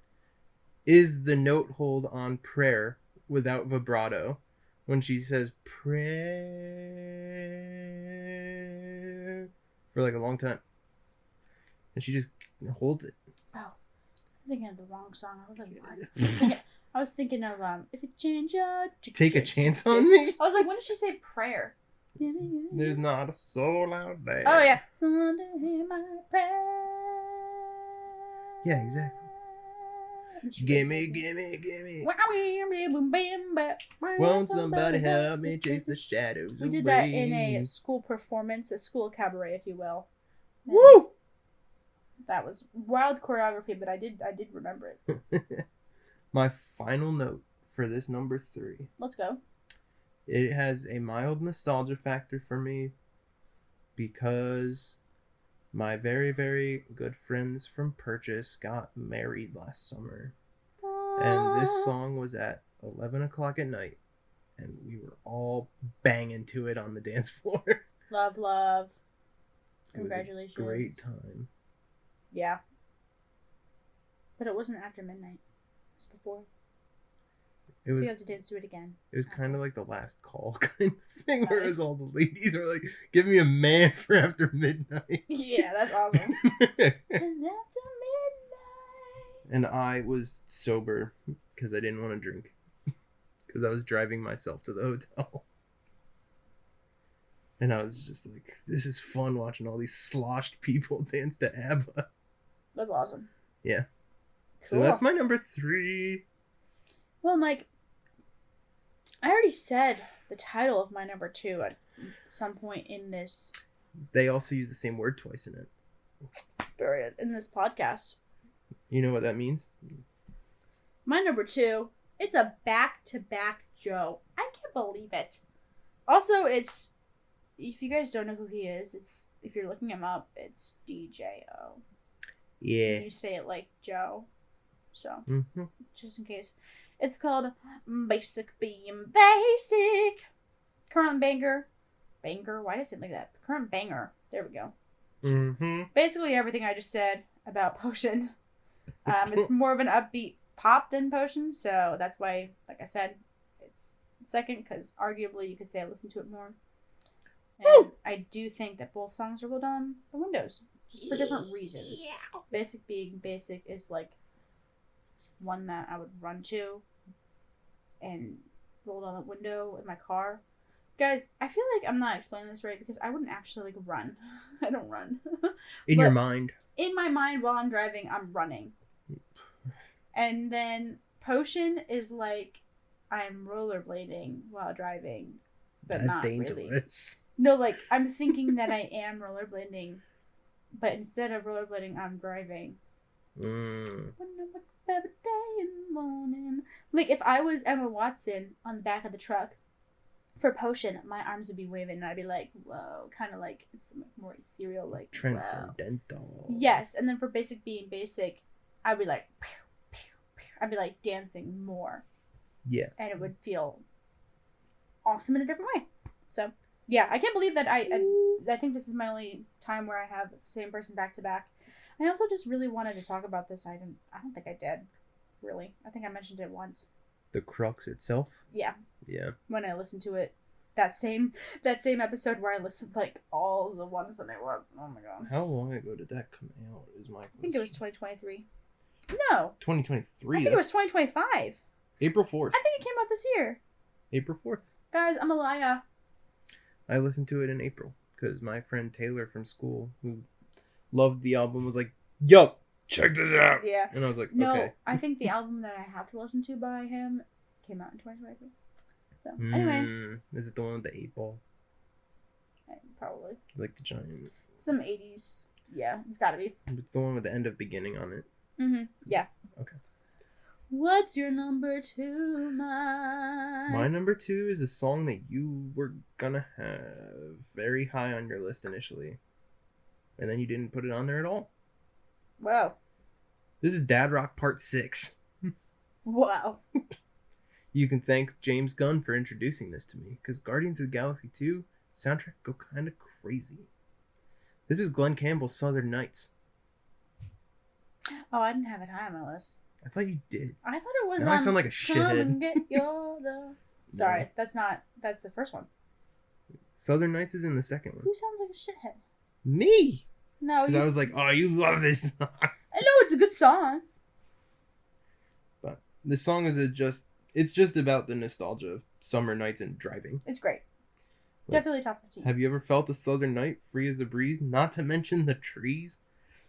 is the note hold on prayer without vibrato when she says prayer for like a long time. And she just holds it. Oh, I'm thinking of the wrong song. I was like, what? I was thinking of If You Change Your... Take a Chance on Me? I was like, when did she say prayer? There's not a soul out there. Oh, yeah. Someone to hear my prayer. Yeah, exactly. Gimme, gimme, gimme. Won't somebody help me chase the shadows away? We did that in a school performance, a school cabaret, if you will. And Woo! that was wild choreography, but I did remember it. My final note for this number 3. Let's go. It has a mild nostalgia factor for me because my very, very good friends from Purchase got married last summer. And this song was at 11 o'clock at night. And we were all banging to it on the dance floor. Love, love. It was Congratulations. a great time. Yeah. But it wasn't after midnight. It was before. It So was you have to dance to it again. It was kind of like the last call kind of thing, whereas Nice. all the ladies are like, give me a man for after midnight. Yeah, that's awesome. 'Cause after midnight. And I was sober because I didn't want to drink. Because I was driving myself to the hotel. And I was just like, this is fun watching all these sloshed people dance to ABBA. That's awesome. Yeah. So Cool. that's my number 3. Well, Mike, I already said the title of my number 2 at some point in this They also use the same word twice in it. period, in this podcast. You know what that means? My number 2, it's a back-to-back Joe. I can't believe it. Also, it's, if you guys don't know who he is, it's, if you're looking him up, it's DJO. Yeah. You say it like Joe. So, Mm-hmm. just in case. It's called Basic Being Basic. Current banger. Banger? Why did I say it like that? Current banger. There we go. Mm-hmm. Basically everything I just said about Potion. It's more of an upbeat pop than Potion, so that's why, like I said, it's second, because arguably you could say I listened to it more. And Woo! I do think that both songs are rolled on the windows, just for different reasons. Yeah. Basic Being Basic is like one that I would run to and roll down the window in my car. Guys, I feel like I'm not explaining this right because I wouldn't actually like run. I don't run. In your But- mind. In my mind, while I'm driving, I'm running. And then Potion is like I'm rollerblading while driving, but That's not really. dangerous. No, like I'm thinking that I am rollerblading, but instead of rollerblading, I'm driving. Mm. Every day in the morning. Like if I was Emma Watson on the back of the truck for Potion, my arms would be waving and I'd be like, whoa, kind of like it's more ethereal, like wow. Transcendental. Yes, and then for Basic Being Basic, I'd be like, pew, pew, pew. I'd be like dancing more, Yeah. and it would feel awesome in a different way. So yeah, I can't believe that I think this is my only time where I have the same person back to back. I also just really wanted to talk about this item. I don't think I did, really. I think I mentioned it once. The crux itself. Yeah, Yeah. when I listened to it, that same episode where I listened like all the ones that I want. Oh my god. How long ago did that come out? Is my I think it was 2023. No, 2023. I think it was 2025. April 4th. I think it came out this year. April 4th. Guys, I'm a liar. I listened to it in April because my friend Taylor from school, who loved the album, was like, "Yo, check this out. Yeah. And I was like, No, okay. I think the album that I have to listen to by him came out in 2023. So, anyway. Is it the one with the 8-ball? Probably. Like the giant. Some 80s. Yeah, it's gotta be. It's the one with the end of beginning on it. Mm-hmm. Yeah. Okay. What's your number 2, Mike? My number 2 is a song that you were gonna have very high on your list initially. And then you didn't put it on there at all. Wow. This is Dad Rock Part 6. Wow. You can thank James Gunn for introducing this to me, because Guardians of the Galaxy 2 soundtrack go kind of crazy. This is Glenn Campbell's Southern Nights. Oh, I didn't have it high on my list. I thought you did. I thought it was Now I sound like a Come shithead. and get your love. Sorry, that's the first one. Southern Nights is in the second one. Who sounds like a shithead? Me! No, Because I was like, oh, you love this song. I know it's a good song. But the song is it's just about the nostalgia of summer nights and driving. It's great. Like, Definitely top 15. Have you ever felt a southern night free as a breeze? Not to mention the trees.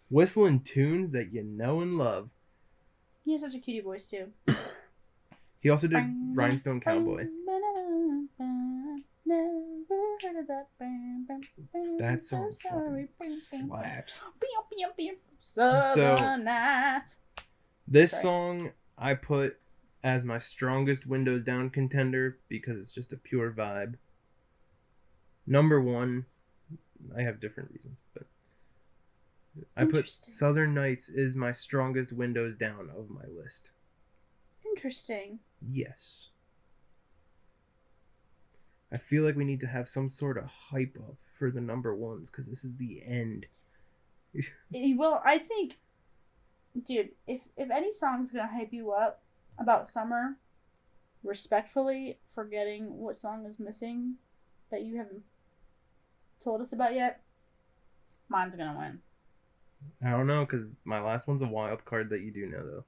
Whistling tunes that you know and love. He has such a cutie voice too. He also did Rhinestone Cowboy. Never heard of that. That song fucking slaps. Southern Nights. This Sorry. song I put as my strongest Windows Down contender because it's just a pure vibe. Number 1, I have different reasons, but I put Interesting. Southern Nights is my strongest Windows Down of my list. Interesting. Yes. I feel like we need to have some sort of hype up for the number 1s because this is the end. Well, I think, dude, if any song's gonna hype you up about summer, respectfully forgetting what song is missing that you haven't told us about yet, mine's gonna win. I don't know because my last one's a wild card that you do know though.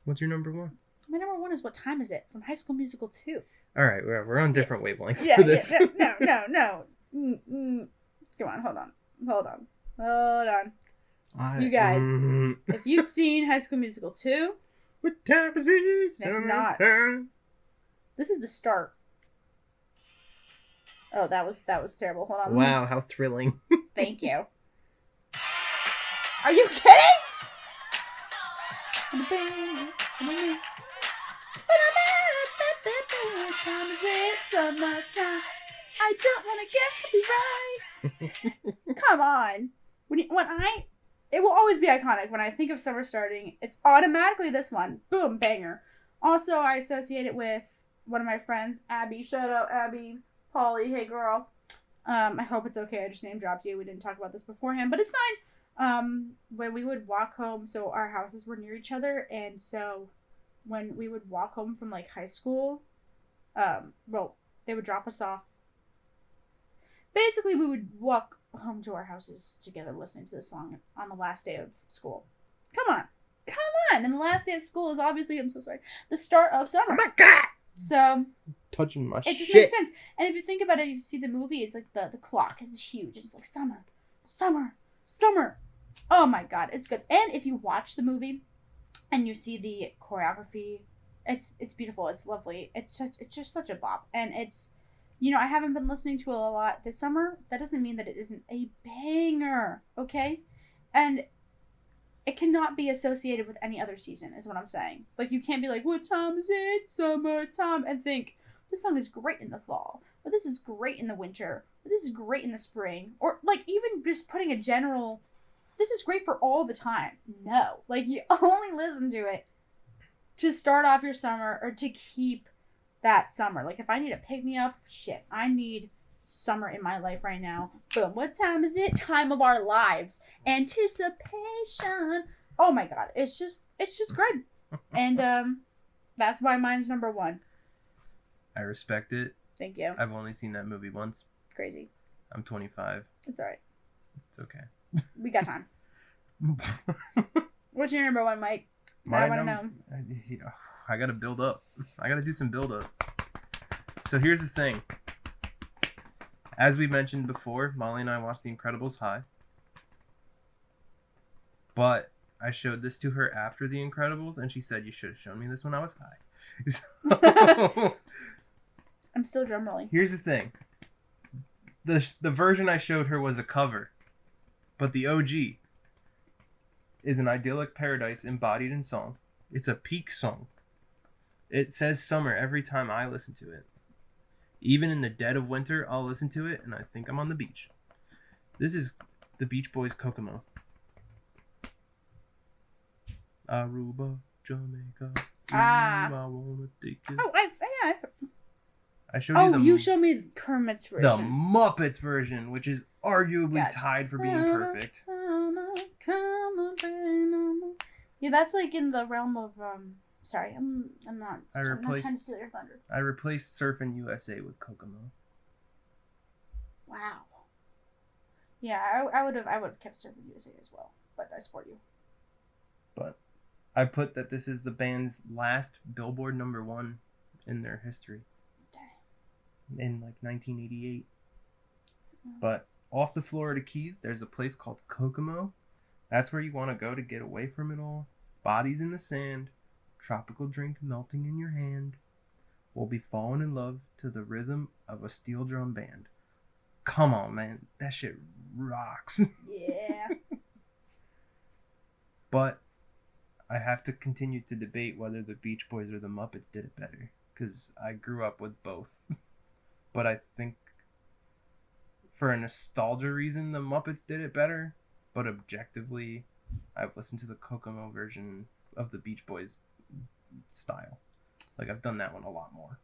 What's your number 1? My number 1 is What Time Is It from High School Musical 2. All right, we're on different wavelengths for this. Yeah, no. Come on, hold on. You guys, if you've seen High School Musical 2, What time is it? If not- Summertime. this is the start. Oh, that was terrible. Hold on. Wow, how thrilling. Thank you. Are you kidding? What time is it? Summertime. I don't want to get copyright. Come on. It will always be iconic. When I think of summer starting, it's automatically this one. Boom, banger. Also, I associate it with one of my friends, Abby. Shout out, Abby. Polly, hey girl. I hope it's okay. I just name dropped you. We didn't talk about this beforehand, but it's fine. When we would walk home, so our houses were near each other, and so when we would walk home from like high school, they would drop us off. Basically, we would walk home to our houses together listening to this song on the last day of school. Come on. And the last day of school is obviously, I'm so sorry, the start of summer. Oh my god! So Touching my it just shit. makes sense. And if you think about it, if you see the movie, it's like the clock is huge. It's like summer. Oh my god, it's good. And if you watch the movie and you see the choreography, it's beautiful. It's lovely. It's just such a bop. And it's, I haven't been listening to it a lot this summer. That doesn't mean that it isn't a banger, okay? And it cannot be associated with any other season, is what I'm saying. Like, you can't be like, what time is it? Summertime. And think, this song is great in the fall. Or this is great in the winter. Or this is great in the spring. Or, like, even just putting a general, this is great for all the time. No. Like, you only listen to it to start off your summer or to keep that summer. Like, if I need a pick-me-up, shit, I need summer in my life right now. Boom. What time is it? Time of our lives. Anticipation. Oh my god. It's just great. And that's why mine's number 1. I respect it. Thank you. I've only seen that movie once. Crazy. I'm 25. It's alright. It's okay. We got time. What's your number 1, Mike? I want to know. I gotta build up. I gotta do some build up. So here's the thing. As we mentioned before, Molly and I watched The Incredibles high. But I showed this to her after The Incredibles, and she said, you should have shown me this when I was high. So, I'm still drum rolling. here's the thing. The version I showed her was a cover, but the OG is an idyllic paradise embodied in song. It's a peak song. It says summer every time I listen to it. Even in the dead of winter, I'll listen to it, and I think I'm on the beach. This is the Beach Boys' Kokomo. Aruba, Jamaica. Ah. I wanna take you. Oh, I showed you the you showed me Kermit's version. the Muppets version, which is arguably Gotcha. tied for being perfect. Come on, baby mama. Yeah, that's like in the realm of Sorry, I'm not trying to steal your thunder. I replaced Surfin' USA with Kokomo. Wow. Yeah, I would have kept Surfing USA as well, but I support you. But I put that this is the band's last Billboard #1 in their history. In like 1988. But off the Florida Keys, there's a place called Kokomo. That's where you want to go to get away from it all. Bodies in the sand, tropical drink melting in your hand. We'll be falling in love to the rhythm of a steel drum band. Come on, man. That shit rocks. Yeah. But I have to continue to debate whether the Beach Boys or the Muppets did it better. Because I grew up with both. But I think for a nostalgia reason, the Muppets did it better. But objectively, I've listened to the Kokomo version of the Beach Boys style. Like, I've done that one a lot more.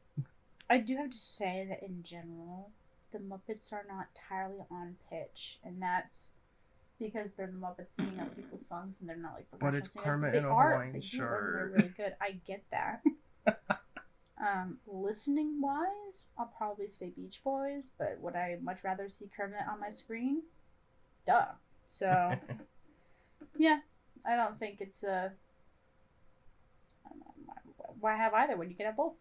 I do have to say that in general, the Muppets are not entirely on pitch. And that's because they're the Muppets singing out people's songs and they're not like But it's professional singers. Kermit But in a they are. Hawaiian They do, shirt. they're really good. I get that. Listening wise, I'll probably say Beach Boys, but would I much rather see Kermit on my screen? Duh. So, yeah, I don't think it's a. Why have either when you can have both?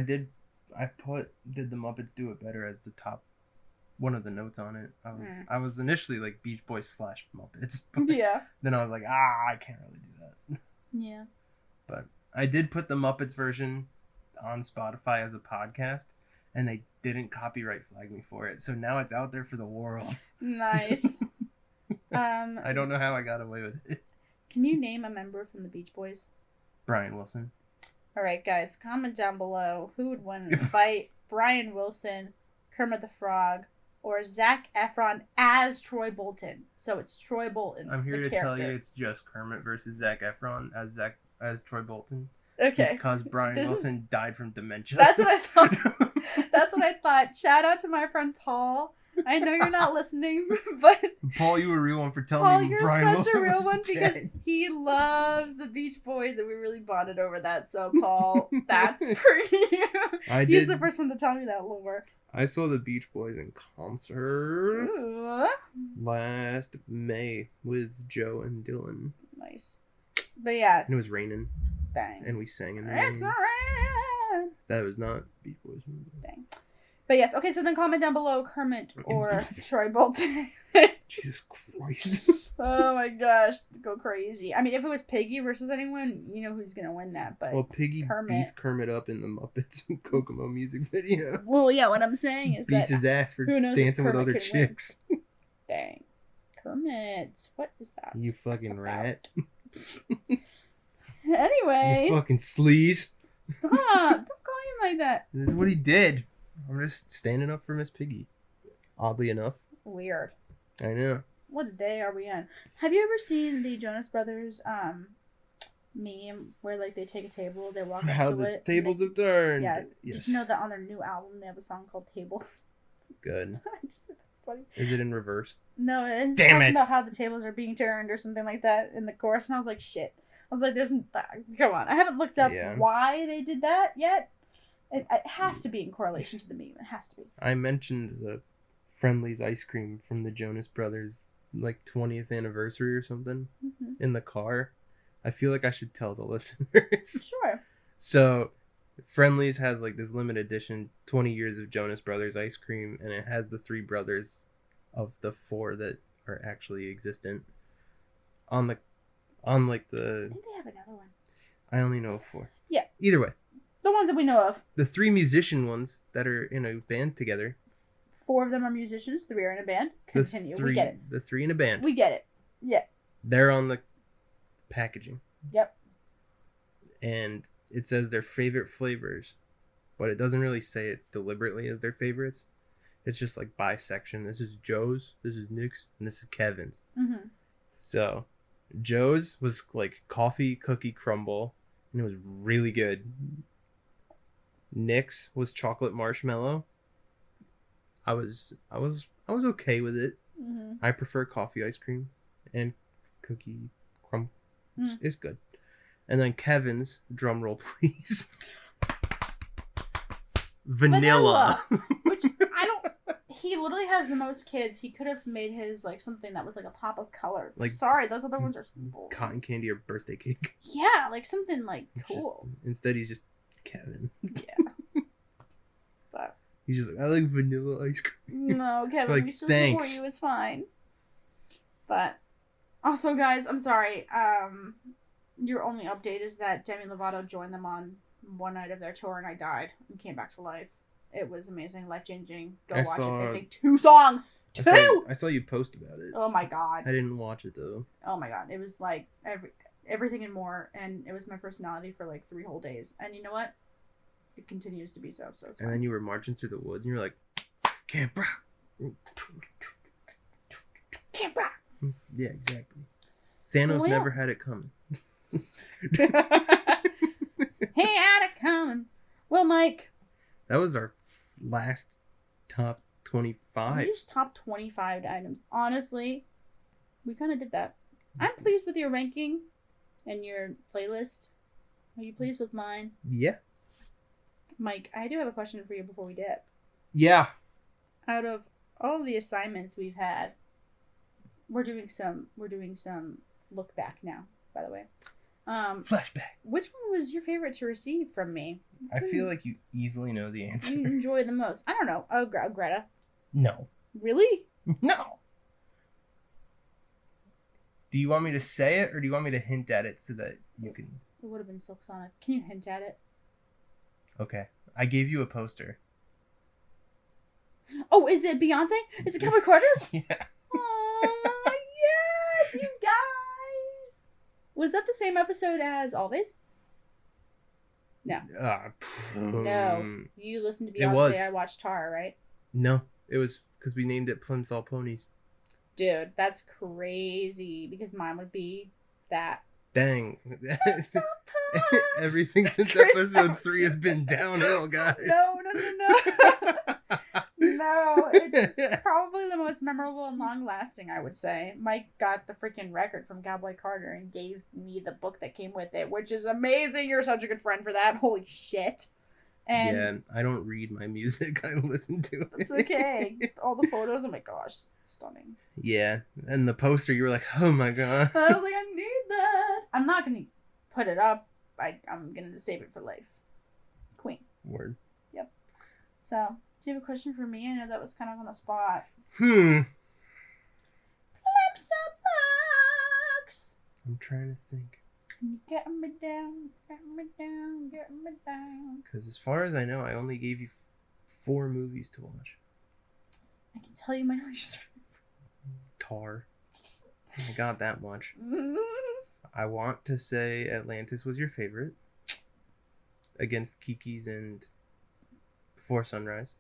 Did the Muppets do it better as the top one of the notes on it. I was initially like Beach Boys / Muppets. But Yeah. Then I was like, I can't really do that. Yeah. But I did put the Muppets version on Spotify as a podcast, and they didn't copyright flag me for it. So now it's out there for the world. Nice. I don't know how I got away with it. Can you name a member from the Beach Boys? Brian Wilson. All right, guys, comment down below who would win in a fight: Brian Wilson, Kermit the Frog, or Zac Efron as Troy Bolton. So it's Troy Bolton. I'm here the to character. tell you it's just Kermit versus Zac Efron as Troy Bolton. Okay. Because Brian Wilson died from dementia. That's what I thought. That's what I thought. Shout out to my friend Paul. I know you're not listening, but Paul, you a real one for telling Paul, me you're Brian such Wilson a real was one because dead. he loves the Beach Boys, and we really bonded over that. So, Paul, that's for you. He's the first one to tell me that lore. I saw the Beach Boys in concert Ooh. last May with Joe and Dylan. Nice. But yes. And it was raining, Dang. and we sang in the It's rain. alright. That was not Beach Boys. Dang. But yes, okay, so then comment down below Kermit or Troy Bolton. Jesus Christ. Oh my gosh, go crazy. I mean, if it was Piggy versus anyone, you know who's gonna win that, but Well, Piggy Kermit. beats Kermit up in the Muppets Kokomo music video. Well, yeah, what I'm saying is Beats that his ass for who knows if dancing with Kermit other can win. chicks. Dang. Kermit, what is that? You fucking rat. Anyway, You fucking sleaze. stop. Don't call him like that. This is what he did. I'm just standing up for Miss Piggy. Oddly enough. Weird. I know. What a day are we on? Have you ever seen the Jonas Brothers meme where like they take a table, they walk How up to the it, tables have turned. yeah. Yes. Did you know that on their new album they have a song called Tables? Good. I just think that's funny. Is it in reverse? No, it's Damn talking it. about how the tables are being turned or something like that in the chorus, and I was like, shit. I was like, come on. I haven't looked up Yeah. why they did that yet. It has to be in correlation to the meme. It has to be. I mentioned the Friendly's ice cream from the Jonas Brothers like 20th anniversary or something in the car. I feel like I should tell the listeners. Sure. So Friendly's has like this limited edition 20 years of Jonas Brothers ice cream, and it has the 3 brothers of the 4 that are actually existent on like I the. think they have another one. I only know of 4. Yeah. Either way, The ones that we know of. the 3 musician ones that are in a band together. 4 of them are musicians. 3 are in a band. Continue. We get it. The 3 in a band. We get it. Yeah. They're on the packaging. Yep. And it says their favorite flavors, but it doesn't really say it deliberately as their favorites. It's just like by section. This is Joe's, this is Nick's, and this is Kevin's. Mm-hmm. So, Joe's was like coffee cookie crumble, and it was really good. Nick's was chocolate marshmallow. I was okay with it. Mm-hmm. I prefer coffee ice cream and cookie crumble. It's good. And then Kevin's, drum roll please. Vanilla. Which I don't. He literally has the most kids. He could have made his like something that was like a pop of color. Like, sorry, those other ones are boring. Cotton candy or birthday cake. Yeah, like something like cool. Instead, he's just Kevin. Yeah. But He's just like, I like vanilla ice cream. no, Kevin, Like, we still thanks. support you. It's fine. But also, guys, I'm sorry. Your only update is that Demi Lovato joined them on one night of their tour, and I died and came back to life. It was amazing, life changing. Go watch it. They sing 2 songs. 2. I saw you post about it. Oh my god. I didn't watch it though. Oh my god. It was like everything and more, and it was my personality for like 3 whole days. And you know what? It continues to be so. So it's And fine. then you were marching through the woods, and you were like, "Camp Rock." Camp Rock. Yeah, exactly. Thanos Well, yeah. never had it coming. Hey, had it coming. Well, Mike. That was our last top We 25. just top 25 items. Honestly, we kind of did that. I'm pleased with your ranking and your playlist. Are you pleased with mine? Yeah. Mike, I do have a question for you before we dip. Yeah. Out of all of the assignments we've had, we're doing some look back now, by the way. Flashback. Which one was your favorite to receive from me? I feel like you easily know the answer. You enjoy the most. I don't know. Oh, Greta. No. Really? No. Do you want me to say it, or do you want me to hint at it so that you can... It would have been Silk Sonic. Can you hint at it? Okay. I gave you a poster. Oh, is it Beyonce? Is it Cowboy Carter? Yeah. Oh, yes, you guys. Was that the same episode as Always? No. No. You listened to It was. Beyonce, I watched Tara, right? No. It was because we named it Plimsoll Ponies. Dude, that's crazy. Because mine would be that. Dang. So Everything since Chris episode 3 Thompson. has been downhill, guys. No. No, it's probably the most memorable and long-lasting, I would say. Mike got the freaking record from Cowboy Carter and gave me the book that came with it, which is amazing. You're such a good friend for that. Holy shit. And yeah, I don't read my music. I listen to it. it's okay. All the photos, oh my gosh, stunning. Yeah, and the poster, you were like, oh my god. I was like, I need that. I'm not going to put it up. I'm going to save it for life. Queen. Word. So, do you have a question for me? I know that was kind of on the spot. I'm Flips up box. trying to think. Get me down, get me down, get me down. Because as far as I know, I only gave you 4 movies to watch. I can tell you my least Tar. I got that much. favorite. I want to say Atlantis was your favorite. Against Kiki's and Before Sunrise.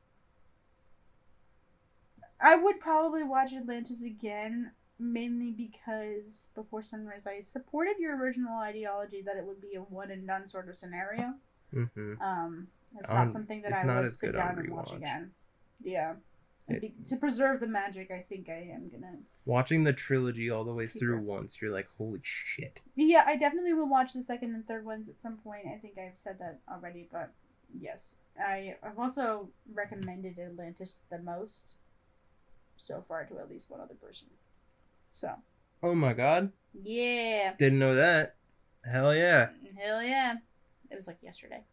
I would probably watch Atlantis again, mainly because Before Sunrise I supported your original ideology that it would be a one and done sort of scenario. Mm-hmm. It's not something that it's I not would as sit good on down and watch rewatch. again. Yeah. And to preserve the magic, I think I am gonna. Watching the trilogy all the way through Keeper. once, you're like, holy shit. Yeah, I definitely will watch the second and third ones at some point. I think I've said that already, but yes. I've also recommended Atlantis the most so far to at least one other person. So. Oh my god. Yeah. Didn't know that. Hell yeah. Hell yeah. It was like yesterday.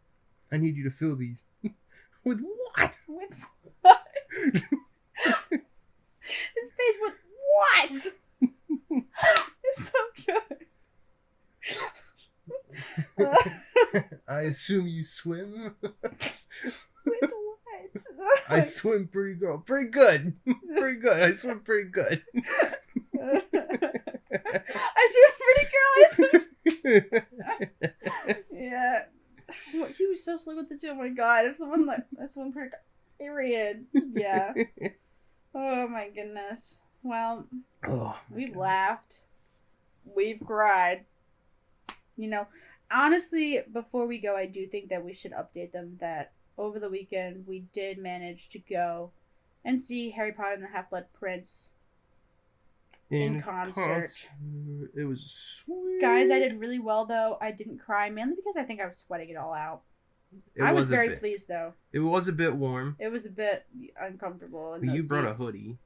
I need you to fill these. With what? With what? His face with what? It's so good. I assume you swim. With what? I swim pretty good. Pretty good. Pretty good. I swim pretty good. I swim pretty girl. Yeah. He was so slick with the two. Oh my god. If someone like I swim pretty period. Yeah. Oh my goodness. Well, we've laughed. We've cried. You know, honestly, before we go, I do think that we should update them that over the weekend we did manage to go and see Harry Potter and the Half-Blood Prince in concert. It was sweet. Guys, I did really well though. I didn't cry, mainly because I think I was sweating it all out. I was very pleased though. It was a bit warm. It was a bit uncomfortable in But those you brought seats. a hoodie.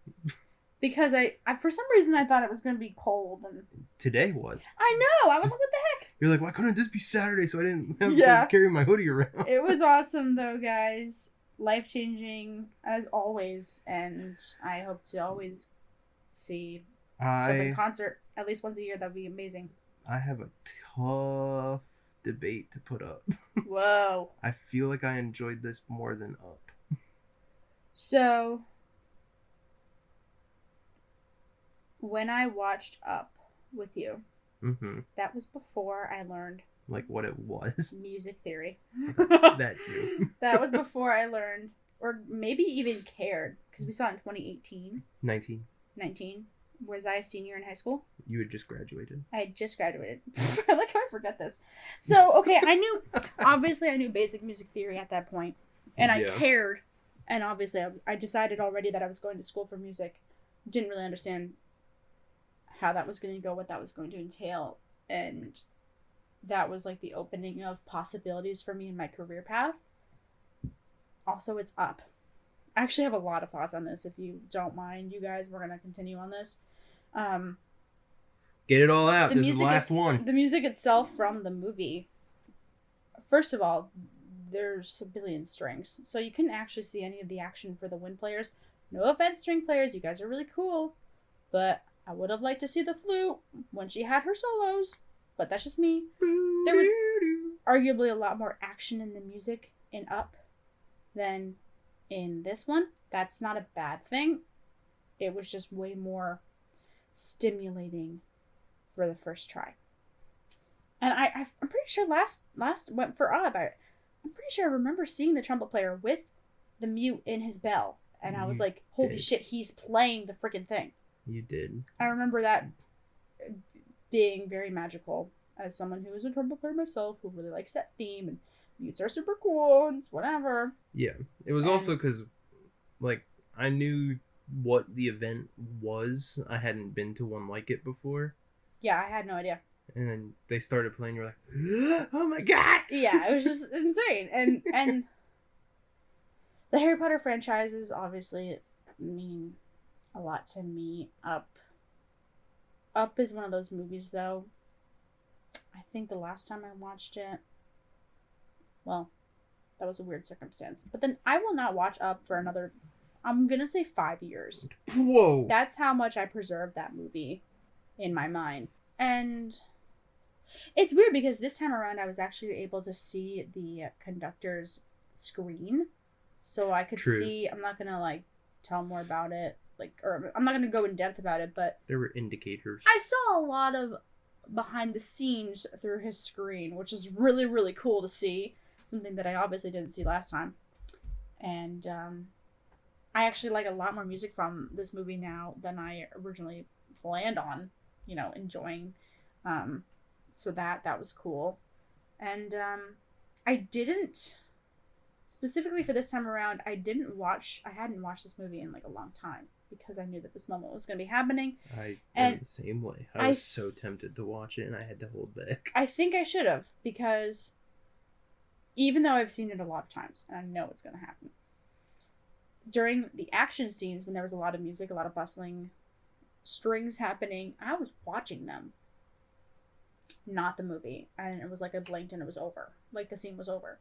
Because I for some reason I thought it was going to be cold. And Today was. I know. I was like, what the heck? You're like, why couldn't this be Saturday so I didn't have Yeah. to carry my hoodie around? It was awesome though, guys. Life-changing as always. And I hope to always see stuff in concert at least once a year. That'd be amazing. I have a tough debate to put up. Whoa. I feel like I enjoyed this more than Up. So, when I watched Up with you, that was before I learned like what it was. music theory. That too. That was before I learned, or maybe even cared, because we saw it in 2018. 19. Was I a senior in high school? You had just graduated. I had just graduated. I like how I forget this. So, okay, obviously I knew basic music theory at that point, and I cared, and obviously I decided already that I was going to school for music. Didn't really understand how that was going to go, what that was going to entail, and that was like the opening of possibilities for me in my career path. Also, it's Up. I actually have a lot of thoughts on this. If you don't mind, you guys, we're going to continue on this. Get it all out. This is the last one. The music itself from the movie. First of all, there's a billion strings, so you couldn't actually see any of the action for the wind players. No offense, string players, you guys are really cool, but I would have liked to see the flute when she had her solos. But that's just me. There was arguably a lot more action in the music in Up than in this one. That's not a bad thing. It was just way more stimulating for the first try. And I'm pretty sure last went for Up. I'm pretty sure I remember seeing the trumpet player with the mute in his bell. And I was like, holy shit, he's playing the freaking thing. You did. I remember that being very magical as someone who is a trumpet player myself, who really likes that theme, and mutes are super cool and whatever. Yeah. It was also because, like, I knew what the event was. I hadn't been to one like it before. Yeah, I had no idea. And then they started playing, you're like, oh my god! Yeah, it was just insane. And the Harry Potter franchises obviously mean a lot to me. Up is one of those movies, though. I think the last time I watched it, well, that was a weird circumstance. But then I will not watch Up for another, I'm gonna say 5 years. Whoa! That's how much I preserved that movie in my mind. And it's weird because this time around I was actually able to see the conductor's screen. So I could see, I'm not gonna like tell more about it, or I'm not gonna go in depth about it, but there were indicators. I saw a lot of behind the scenes through his screen, which is really, really cool to see. Something that I obviously didn't see last time. And I actually like a lot more music from this movie now than I originally planned on, enjoying. So that was cool. And I didn't, specifically for this time around, I hadn't watched this movie in like a long time because I knew that this moment was going to be happening. I went the same way. I was so tempted to watch it and I had to hold back. I think I should have, because even though I've seen it a lot of times and I know it's going to happen, during the action scenes when there was a lot of music, a lot of bustling, strings happening, I was watching them, not the movie. And it was like I blinked and it was over. Like the scene was over.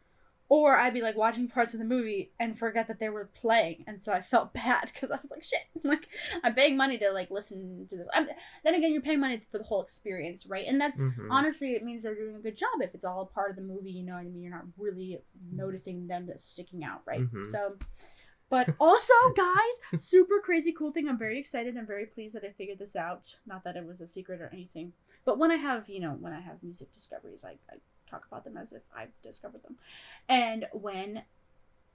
Or I'd be like watching parts of the movie and forget that they were playing, and so I felt bad because I was like, shit, like I'm paying money to like listen to this. Then again, you're paying money for the whole experience, right? And that's honestly, it means they're doing a good job if it's all part of the movie. You know what I mean? You're not really noticing them that's sticking out, right? So, but also, guys, super crazy cool thing. I'm very excited. I'm very pleased that I figured this out. Not that it was a secret or anything, but when I have music discoveries, I talk about them as if I've discovered them. And when,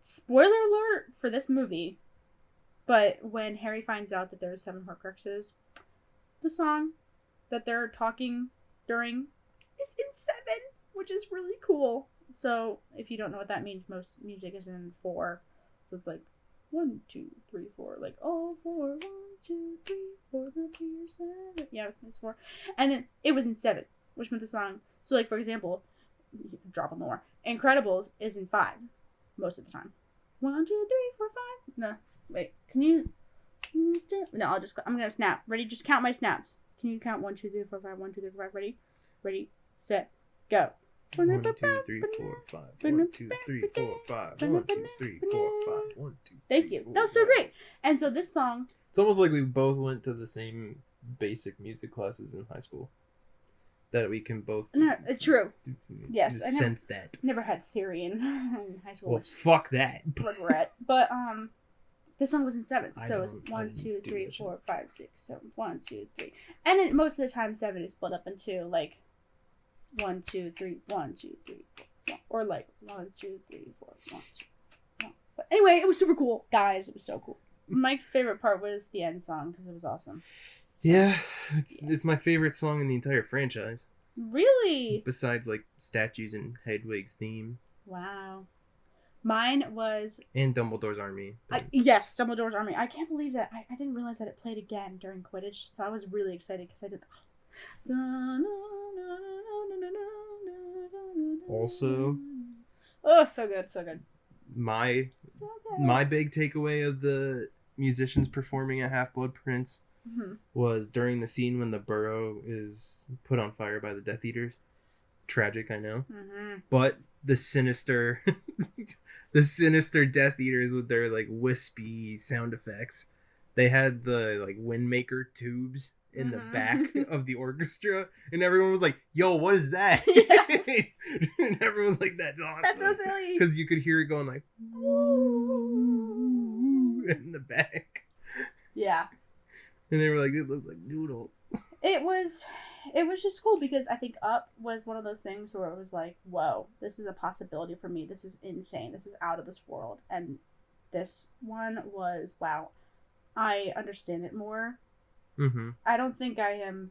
spoiler alert for this movie, but when Harry finds out that there's 7 Horcruxes, the song that they're talking during is in 7, which is really cool. So if you don't know what that means, most music is in 4. So it's like 1, 2, 3, 4, like all 4, 1, 2, 3, 4, the 3 or 7. Yeah, it's 4. And then it was in 7, which meant the song. So like for example, drop on more. Incredibles is in 5 most of the time. 1, 2, 3, 4, 5. No, wait. Can you? No, I'm gonna snap. Ready? Just count my snaps. Can you count 1, 2, 3, 4, 5? 1, 2, 3, 4, 5. Ready, set, go. 1, 2, 3, 4, 5. 1, 2, 3, 4, 5. 1, 2, 3, 4, 5. 1, 2. Thank you. That was so great. And so this song. It's almost like we both went to the same basic music classes in high school. That we can both. No, true. Yes, I sense never had theory in high school. Well, fuck that. Regret. But this song was in 7, so it's 1, 2, 3, 4, 5, 6, 7. 1, 2, 3, and then most of the time 7 is split up into like 1, 2, 3, 1, 2, 3, 4, or like 1, 2, 3, 4, 1, 2. But anyway, it was super cool, guys. It was so cool. Mike's favorite part was the end song because it was awesome. Yeah, it's my favorite song in the entire franchise. Really? Besides, like, statues and Hedwig's theme. Wow. Mine was... And Dumbledore's Army. Yes, Dumbledore's Army. I can't believe that. I didn't realize that it played again during Quidditch, so I was really excited because I did... Also... Oh, so good, so good. My big takeaway of the musicians performing at Half-Blood Prince was during the scene when the burrow is put on fire by the Death Eaters. Tragic, I know. But the sinister Death Eaters with their like wispy sound effects. They had the like Windmaker tubes in the back of the orchestra, and everyone was like, "Yo, what is that?" And everyone was like, "That's awesome." That's so silly. Because you could hear it going like in the back. Yeah. And they were like, "It looks like noodles." It was just cool because I think Up was one of those things where it was like, whoa, this is a possibility for me. This is insane. This is out of this world. And this one was, wow, I understand it more. I don't think I am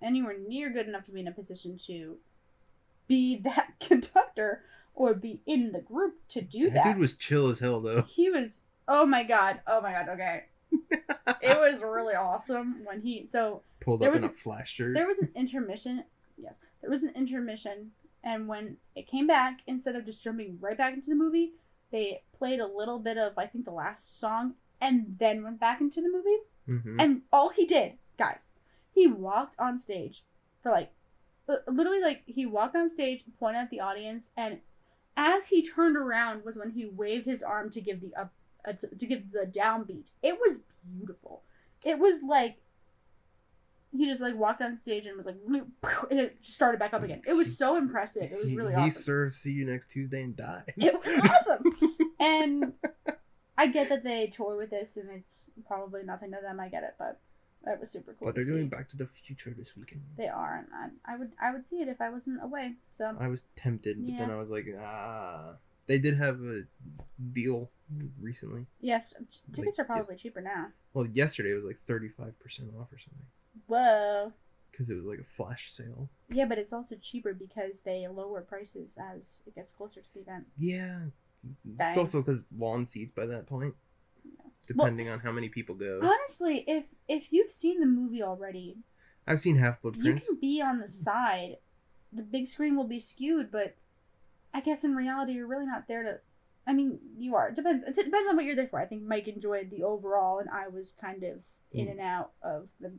anywhere near good enough to be in a position to be that conductor or be in the group to do that. That dude was chill as hell, though. He was, oh my god, okay. It was really awesome when he pulled up in a flash shirt. There was an intermission. Yes, there was an intermission, and when it came back, instead of just jumping right back into the movie, they played a little bit of I think the last song, and then went back into the movie. And all he did, guys, he walked on stage for like literally like he walked on stage, pointed at the audience, and as he turned around was when he waved his arm to give the downbeat. It was beautiful. It was like he just like walked on stage and was like, and it just started back up again. It was so impressive. It was really awesome. He served "See You Next Tuesday" and died. It was awesome. And I get that they tour with this, and it's probably nothing to them. I get it, but it was super cool. But they're doing Back to the Future this weekend. They are, and I would see it if I wasn't away. So I was tempted, but then I was like, They did have a deal recently. Yes, tickets are probably cheaper now. Well, yesterday it was like 35% off or something. Whoa. Because it was like a flash sale. Yeah, but it's also cheaper because they lower prices as it gets closer to the event. Yeah. Dang. It's also because lawn seats by that point. Yeah. Depending on how many people go. Honestly, if you've seen the movie already... I've seen Half-Blood Prince. You can be on the side. The big screen will be skewed, but I guess in reality you're really not there to... I mean, you are. It depends on what you're there for. I think Mike enjoyed the overall, and I was kind of in and out of the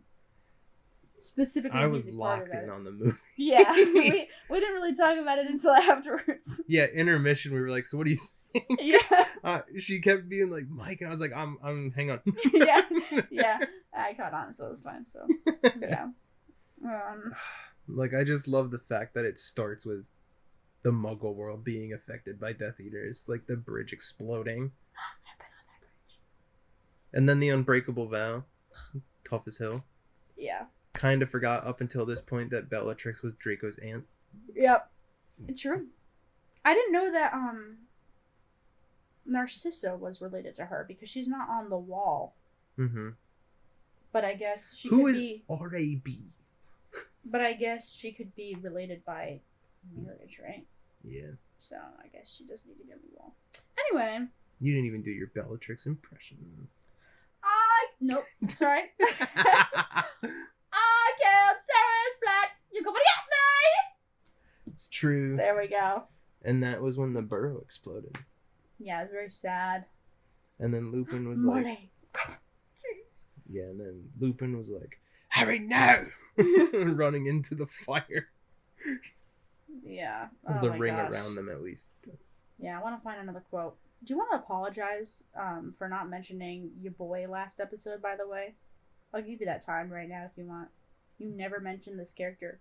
specifically I was music part locked of it. in on the movie. Yeah, we didn't really talk about it until afterwards. Yeah, intermission. We were like, "So what do you think?" Yeah, She kept being like, "Mike," and I was like, "I'm hang on." yeah. I caught on, so it was fine. So yeah. Like, I just love the fact that it starts with the Muggle world being affected by Death Eaters, like the bridge exploding, and then the unbreakable vow, tough as hell. Yeah. Kind of forgot up until this point that Bellatrix was Draco's aunt. Yep. True. I didn't know that Narcissa was related to her because she's not on the wall. Mm-hmm. But I guess she Who could is be. R.A.B.? But I guess she could be related by marriage, right? Yeah. So I guess she does need to be on the wall. Anyway. You didn't even do your Bellatrix impression. Nope. Sorry. I killed Sirius Black. You gonna get me? It's true. There we go. And that was when the burrow exploded. Yeah, it's very sad. And then Lupin was Money. like... Yeah, and then Lupin was like, Harry, no! Running into the fire. Yeah. The my ring gosh. around them, at least. Yeah, I want to find another quote. Do you want to apologize for not mentioning your boy last episode, by the way? I'll give you that time right now if you want. You never mentioned this character.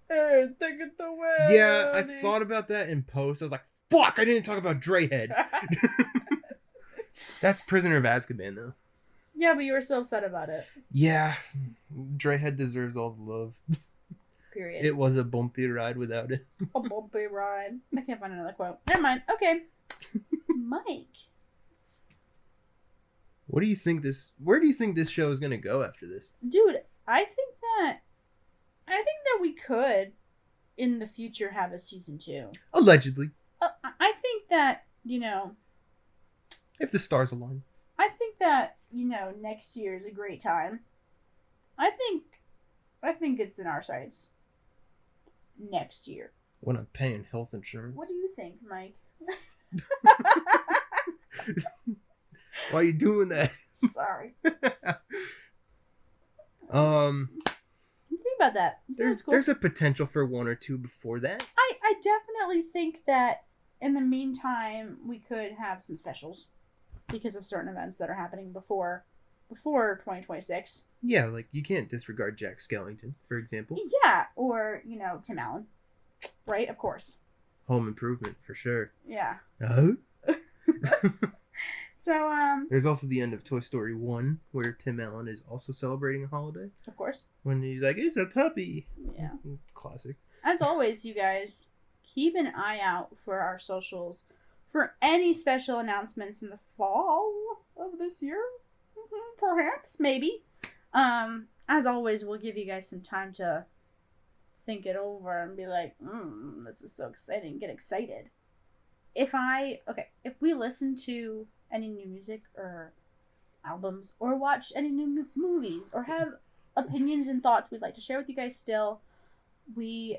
Hey, take it away. Yeah, I thought about that in post. I was like, fuck, I didn't talk about Drayhead. That's Prisoner of Azkaban, though. Yeah, but you were so upset about it. Yeah, Drayhead deserves all the love. Period. It was a bumpy ride without it. A bumpy ride. I can't find another quote. Never mind. Okay. Mike. Where do you think this show is gonna go after this? Dude, I think that we could in the future have a season 2. Allegedly. I think that, If the stars align. I think that, next year is a great time. I think it's in our sights. Next year. When I'm paying health insurance. What do you think, Mike? Why are you doing that? Sorry. Think about that. That's cool. There's a potential for 1 or 2 before that. I definitely think that in the meantime we could have some specials because of certain events that are happening before 2026. Yeah, like you can't disregard Jack Skellington, for example. Yeah, or Tim Allen, right? Of course. Home Improvement for sure. Yeah. Oh. So There's also the end of Toy Story 1 where Tim Allen is also celebrating a holiday of course. when he's like, "It's a puppy." Yeah. Classic. As always, you guys keep an eye out for our socials for any special announcements in the fall of this year. Perhaps, maybe. As always, we'll give you guys some time to think it over and be like, this is so exciting. Get excited. If we listen to any new music or albums or watch any new movies or have opinions and thoughts we'd like to share with you guys still, we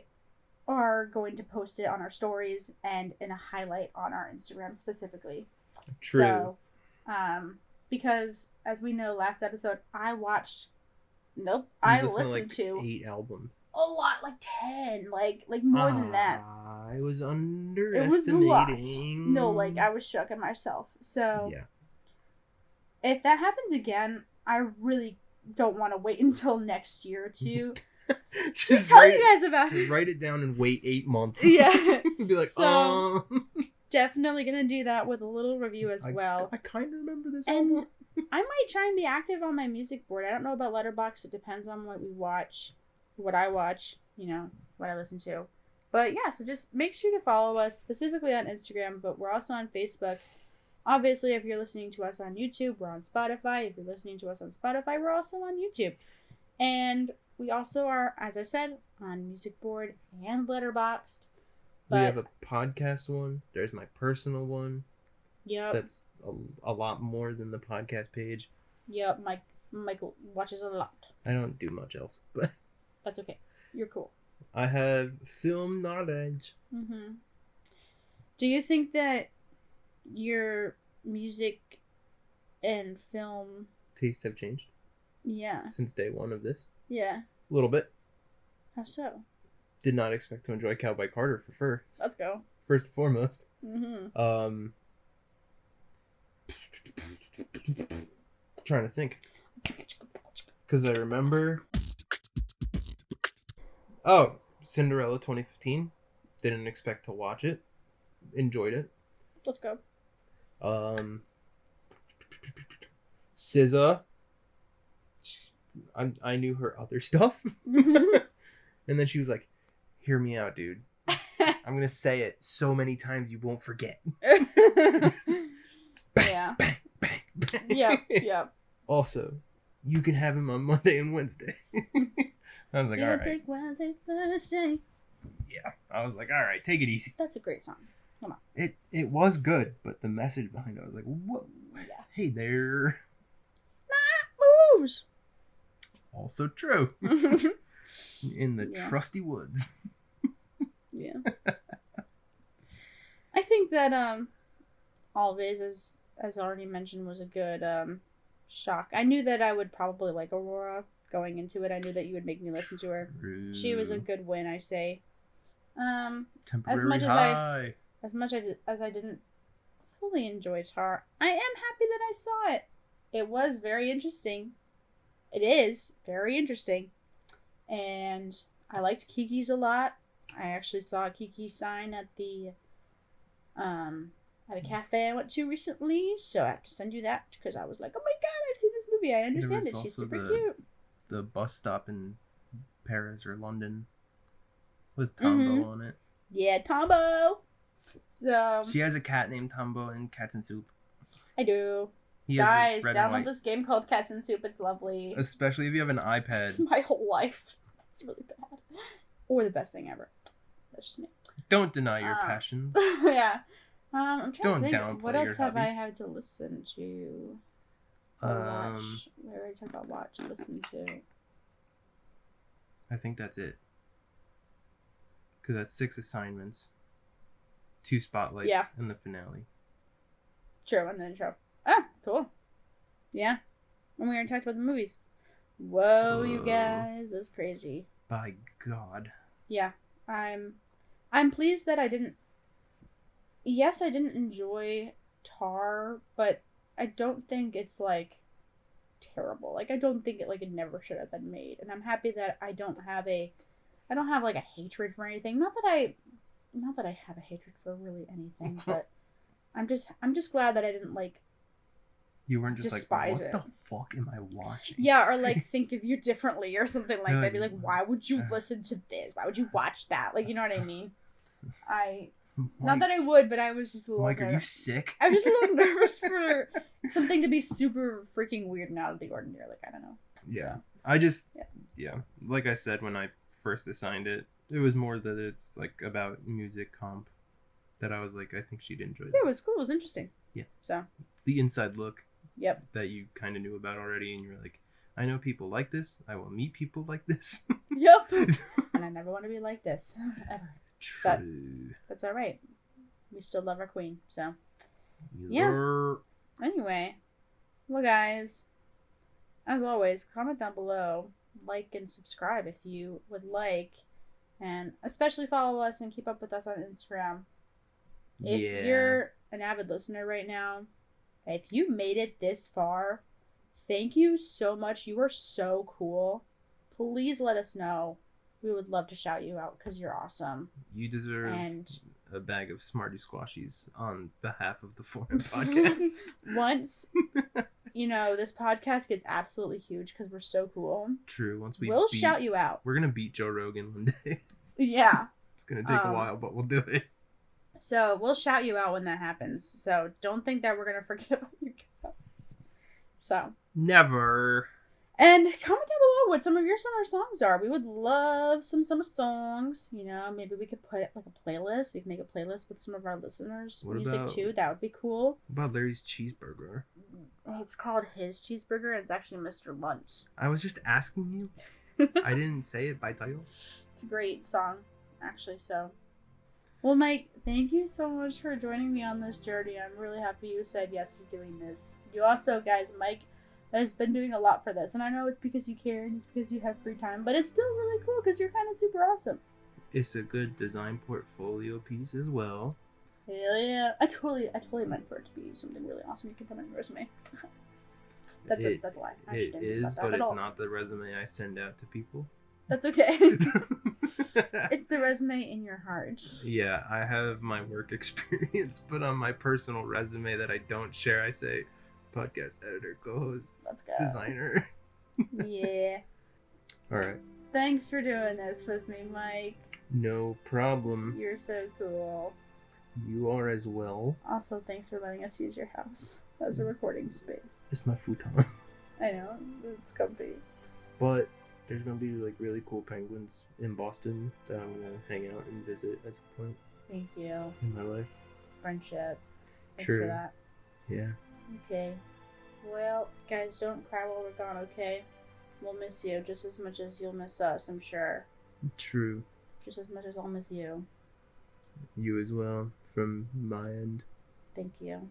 are going to post it on our stories and in a highlight on our Instagram specifically. True. So, because as we know, last episode I listened to 8 albums. a lot, like 10, like more than that. I was underestimating. It was a lot. No, I was shook at myself. So yeah. If that happens again, I really don't want to wait until next year to just tell you guys about it. Write it down and wait 8 months. Yeah. Be like, so, definitely gonna do that with a little review as well. I kind of remember this and album. I might try and be active on my music board. I don't know about Letterboxd. It depends on what we watch, what I watch, what I listen to. But yeah, so just make sure to follow us specifically on Instagram, but we're also on Facebook. Obviously, if you're listening to us on YouTube, we're on Spotify. If you're listening to us on Spotify, we're also on YouTube. And we also are, as I said, on Music Board and Letterboxd. We have a podcast one. There's my personal one. Yep. That's a lot more than the podcast page. Yep, Michael watches a lot. I don't do much else, but That's okay. You're cool. I have film knowledge. Mm-hmm. Do you think that your music and film... Tastes have changed Yeah. since day one of this. Yeah. A little bit. How so? Did not expect to enjoy Cowboy Carter for first. Let's go. First and foremost. Mm-hmm. Trying to think. Because I remember... Oh, Cinderella 2015. Didn't expect to watch it. Enjoyed it. Let's go. SZA. I knew her other stuff. And then she was like, hear me out, dude. I'm going to say it so many times you won't forget. Yeah. Bang, bang, bang. Yep. Also, you can have him on Monday and Wednesday. I was like, all right. Take Wednesday, Thursday. Yeah. I was like, all right, take it easy. That's a great song. Come on. It was good, but the message behind it, I was like, whoa. Yeah. Hey there. Moves. Also true. In the Yeah. trusty woods. Yeah. I think that Always, as already mentioned, was a good shock. I knew that I would probably like Aurora going into it. I knew that you would make me listen to her. She was a good win, I say. Temporary much as high. As much as I didn't fully enjoy Tar, I am happy that I saw it. It was very interesting. It is very interesting. And I liked Kiki's a lot. I actually saw a Kiki sign at the at a cafe I went to recently, so I have to send you that because I was like, oh my god, I've seen this movie. I understand it. She's super cute. The bus stop in Paris or London with Tombo on it. Yeah, Tombo. So She has a cat named Tombo in Cats and Soup. I do. He has Guys, red and download white. this game called Cats and Soup. It's lovely. Especially if you have an iPad. It's my whole life. It's really bad. Or the best thing ever. That's just me. Don't deny your passions. Yeah. I'm trying Don't to think. downplay What your else have I hobbies. had to listen to? Or watch. We already talked about watch, listen to. I think that's it. Because that's 6 assignments, 2 spotlights, Yeah. and the finale. True, and the intro. Ah, cool. Yeah. And we already talked about the movies. Whoa, you guys, that's crazy. By God. Yeah, I'm pleased that I didn't. Yes, I didn't enjoy Tar, but I don't think it's like terrible. Like I don't think it never should have been made, and I'm happy that I don't have like a hatred for anything. Not that I have a hatred for really anything, but I'm just glad that I didn't like. You weren't just despise like, it. what the fuck am I watching? Yeah, or like think of you differently or something like that. Be like, Like, why would you listen to this? Why would you watch that? Like, you know what I mean? Not Mike, that I would, but I was just a little. Mike, are you sick? I was just a little nervous for something to be super freaking weird and out of the ordinary. Like, I don't know. Yeah. So, I just, yeah. like I said when I first assigned it, it was more that it's like about music comp that I was like, I think she'd enjoy that. Yeah, it was cool. It was interesting. Yeah. So. It's the inside look. Yep. That you kind of knew about already, and you're like, I know people like this. I will meet people like this. Yep. And I never want to be like this ever. True. But that's all right. We still love our queen. So. Yeah. Anyway, well, guys, as always, comment down below, like and subscribe if you would like, and especially follow us and keep up with us on Instagram. If you're an avid listener right now, if you made it this far, thank you so much. You are so cool. Please let us know. We would love to shout you out because you're awesome. You deserve And a bag of Smarty Squashies on behalf of the Foreign Podcast. once, this podcast gets absolutely huge because we're so cool. True. Once We'll shout you out. We're gonna beat Joe Rogan one day. Yeah. It's gonna take a while, but we'll do it. So we'll shout you out when that happens. So don't think that we're gonna forget about you guys. So Never. and comment down below what some of your summer songs are. We would love some summer songs. Maybe we could put like a playlist. We can make a playlist with some of our listeners' What music about- too. That would be cool. What about Larry's Cheeseburger? It's called His Cheeseburger, and it's actually Mr. Lunch. I was just asking you. I didn't say it by title. It's a great song, actually. So, well, Mike, thank you so much for joining me on this journey. I'm really happy you said yes to doing this. You also, guys, Mike has been doing a lot for this. And I know it's because you care and it's because you have free time, but it's still really cool because you're kind of super awesome. It's a good design portfolio piece as well. Hell yeah. I totally meant for it to be something really awesome you can put on your resume. That's a lie. I It didn't think is, about that but at it's all. not the resume I send out to people. That's okay. It's the resume in your heart. Yeah, I have my work experience put on my personal resume that I don't share. I say podcast editor, co-host, Let's go. designer. Yeah. All right. Thanks for doing this with me, Mike. No problem. You're so cool. You are as well. Also, thanks for letting us use your house as a recording space. It's my futon. I know, it's comfy. But there's gonna be like really cool penguins in Boston that I'm gonna hang out and visit at some point Thank you. in my life. Friendship. Thanks True. for that. Yeah. Okay. Well, guys, don't cry while we're gone, okay? We'll miss you just as much as you'll miss us, I'm sure. True. Just as much as I'll miss you. You as well, from my end. Thank you.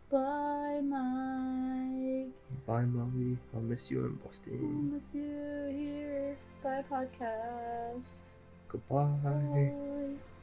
Bye, Mike. Bye, Molly. I'll miss you in I'll Boston. miss you here. Bye, podcast. Goodbye. Bye.